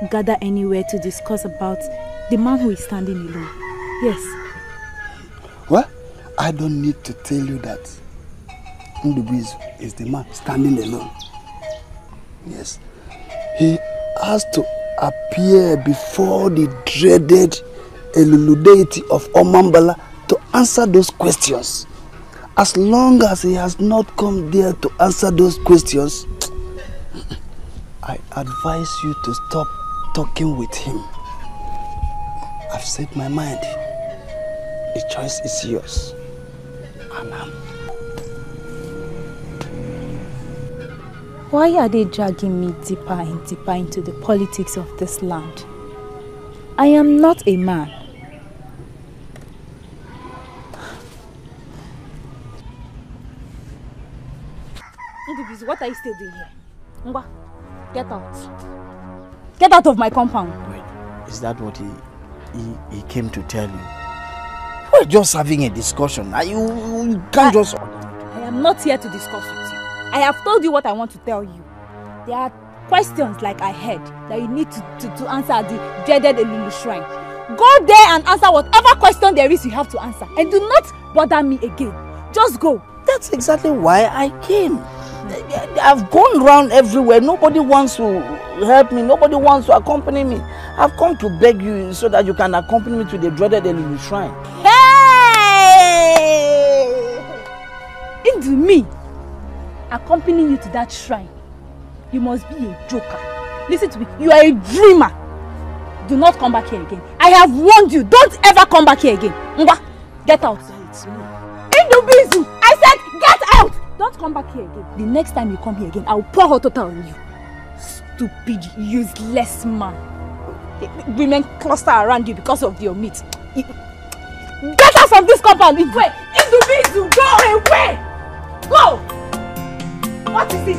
gather anywhere to discuss about the man who is standing alone. Yes. Well, I don't need to tell you that Ugezu is the man standing alone. Yes. He has to appear before the dreaded Elulu deity of Omambala to answer those questions. As long as he has not come there to answer those questions, I advise you to stop talking with him. I've said my mind. The choice is yours. Anam. Why are they dragging me deeper and deeper into the politics of this land? I am not a man. What are you still doing here? Ngwa, get out. Get out of my compound. Wait, is that what he came to tell you? We're just having a discussion. You can't just... I am not here to discuss with you. I have told you what I want to tell you. There are questions like I heard that you need to answer at the dreaded Elulu shrine. Go there and answer whatever question there is you have to answer. And do not bother me again. Just go. That's exactly why I came. I've gone around everywhere. Nobody wants to help me. Nobody wants to accompany me. I've come to beg you so that you can accompany me to the dreaded Elulu shrine. Hey! Into me accompanying you to that shrine. You must be a joker. Listen to me. You are a dreamer. Do not come back here again. I have warned you. Don't ever come back here again. Ngwa, get out. It's me. Ugezu, I said get out. Don't come back here again. The next time you come here again, I'll pour hot water on you. Stupid, useless man. Women cluster around you because of your meat. Get out from this compound. Ugezu, go away. Go. What is it?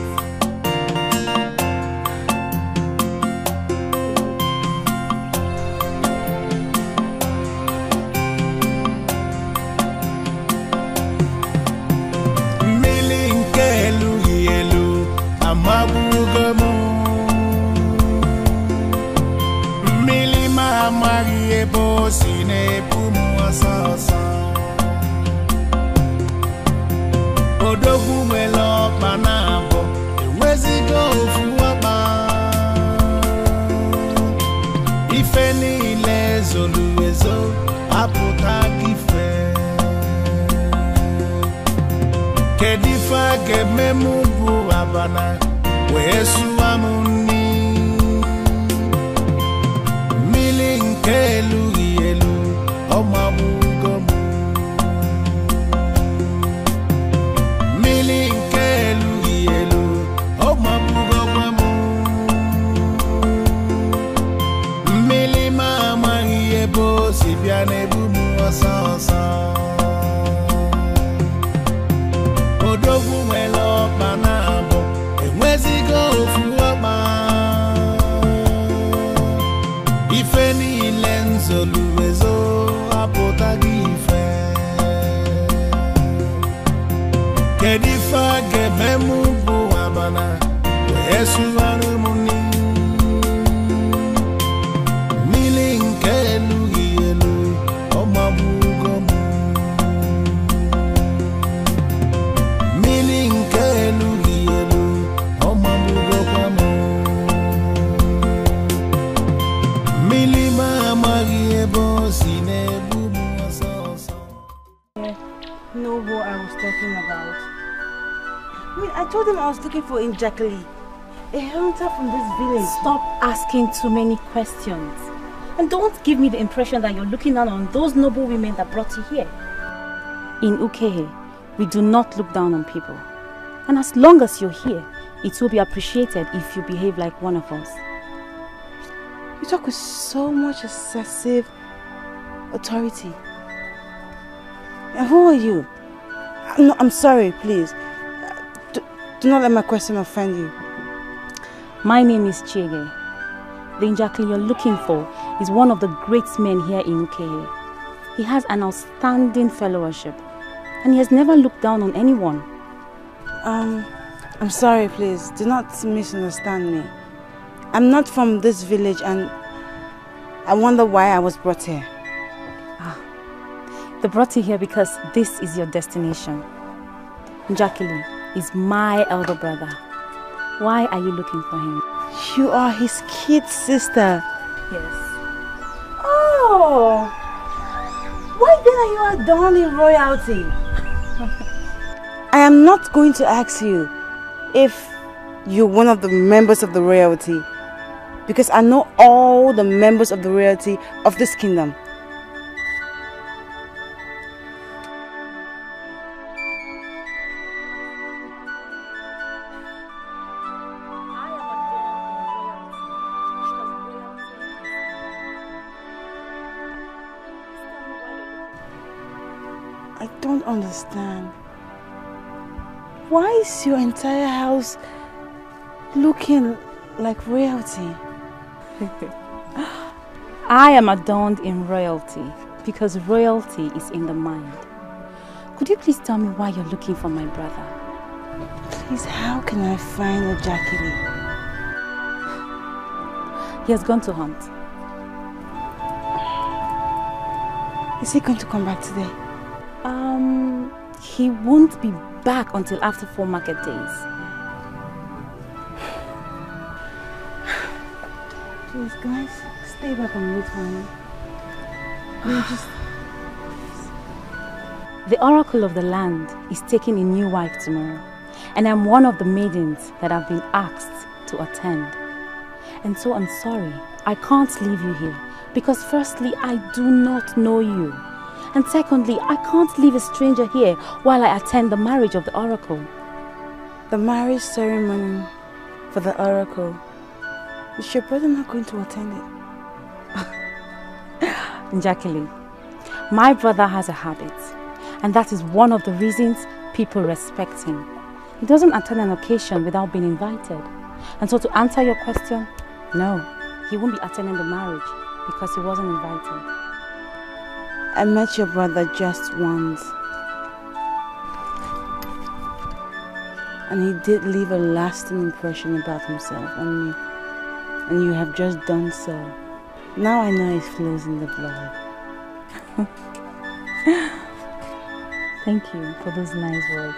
Sine pumu asasa Odogu welo panabo Ewezigo ufuwaba Ife ni ile zoluwezo Aputa kife Kedifa kememubu abana Wesu amuni Kelu yelu omabugomu Mili kelu yelu omabugomu Mili mama yebo sibiane bumu asasa Odogu welo panabo Enwezigo ufuwaba Ife ni lenzo luwezo apota gife Kedifa gememu buwabana Yesu arumuni Milinkelu yelu omabugomu Milinkelu yelu omabugomu know who I was talking about. I mean, I told him I was looking for Njakili, a hunter from this village. Stop asking too many questions. And don't give me the impression that you're looking down on those noble women that brought you here. In Ugezu, we do not look down on people. And as long as you're here, it will be appreciated if you behave like one of us. You talk with so much excessive authority. And who are you? No, I'm sorry, please. Do not let my question offend you. My name is Chege. The Njakili you're looking for is one of the great men here in Ugezu. He has an outstanding fellowship and he has never looked down on anyone. I'm sorry, please. Do not misunderstand me. I'm not from this village and I wonder why I was brought here. They brought you here because this is your destination. Njakili is my elder brother. Why are you looking for him? You are his kid sister. Yes. Oh! Why then are you adorned in royalty? I am not going to ask you if you're one of the members of the royalty, because I know all the members of the royalty of this kingdom. I don't understand. Why is your entire house looking like royalty? I am adorned in royalty because royalty is in the mind. Could you please tell me why you're looking for my brother? Please, how can I find Njakili? He has gone to hunt. Is he going to come back today? He won't be back until after 4 market days. Please, guys, stay back and wait for me. The oracle of the land is taking a new wife tomorrow, and I'm one of the maidens that have been asked to attend. And so I'm sorry, I can't leave you here, because firstly, I do not know you. And secondly, I can't leave a stranger here while I attend the marriage of the oracle. The marriage ceremony for the oracle. Is your brother not going to attend it? Njakili, my brother has a habit, and that is one of the reasons people respect him. He doesn't attend an occasion without being invited. And so to answer your question, no, he won't be attending the marriage because he wasn't invited. I met your brother just once. And he did leave a lasting impression about himself on me. And you have just done so. Now I know it flows in the blood. Thank you for those nice words.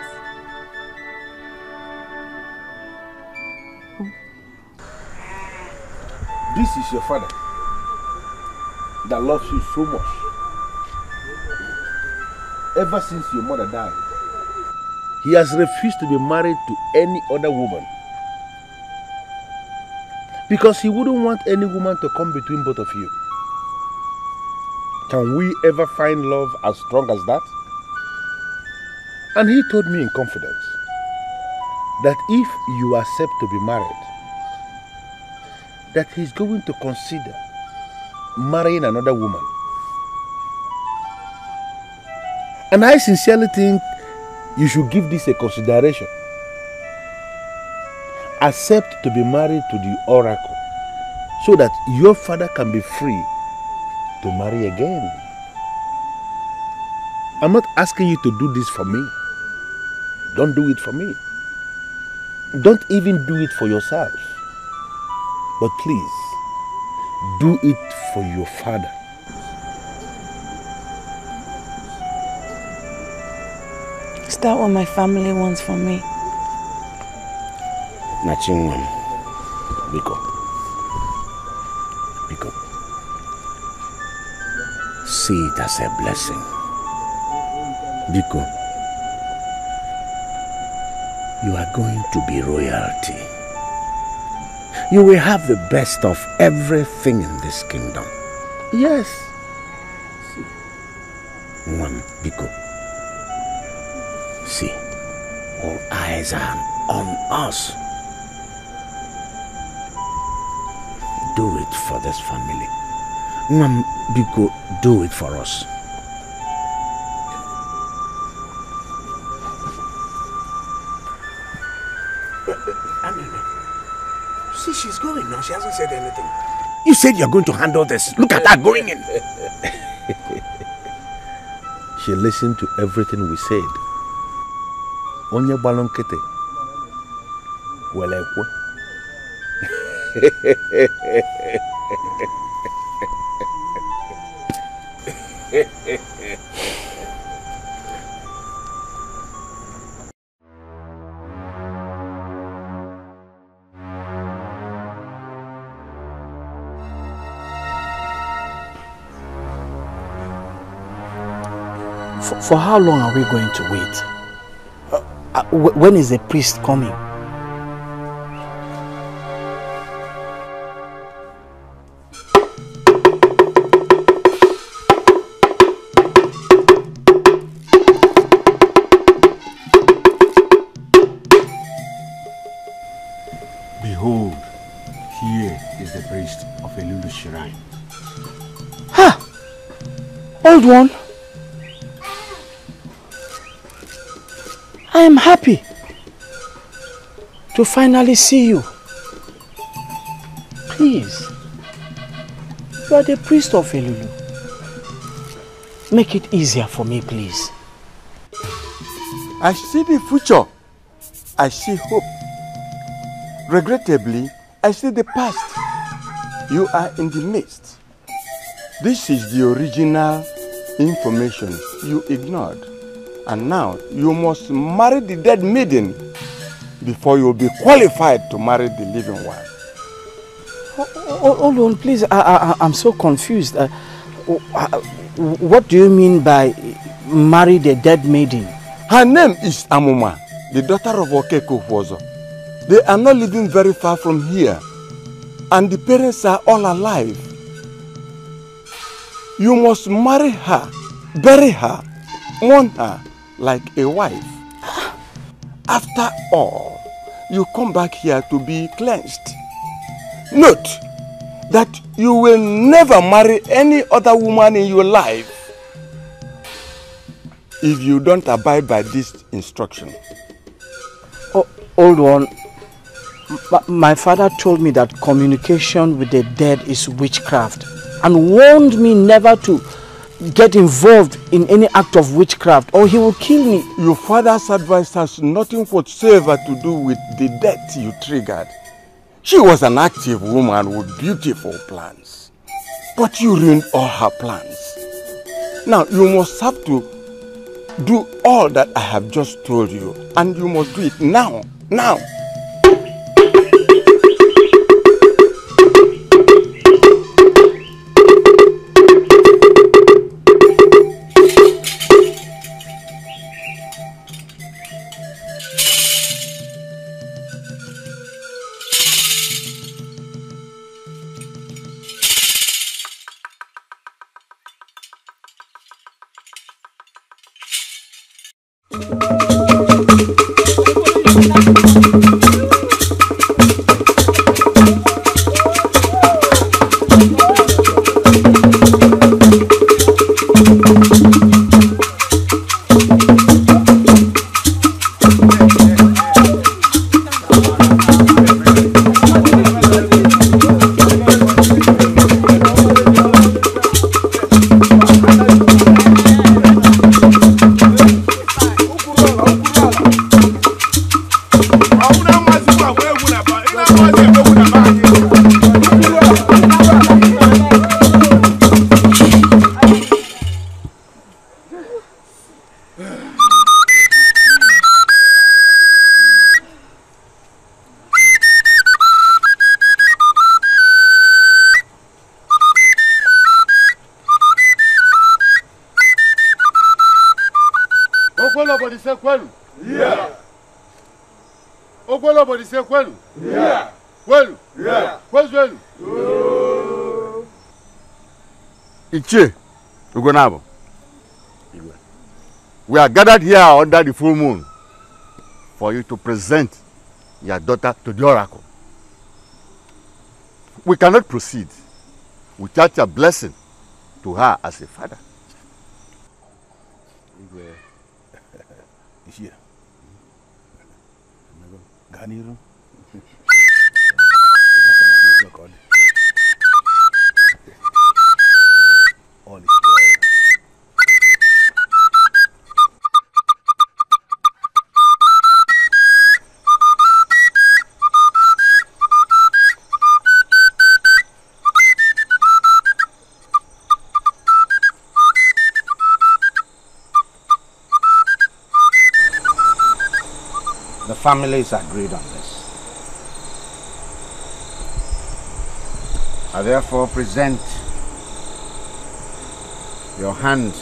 This is your father that loves you so much. Ever since your mother died, he has refused to be married to any other woman because he wouldn't want any woman to come between both of you. Can we ever find love as strong as that? And he told me in confidence that if you accept to be married, that he's going to consider marrying another woman. And I sincerely think you should give this a consideration. Accept to be married to the oracle so that your father can be free to marry again. I'm not asking you to do this for me. Don't do it for me. Don't even do it for yourself. But please, do it for your father. Is that what my family wants from me? Nachingwem, Biko. Biko. See it as a blessing. Biko, you are going to be royalty. You will have the best of everything in this kingdom. Yes. One, Biko. See, all eyes are on us. Do it for this family. One, Biko, do it for us. See, she's going now. She hasn't said anything. You said you're going to handle this. Look at her going in. She listened to everything we said. Onye balonkete. Welekwe. For how long are we going to wait? When is the priest coming? Behold, here is the priest of Elulu's shrine. Ha! Old one. I am happy to finally see you. Please, you are the priest of Elulu. Make it easier for me, please. I see the future. I see hope. Regrettably, I see the past. You are in the midst. This is the original information you ignored. And now you must marry the dead maiden before you will be qualified to marry the living one. Hold on, please. I'm so confused. What do you mean by marry the dead maiden? Her name is Amuma, the daughter of Okeko Huozo. They are not living very far from here, and the parents are all alive. You must marry her, bury her, mourn her like a wife. After all, you come back here to be cleansed. Note that you will never marry any other woman in your life if you don't abide by this instruction. Oh, old one, my father told me that communication with the dead is witchcraft and warned me never to get involved in any act of witchcraft or he will kill me. Your father's advice has nothing whatsoever to do with the death you triggered. She was an active woman with beautiful plans, but you ruined all her plans. Now you must have to do all that I have just told you, and you must do it now. Now. Okwelo body say kwelu. Yeah. Kwelu. Yeah. Where's kwelu? Ichie, Ugonabo. We are gathered here under the full moon for you to present your daughter to the oracle. We cannot proceed without your blessing to her as a father. Here. Ganiru. The families agreed on this. I therefore present your hand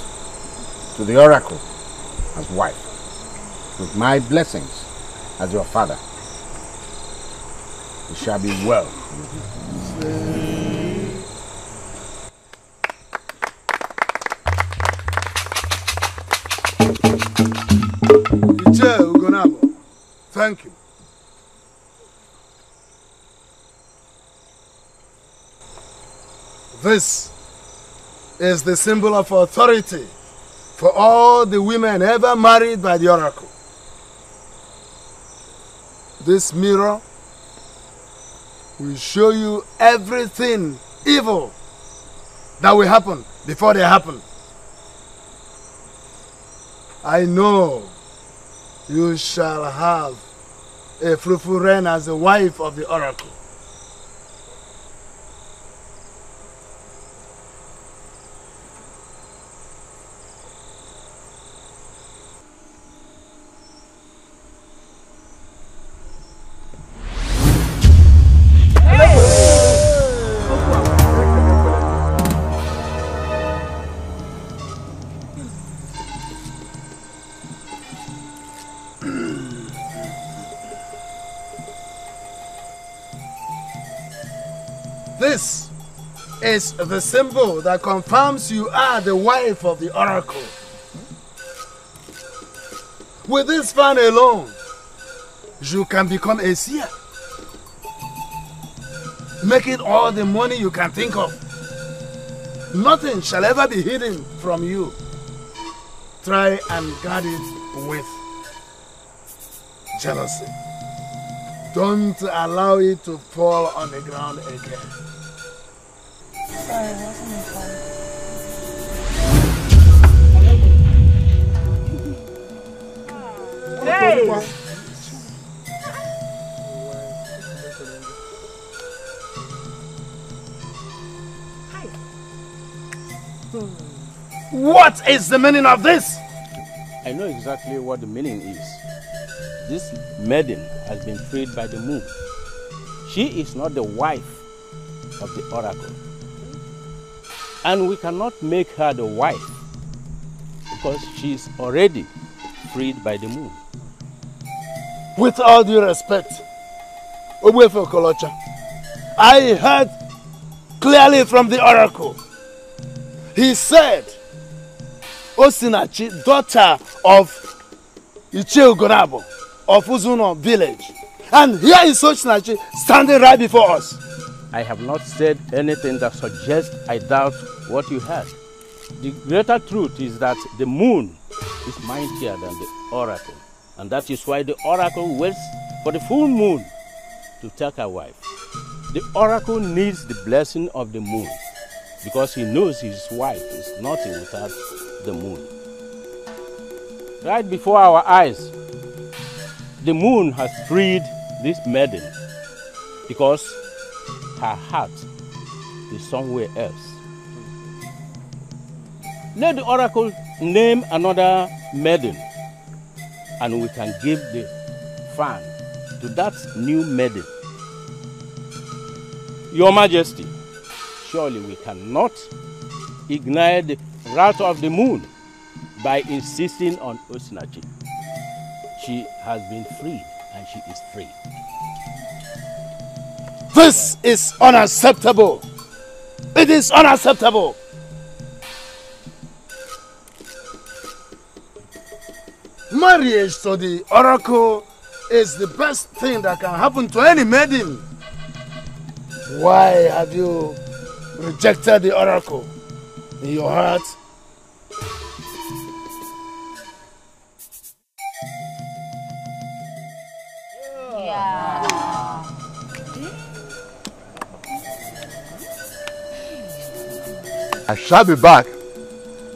to the oracle as wife, with my blessings as your father. It shall be well. Thank you. This is the symbol of authority for all the women ever married by the oracle. This mirror will show you everything evil that will happen before they happen. I know you shall have a fruitful reign as the wife of the oracle. This is the symbol that confirms you are the wife of the oracle. With this fan alone, you can become a seer. Making all the money you can think of. Nothing shall ever be hidden from you. Try and guard it with jealousy. Don't allow it to fall on the ground again. Sorry, it wasn't fun. Hey! What is the meaning of this? I know exactly what the meaning is. This maiden has been freed by the moon. She is not the wife of the oracle. And we cannot make her the wife because she is already freed by the moon. With all due respect, Ogbuefe Okolocha, I heard clearly from the oracle. He said, Osinachi, daughter of Ichie Ugonabo of Uzuno village. And here is Osinachi standing right before us. I have not said anything that suggests I doubt what you heard. The greater truth is that the moon is mightier than the oracle. And that is why the oracle waits for the full moon to take her wife. The oracle needs the blessing of the moon because he knows his wife is nothing without the moon. Right before our eyes, the moon has freed this maiden because her heart is somewhere else. Let the oracle name another maiden and we can give the fan to that new maiden. Your Majesty, surely we cannot ignite the wrath of the moon by insisting on Osinachi. She has been freed and she is free. This is unacceptable. It is unacceptable. Marriage to the oracle is the best thing that can happen to any maiden. Why have you rejected the oracle in your heart? I shall be back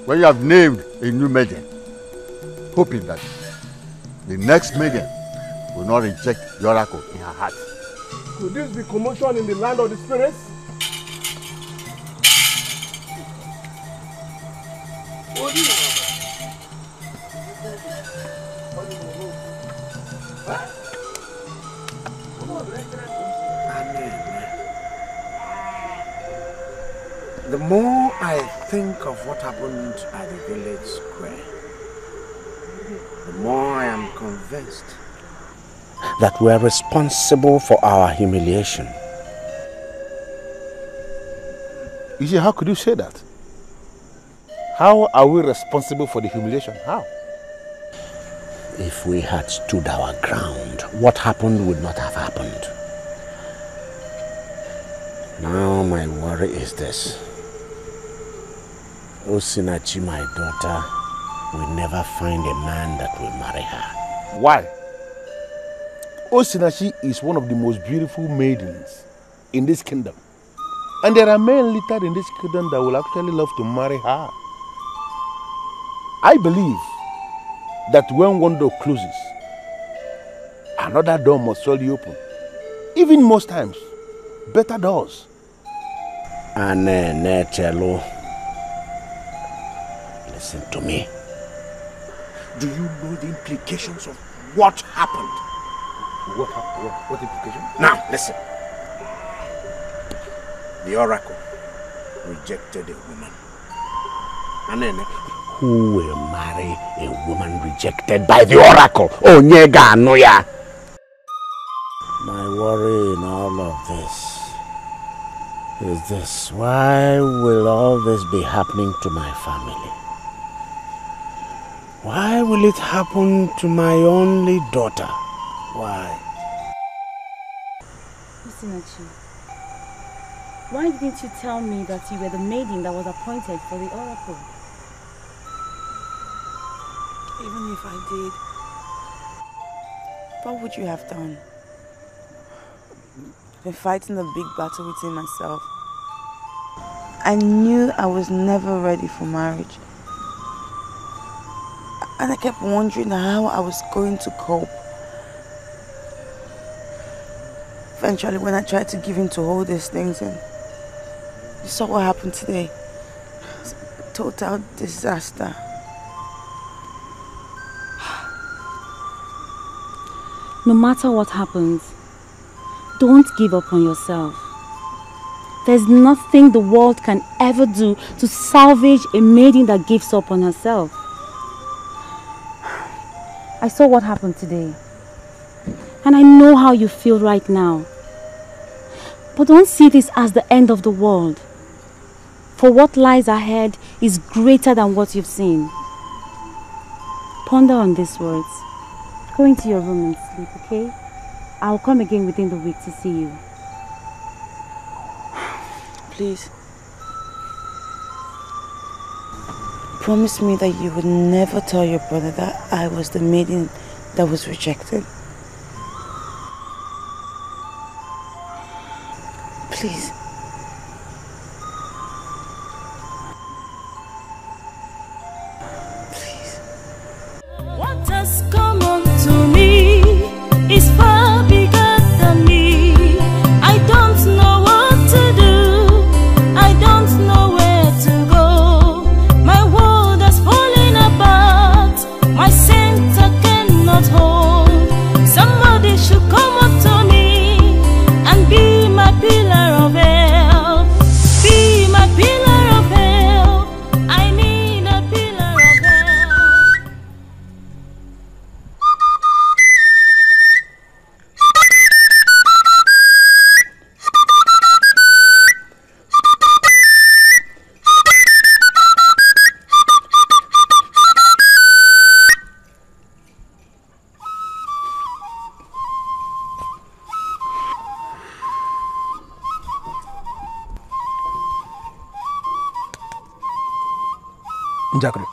when you have named a new maiden, hoping that the next maiden will not reject the oracle in her heart. Could this be commotion in the land of the spirits? The more I think of what happened at the village square, the more I am convinced that we are responsible for our humiliation. You see, how could you say that? How are we responsible for the humiliation? How? If we had stood our ground, what happened would not have happened. Now my worry is this. Osinachi, my daughter, will never find a man that will marry her. Why? Osinachi is one of the most beautiful maidens in this kingdom. And there are men littered in this kingdom that will actually love to marry her. I believe that when one door closes, another door must surely open. Even most times, better doors. Listen to me. Do you know the implications of what happened? What implication? Now, listen. The oracle rejected a woman. And then, who will marry a woman rejected by the oracle? Oh, Nyega Noya. My worry in all of this is this. Why will all this be happening to my family? Why will it happen to my only daughter? Why? Osinachi, why didn't you tell me that you were the maiden that was appointed for the oracle? Even if I did, what would you have done? I've been fighting a big battle within myself. I knew I was never ready for marriage. And I kept wondering how I was going to cope. Eventually, when I tried to give in to all these things, and you saw what happened today. It's a total disaster. No matter what happens, don't give up on yourself. There's nothing the world can ever do to salvage a maiden that gives up on herself. I saw what happened today, and I know how you feel right now. But don't see this as the end of the world. For what lies ahead is greater than what you've seen. Ponder on these words. Go into your room and sleep, okay? I'll come again within the week to see you. Please. Promise me that you would never tell your brother that I was the maiden that was rejected. Please. What has come unto me is far bigger than me. I don't know what to do. I don't know where to go. My world has fallen apart. My center cannot hold. Somebody should come up to me and be my pillar of help. Be my pillar of help. I need a pillar of help. Njakri,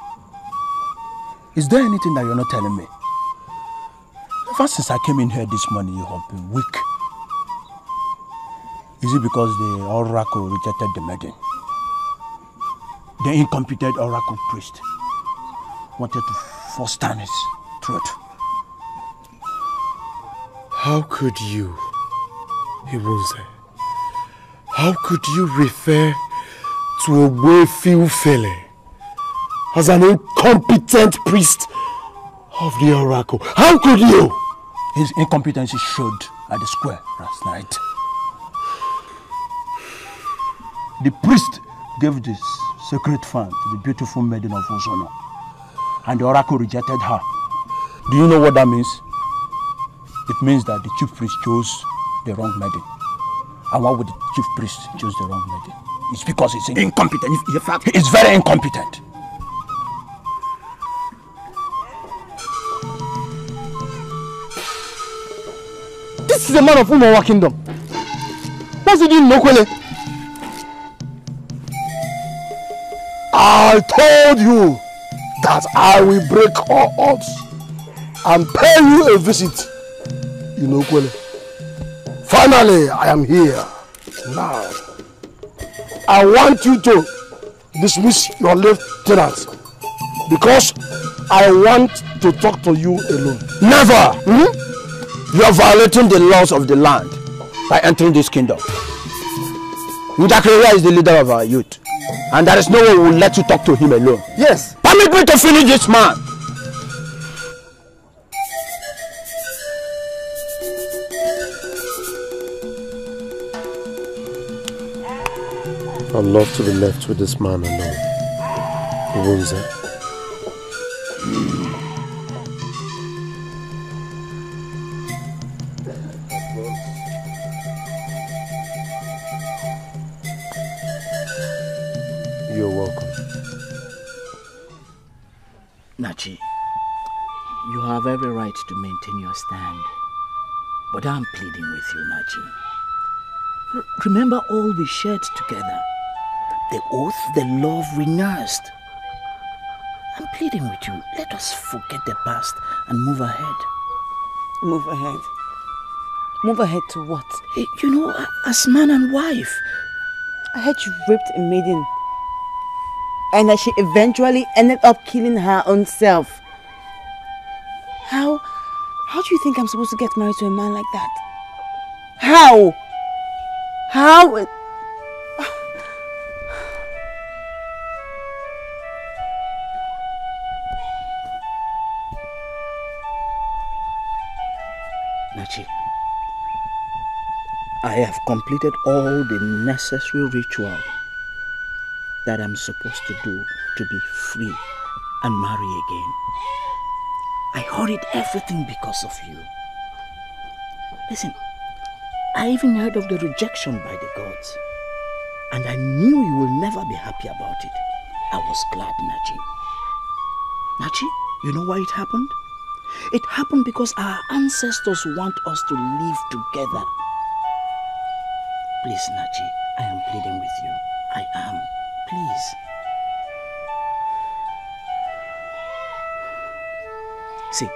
is there anything that you're not telling me? Ever since I came in here this morning, you have been weak. Is it because the oracle rejected the maiden? The incompetent oracle priest wanted to force down his throat. How could you, Ibunze? How could you refer to a Wefiu Fele as an incompetent priest of the oracle? How could you? His incompetence showed at the square last night. The priest gave this sacred fan to the beautiful maiden of Ozono, and the oracle rejected her. Do you know what that means? It means that the chief priest chose the wrong maiden. And why would the chief priest choose the wrong maiden? It's because it's incompetent. In fact, it's very incompetent. This is a man of Umawa kingdom. What's he doing in Nokwele? I told you that I will break all odds and pay you a visit in Nokwele. Finally, I am here. Now, I want you to dismiss your lieutenant because I want to talk to you alone. Never! You are violating the laws of the land by entering this kingdom. Njakri is the leader of our youth, and there is no one who will let you talk to him alone. Yes. Permit me to finish this man. I'd love to be left with this man alone. Ibunze. You're welcome. Nachi, you have every right to maintain your stand. But I'm pleading with you, Nachi. Remember all we shared together. The oath, the love we nursed. I'm pleading with you. Let us forget the past and move ahead. Move ahead? Move ahead to what? You know, as man and wife. I heard you raped a maiden. And that she eventually ended up killing her own self. How do you think I'm supposed to get married to a man like that? How? How? Nachi, I have completed all the necessary ritual that I'm supposed to do to be free and marry again. I hurried everything because of you. Listen, I even heard of the rejection by the gods, and I knew you will never be happy about it. I was glad, Nachi. Nachi, you know why it happened? It happened because our ancestors want us to live together. Please, Nachi, I am pleading with you. I am. Please. See,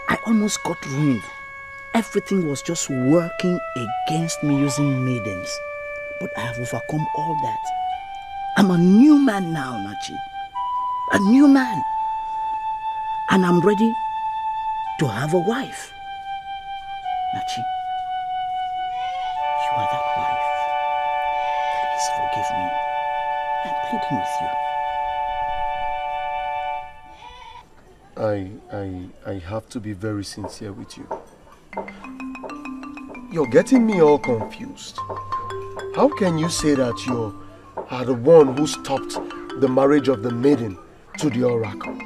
I almost got ruined. Everything was just working against me using maidens. But I have overcome all that. I'm a new man now, Nachi. A new man. And I'm ready to have a wife. Nachi, you are that wife. Please forgive me. I'm pleading with you. I have to be very sincere with you. You're getting me all confused. How can you say that you are the one who stopped the marriage of the maiden to the oracle?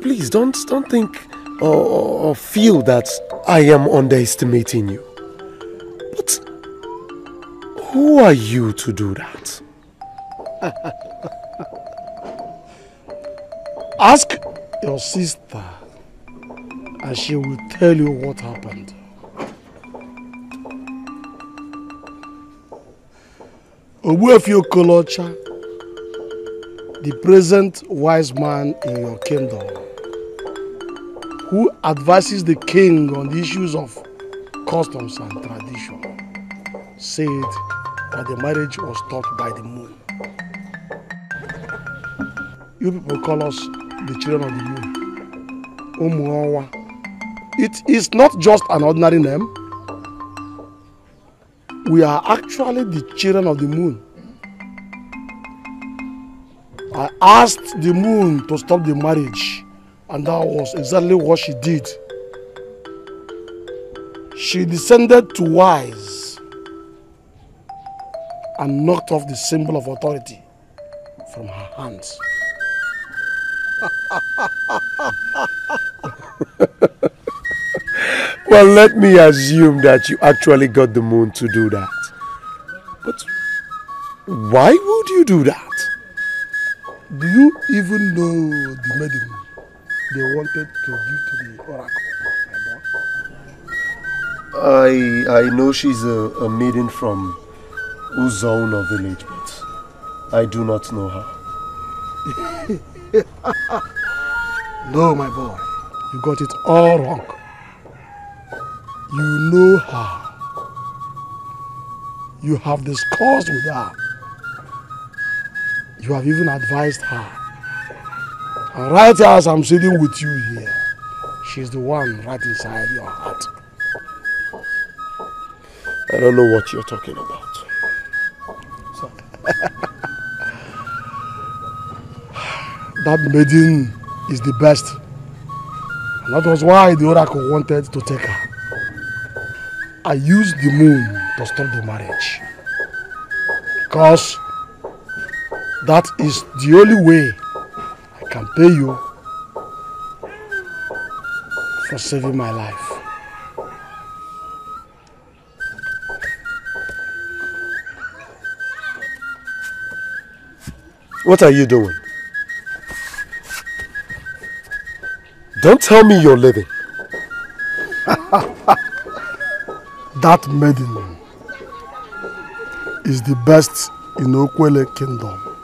Please don't think or feel that I am underestimating you. But who are you to do that? Ask your sister and she will tell you what happened. Ogbuefi Okolocha the present wise man in your kingdom, who advises the king on the issues of customs and tradition, said that the marriage was stopped by the moon. You people call us the children of the moon. Umuawa. It is not just an ordinary name. We are actually the children of the moon. I asked the moon to stop the marriage, and that was exactly what she did. She descended to wise and knocked off the symbol of authority from her hands. Well, let me assume that you actually got the moon to do that. But why would you do that? Do you even know the maiden they wanted to give to the oracle? I know she's a maiden from Ugezu village, but I do not know her. No, my boy, you got it all wrong. You know her. You have discussed with her. You have even advised her. And right as I'm sitting with you here, she's the one right inside your heart. I don't know what you're talking about. So, that maiden is the best. And that was why the oracle wanted to take her. I used the moon to stop the marriage. Because that is the only way I can pay you for saving my life. What are you doing? Don't tell me you're leaving. That maiden is the best in Okwele kingdom.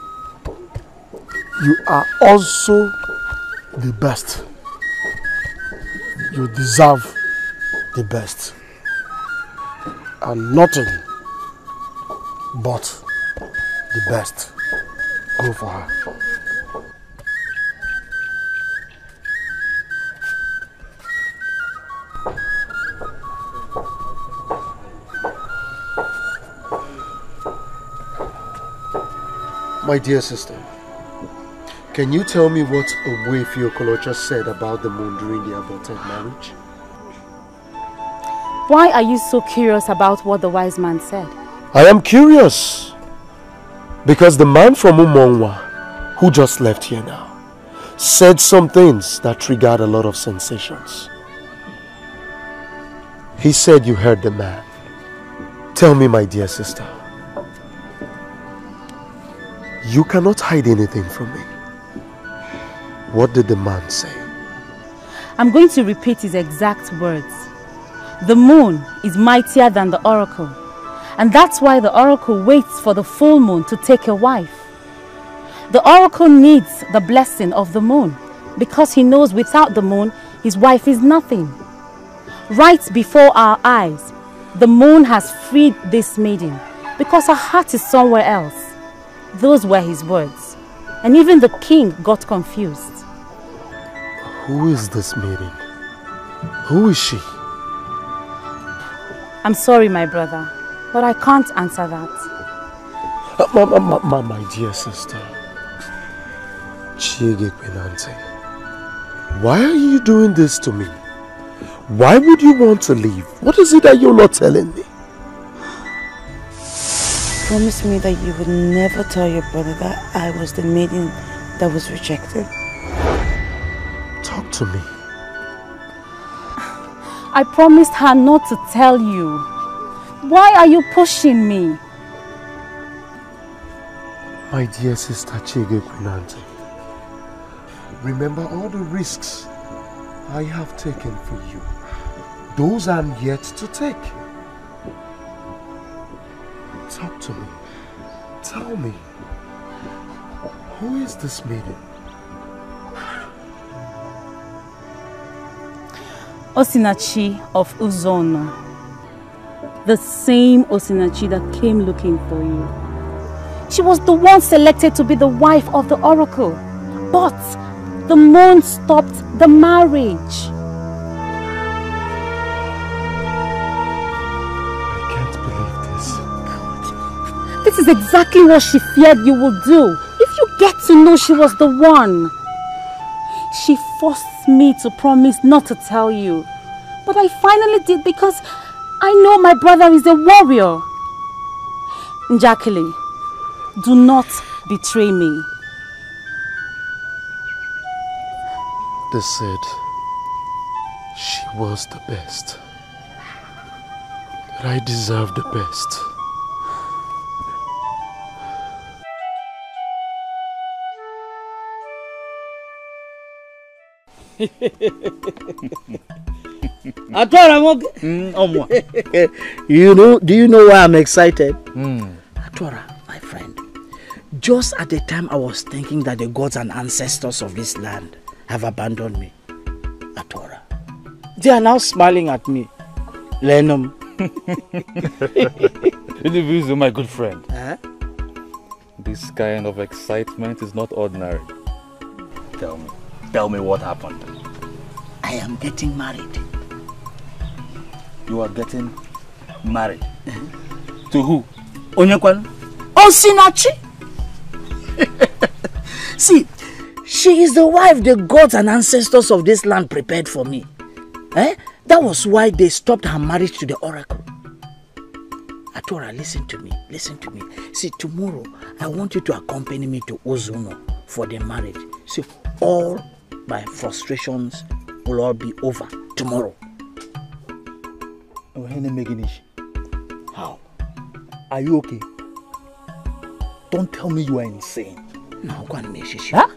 You are also the best. You deserve the best. And nothing but the best. Go for her. My dear sister, can you tell me what Ogbuefi Okolocha said about the moon during the aborted marriage? Why are you so curious about what the wise man said? I am curious because the man from Umongwa, who just left here now, said some things that triggered a lot of sensations. He said you heard the man. Tell me, my dear sister. You cannot hide anything from me. What did the man say? I'm going to repeat his exact words. The moon is mightier than the oracle. And that's why the oracle waits for the full moon to take a wife. The oracle needs the blessing of the moon because he knows without the moon, his wife is nothing. Right before our eyes, the moon has freed this maiden because her heart is somewhere else. Those were his words. And even the king got confused. Who is this maiden? Who is she? I'm sorry, my brother, but I can't answer that. My dear sister, Chiege Penante, why are you doing this to me? Why would you want to leave? What is it that you're not telling me? Promise me that you would never tell your brother that I was the maiden that was rejected. Talk to me. I promised her not to tell you. Why are you pushing me? My dear sister Chiege Penante, remember all the risks I have taken for you. Those I'm yet to take. Talk to me. Tell me. Who is this maiden? Osinachi of Uzono. The same Osinachi that came looking for you. She was the one selected to be the wife of the oracle. But the moon stopped the marriage. I can't believe this. God. This is exactly what she feared you would do. If you get to know she was the one. She forced me to promise not to tell you. But I finally did because I know my brother is a warrior. Njakili, do not betray me. They said she was the best. That I deserve the best. Do you know why I'm excited? Atora, my friend, just at the time I was thinking that the gods and ancestors of this land have abandoned me, Atora, they are now smiling at me. Lenum. Ugezu, my good friend. This kind of excitement is not ordinary. Tell me what happened. I am getting married. You are getting married? To who? Onyekwan. Osinachi! See, she is the wife the gods and ancestors of this land prepared for me. That was why they stopped her marriage to the oracle. Atora, listen to me. See, tomorrow, I want you to accompany me to Uzono for the marriage. See, all my frustrations will all be over tomorrow. How? Are you okay? Don't tell me you are insane. No, go and make sure. Huh?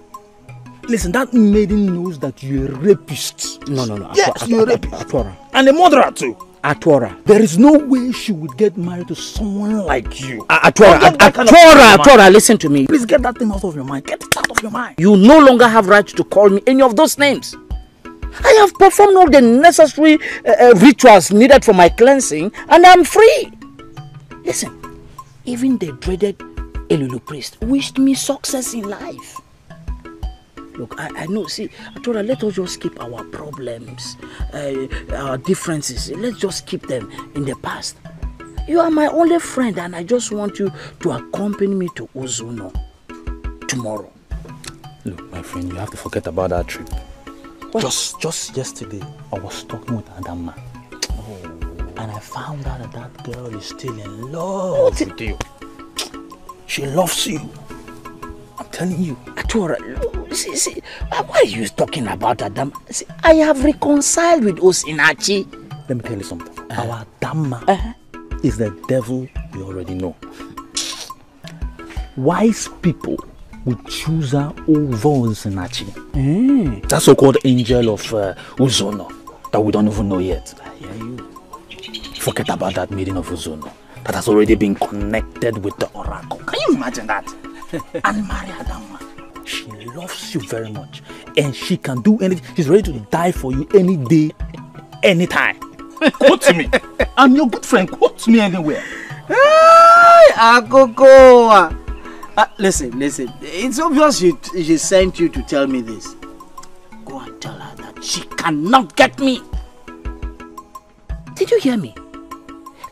Listen, that maiden knows that you're a rapist. No. Yes, you're a rapist. Atora. And a murderer too. Atora. There is no way she would get married to someone like you. Atora, listen to me. Please get that thing out of your mind. Get it out of your mind. You no longer have right to call me any of those names. I have performed all the necessary rituals needed for my cleansing and I'm free. Listen, even the dreaded Elulu priest wished me success in life. Look, I know, see, Atora, let us just keep our problems, our differences, let's just keep them in the past. You are my only friend and I just want you to accompany me to Uzono tomorrow. Look, my friend, you have to forget about that trip. What? Just yesterday, I was talking with Adama. And I found out that girl is still in love with you. She loves you. I'm telling you. Atora, see, why are you talking about Adama? See, I have reconciled with Osinachi. Let me tell you something. Our Adama is the devil we already know. Wise people would choose her over Osinachi. That so-called angel of Uzono that we don't even know yet. I hear you. Forget about that maiden of Uzono that has already been connected with the oracle. Can you imagine that? And Maria Adama, she loves you very much and she can do anything. She's ready to die for you any day, anytime. Quote to me. I'm your good friend. Quote to me anywhere. Listen. It's obvious she sent you to tell me this. Go and tell her that she cannot get me. Did you hear me?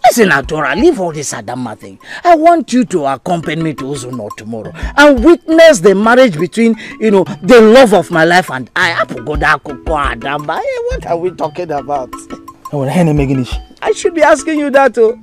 Listen, Atora, leave all this Adama thing. I want you to accompany me to Uzono tomorrow and witness the marriage between, the love of my life and I. Adama. What are we talking about? I should be asking you that too.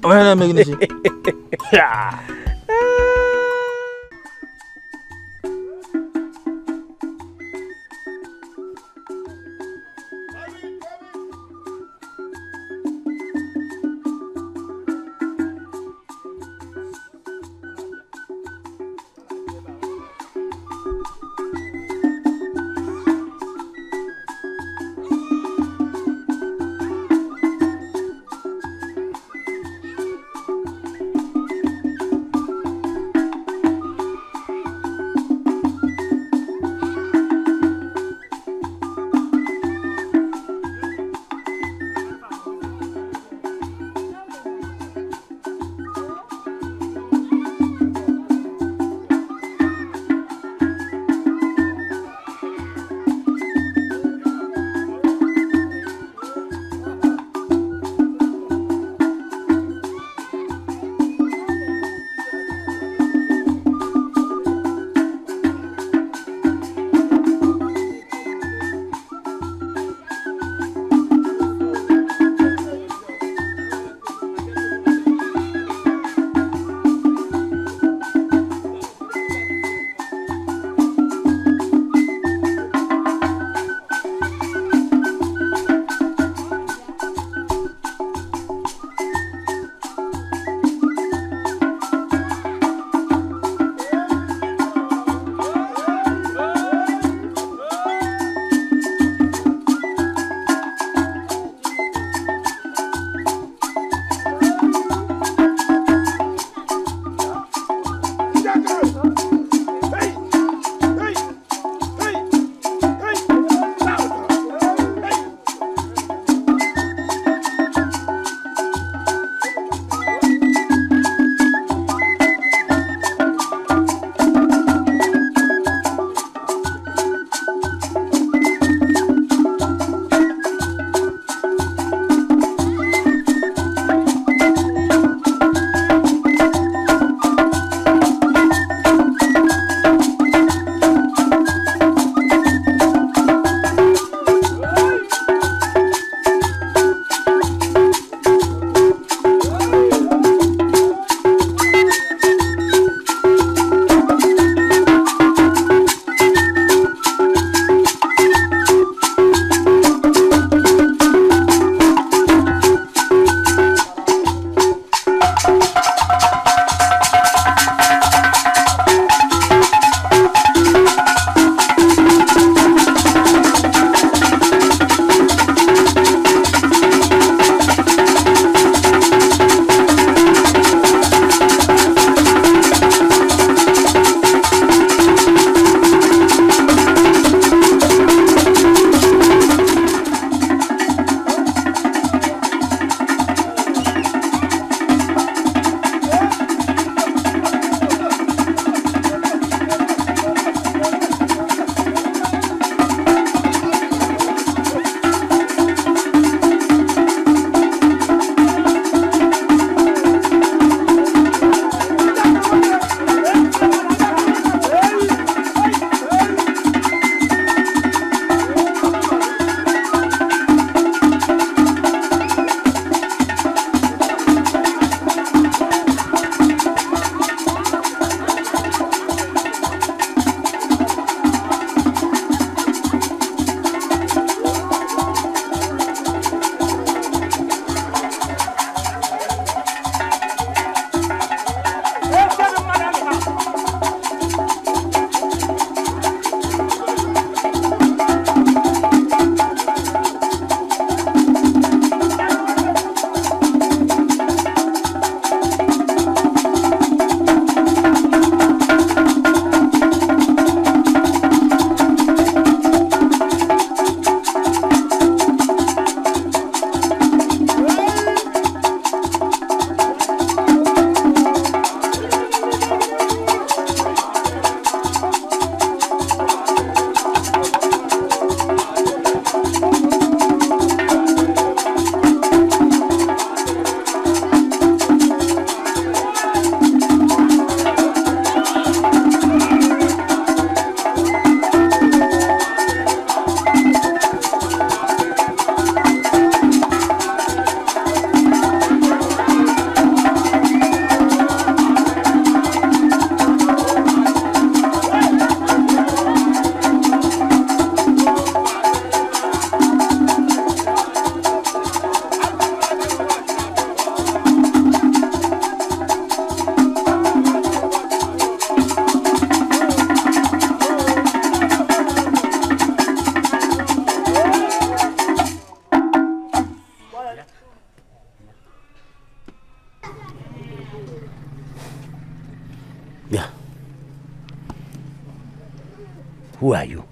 Who are you?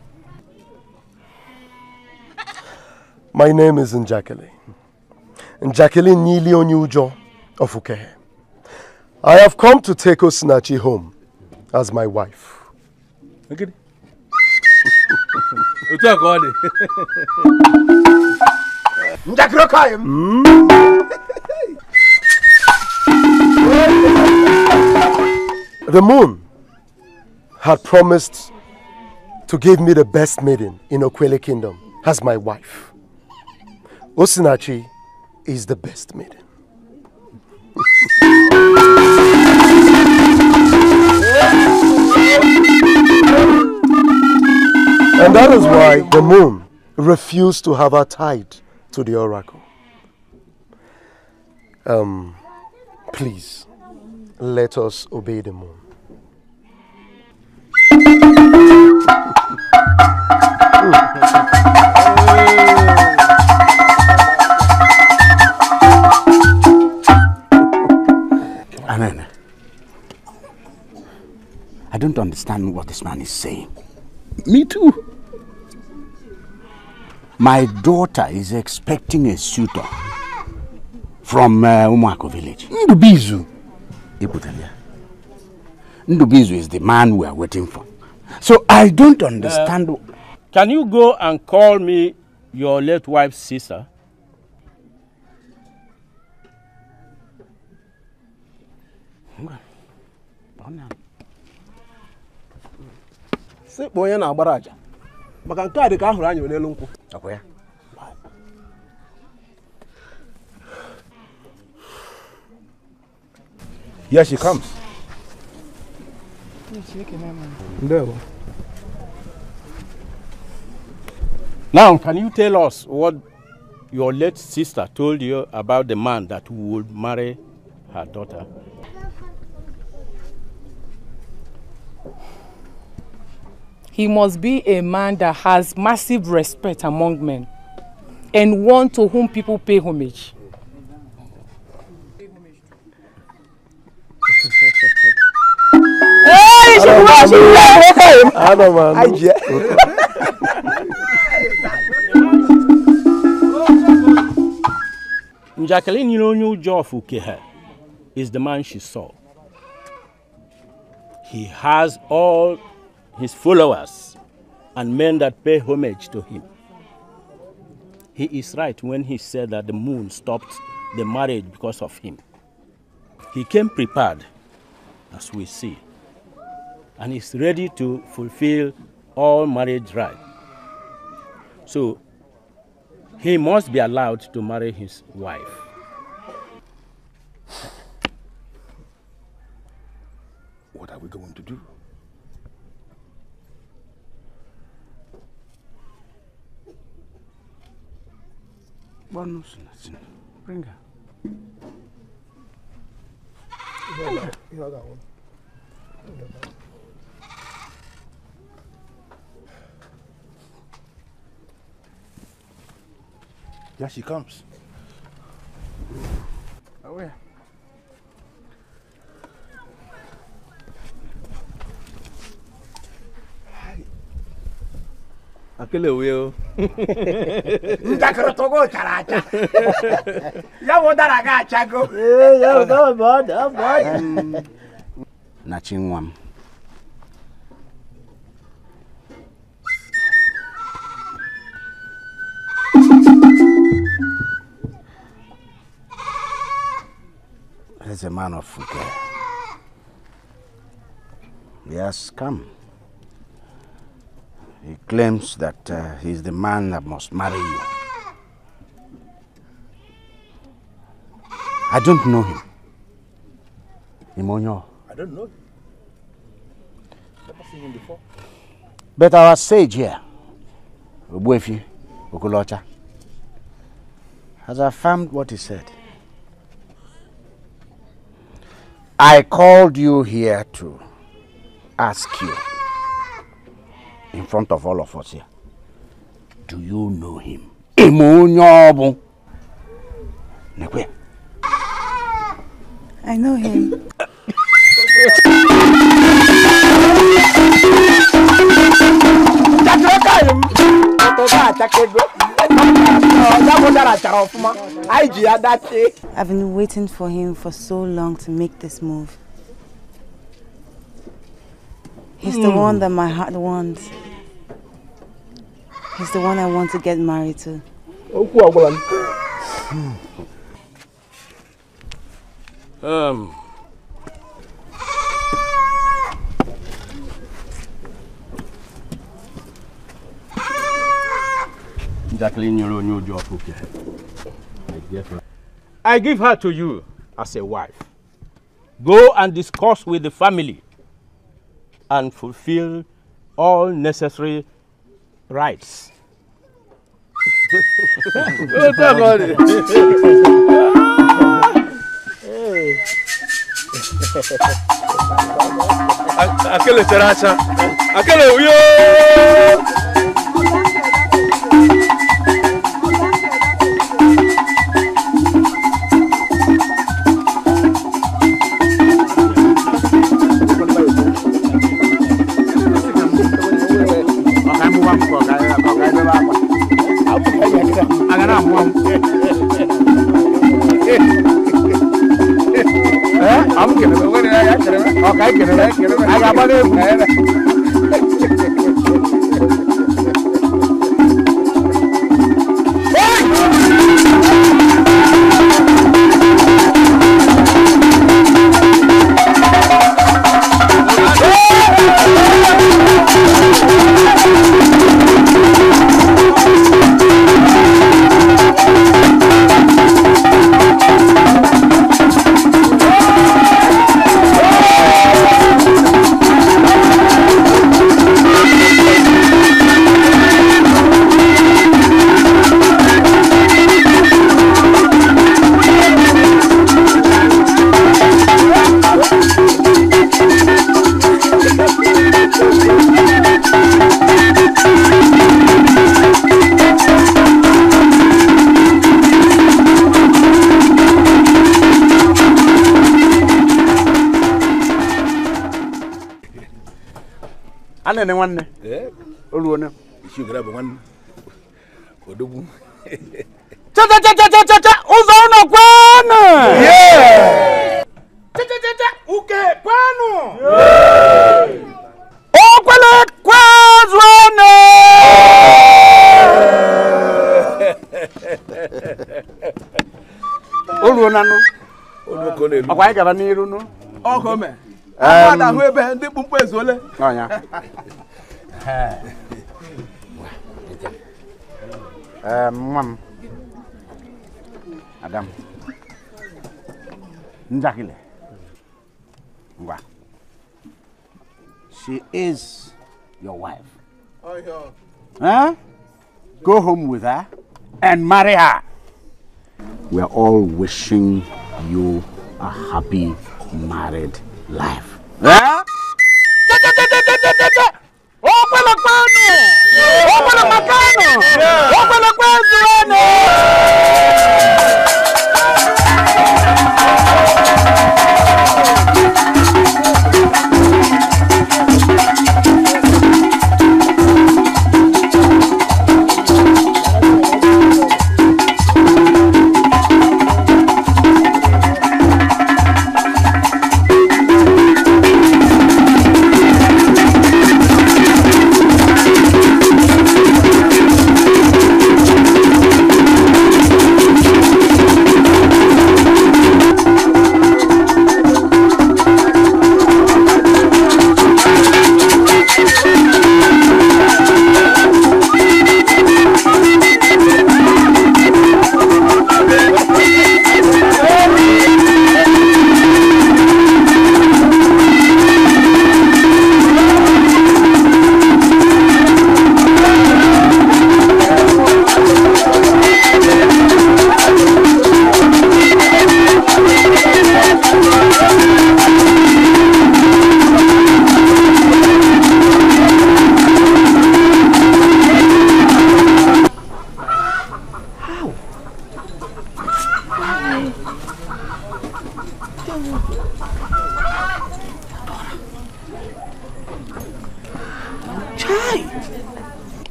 My name is Njakele. Njakele Nili Onyujo of Ugezu. I have come to take Osinachi home as my wife. Okay. The moon had promised to give me the best maiden in Okwele Kingdom as my wife. Osinachi is the best maiden. And that is why the moon refused to have her tied to the oracle. Please, let us obey the moon. Amen. I don't understand what this man is saying. Me too. My daughter is expecting a suitor from Umuako village. Ndubizu. Ndubizu is the man we are waiting for. So I don't understand. Can you go and call me your late wife's sister? Sekpo onye na-agbara aja maka nke a dị ka ahụrụ anyị n'elu nkwụ. Akwa ya. Here she comes. Now, can you tell us what your late sister told you about the man that would marry her daughter? He must be a man that has massive respect among men and one to whom people pay homage. Njakele Ugezu of Ugezu is the man she saw. He has all his followers and men that pay homage to him. He is right when he said that the moon stopped the marriage because of him. He came prepared, as we see, and is ready to fulfill all marriage rights. So he must be allowed to marry his wife. What are we going to do? Bring her. Here she comes. Where? Akele weo. Ndakoro togo characha. Ya wodara ga chago. Ya go bod. Nachinwam. He's a man of Ugezu. He has come. He claims that he's the man that must marry you. I don't know him. Imonyo. I don't know him. Never seen him before. But our sage here, Ubuefi Okolocha, has affirmed what he said. I called you here to ask you, in front of all of us here, do you know him? I know him. I've been waiting for him for so long to make this move. He's the one that my heart wants. He's the one I want to get married to. Jacqueline, your new job, okay? I give her to you as a wife. Go and discuss with the family and fulfill all necessary rights. Aquele teracha, aquele uyo. I'm going Ane one. Oluona. You grab one. Odobu. Cha. Uzono kwano. Yeah. Cha. Uke kwano. Yeah. Okwele kwazwana. Oluona no. Olukone. Akwa igaba n'iru no. Okome. Ada hu ebe ndị kpumkpu ezole. Onya. Mom. Adam. Njakile. Ngwa. She is your wife. Oh, yeah. Huh? Go home with her and marry her. We are all wishing you a happy married life. Huh? Open the panel! Open the macano! Open the question!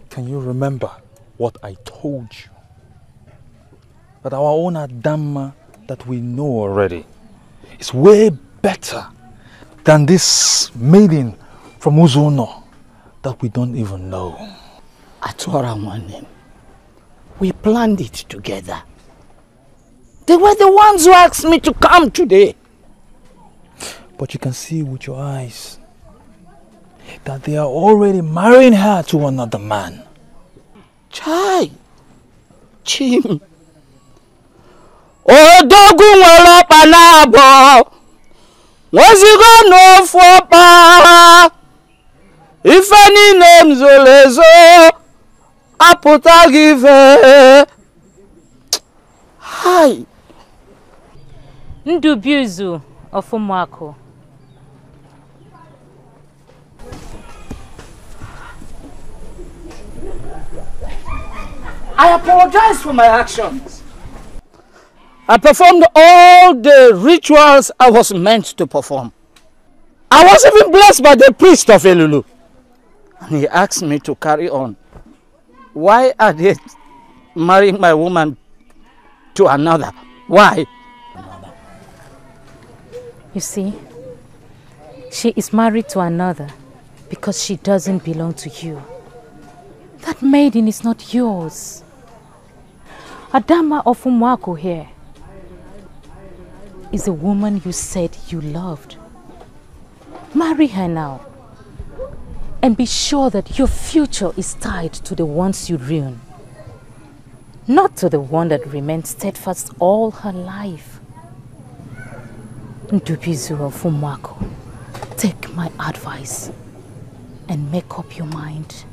Can you remember what I told you? That our own Adama that we know already is way better than this maiden from Uzono that we don't even know. We planned it together. They were the ones who asked me to come today. But you can see with your eyes that they are already marrying her to another man. Chai! Chim! Odogun wala panabo. Was you go no for pa? If any names olezo, aputa give. Hi. Ugezu of Umwako. I apologize for my actions. I performed all the rituals I was meant to perform. I was even blessed by the priest of Elulu. And he asked me to carry on. Why are they marrying my woman to another? Why? You see, she is married to another because she doesn't belong to you. That maiden is not yours. Adama of Umwako here is the woman you said you loved. Marry her now and be sure that your future is tied to the ones you ruin, not to the one that remained steadfast all her life. Ugezu of Umwako, take my advice and make up your mind.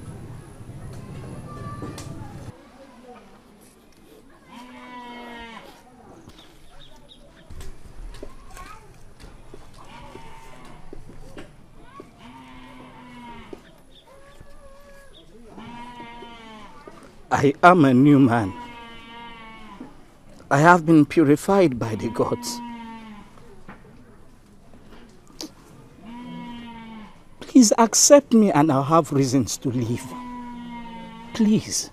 I am a new man. I have been purified by the gods. Please accept me and I'll have reasons to leave. Please.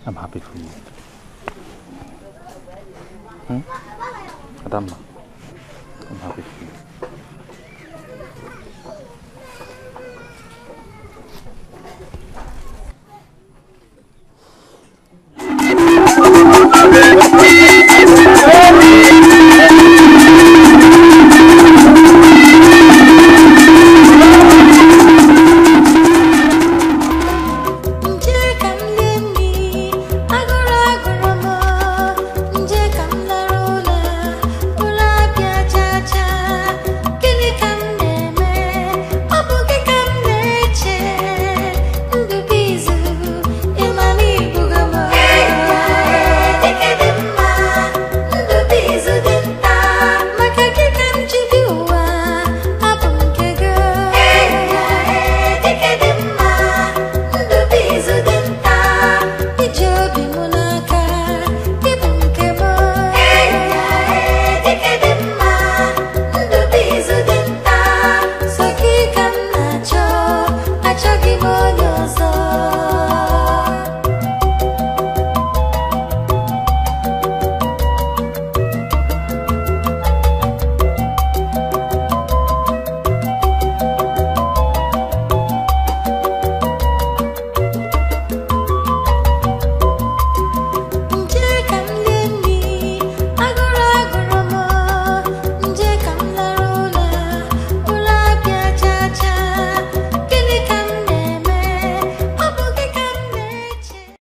I'm happy for you. Adama.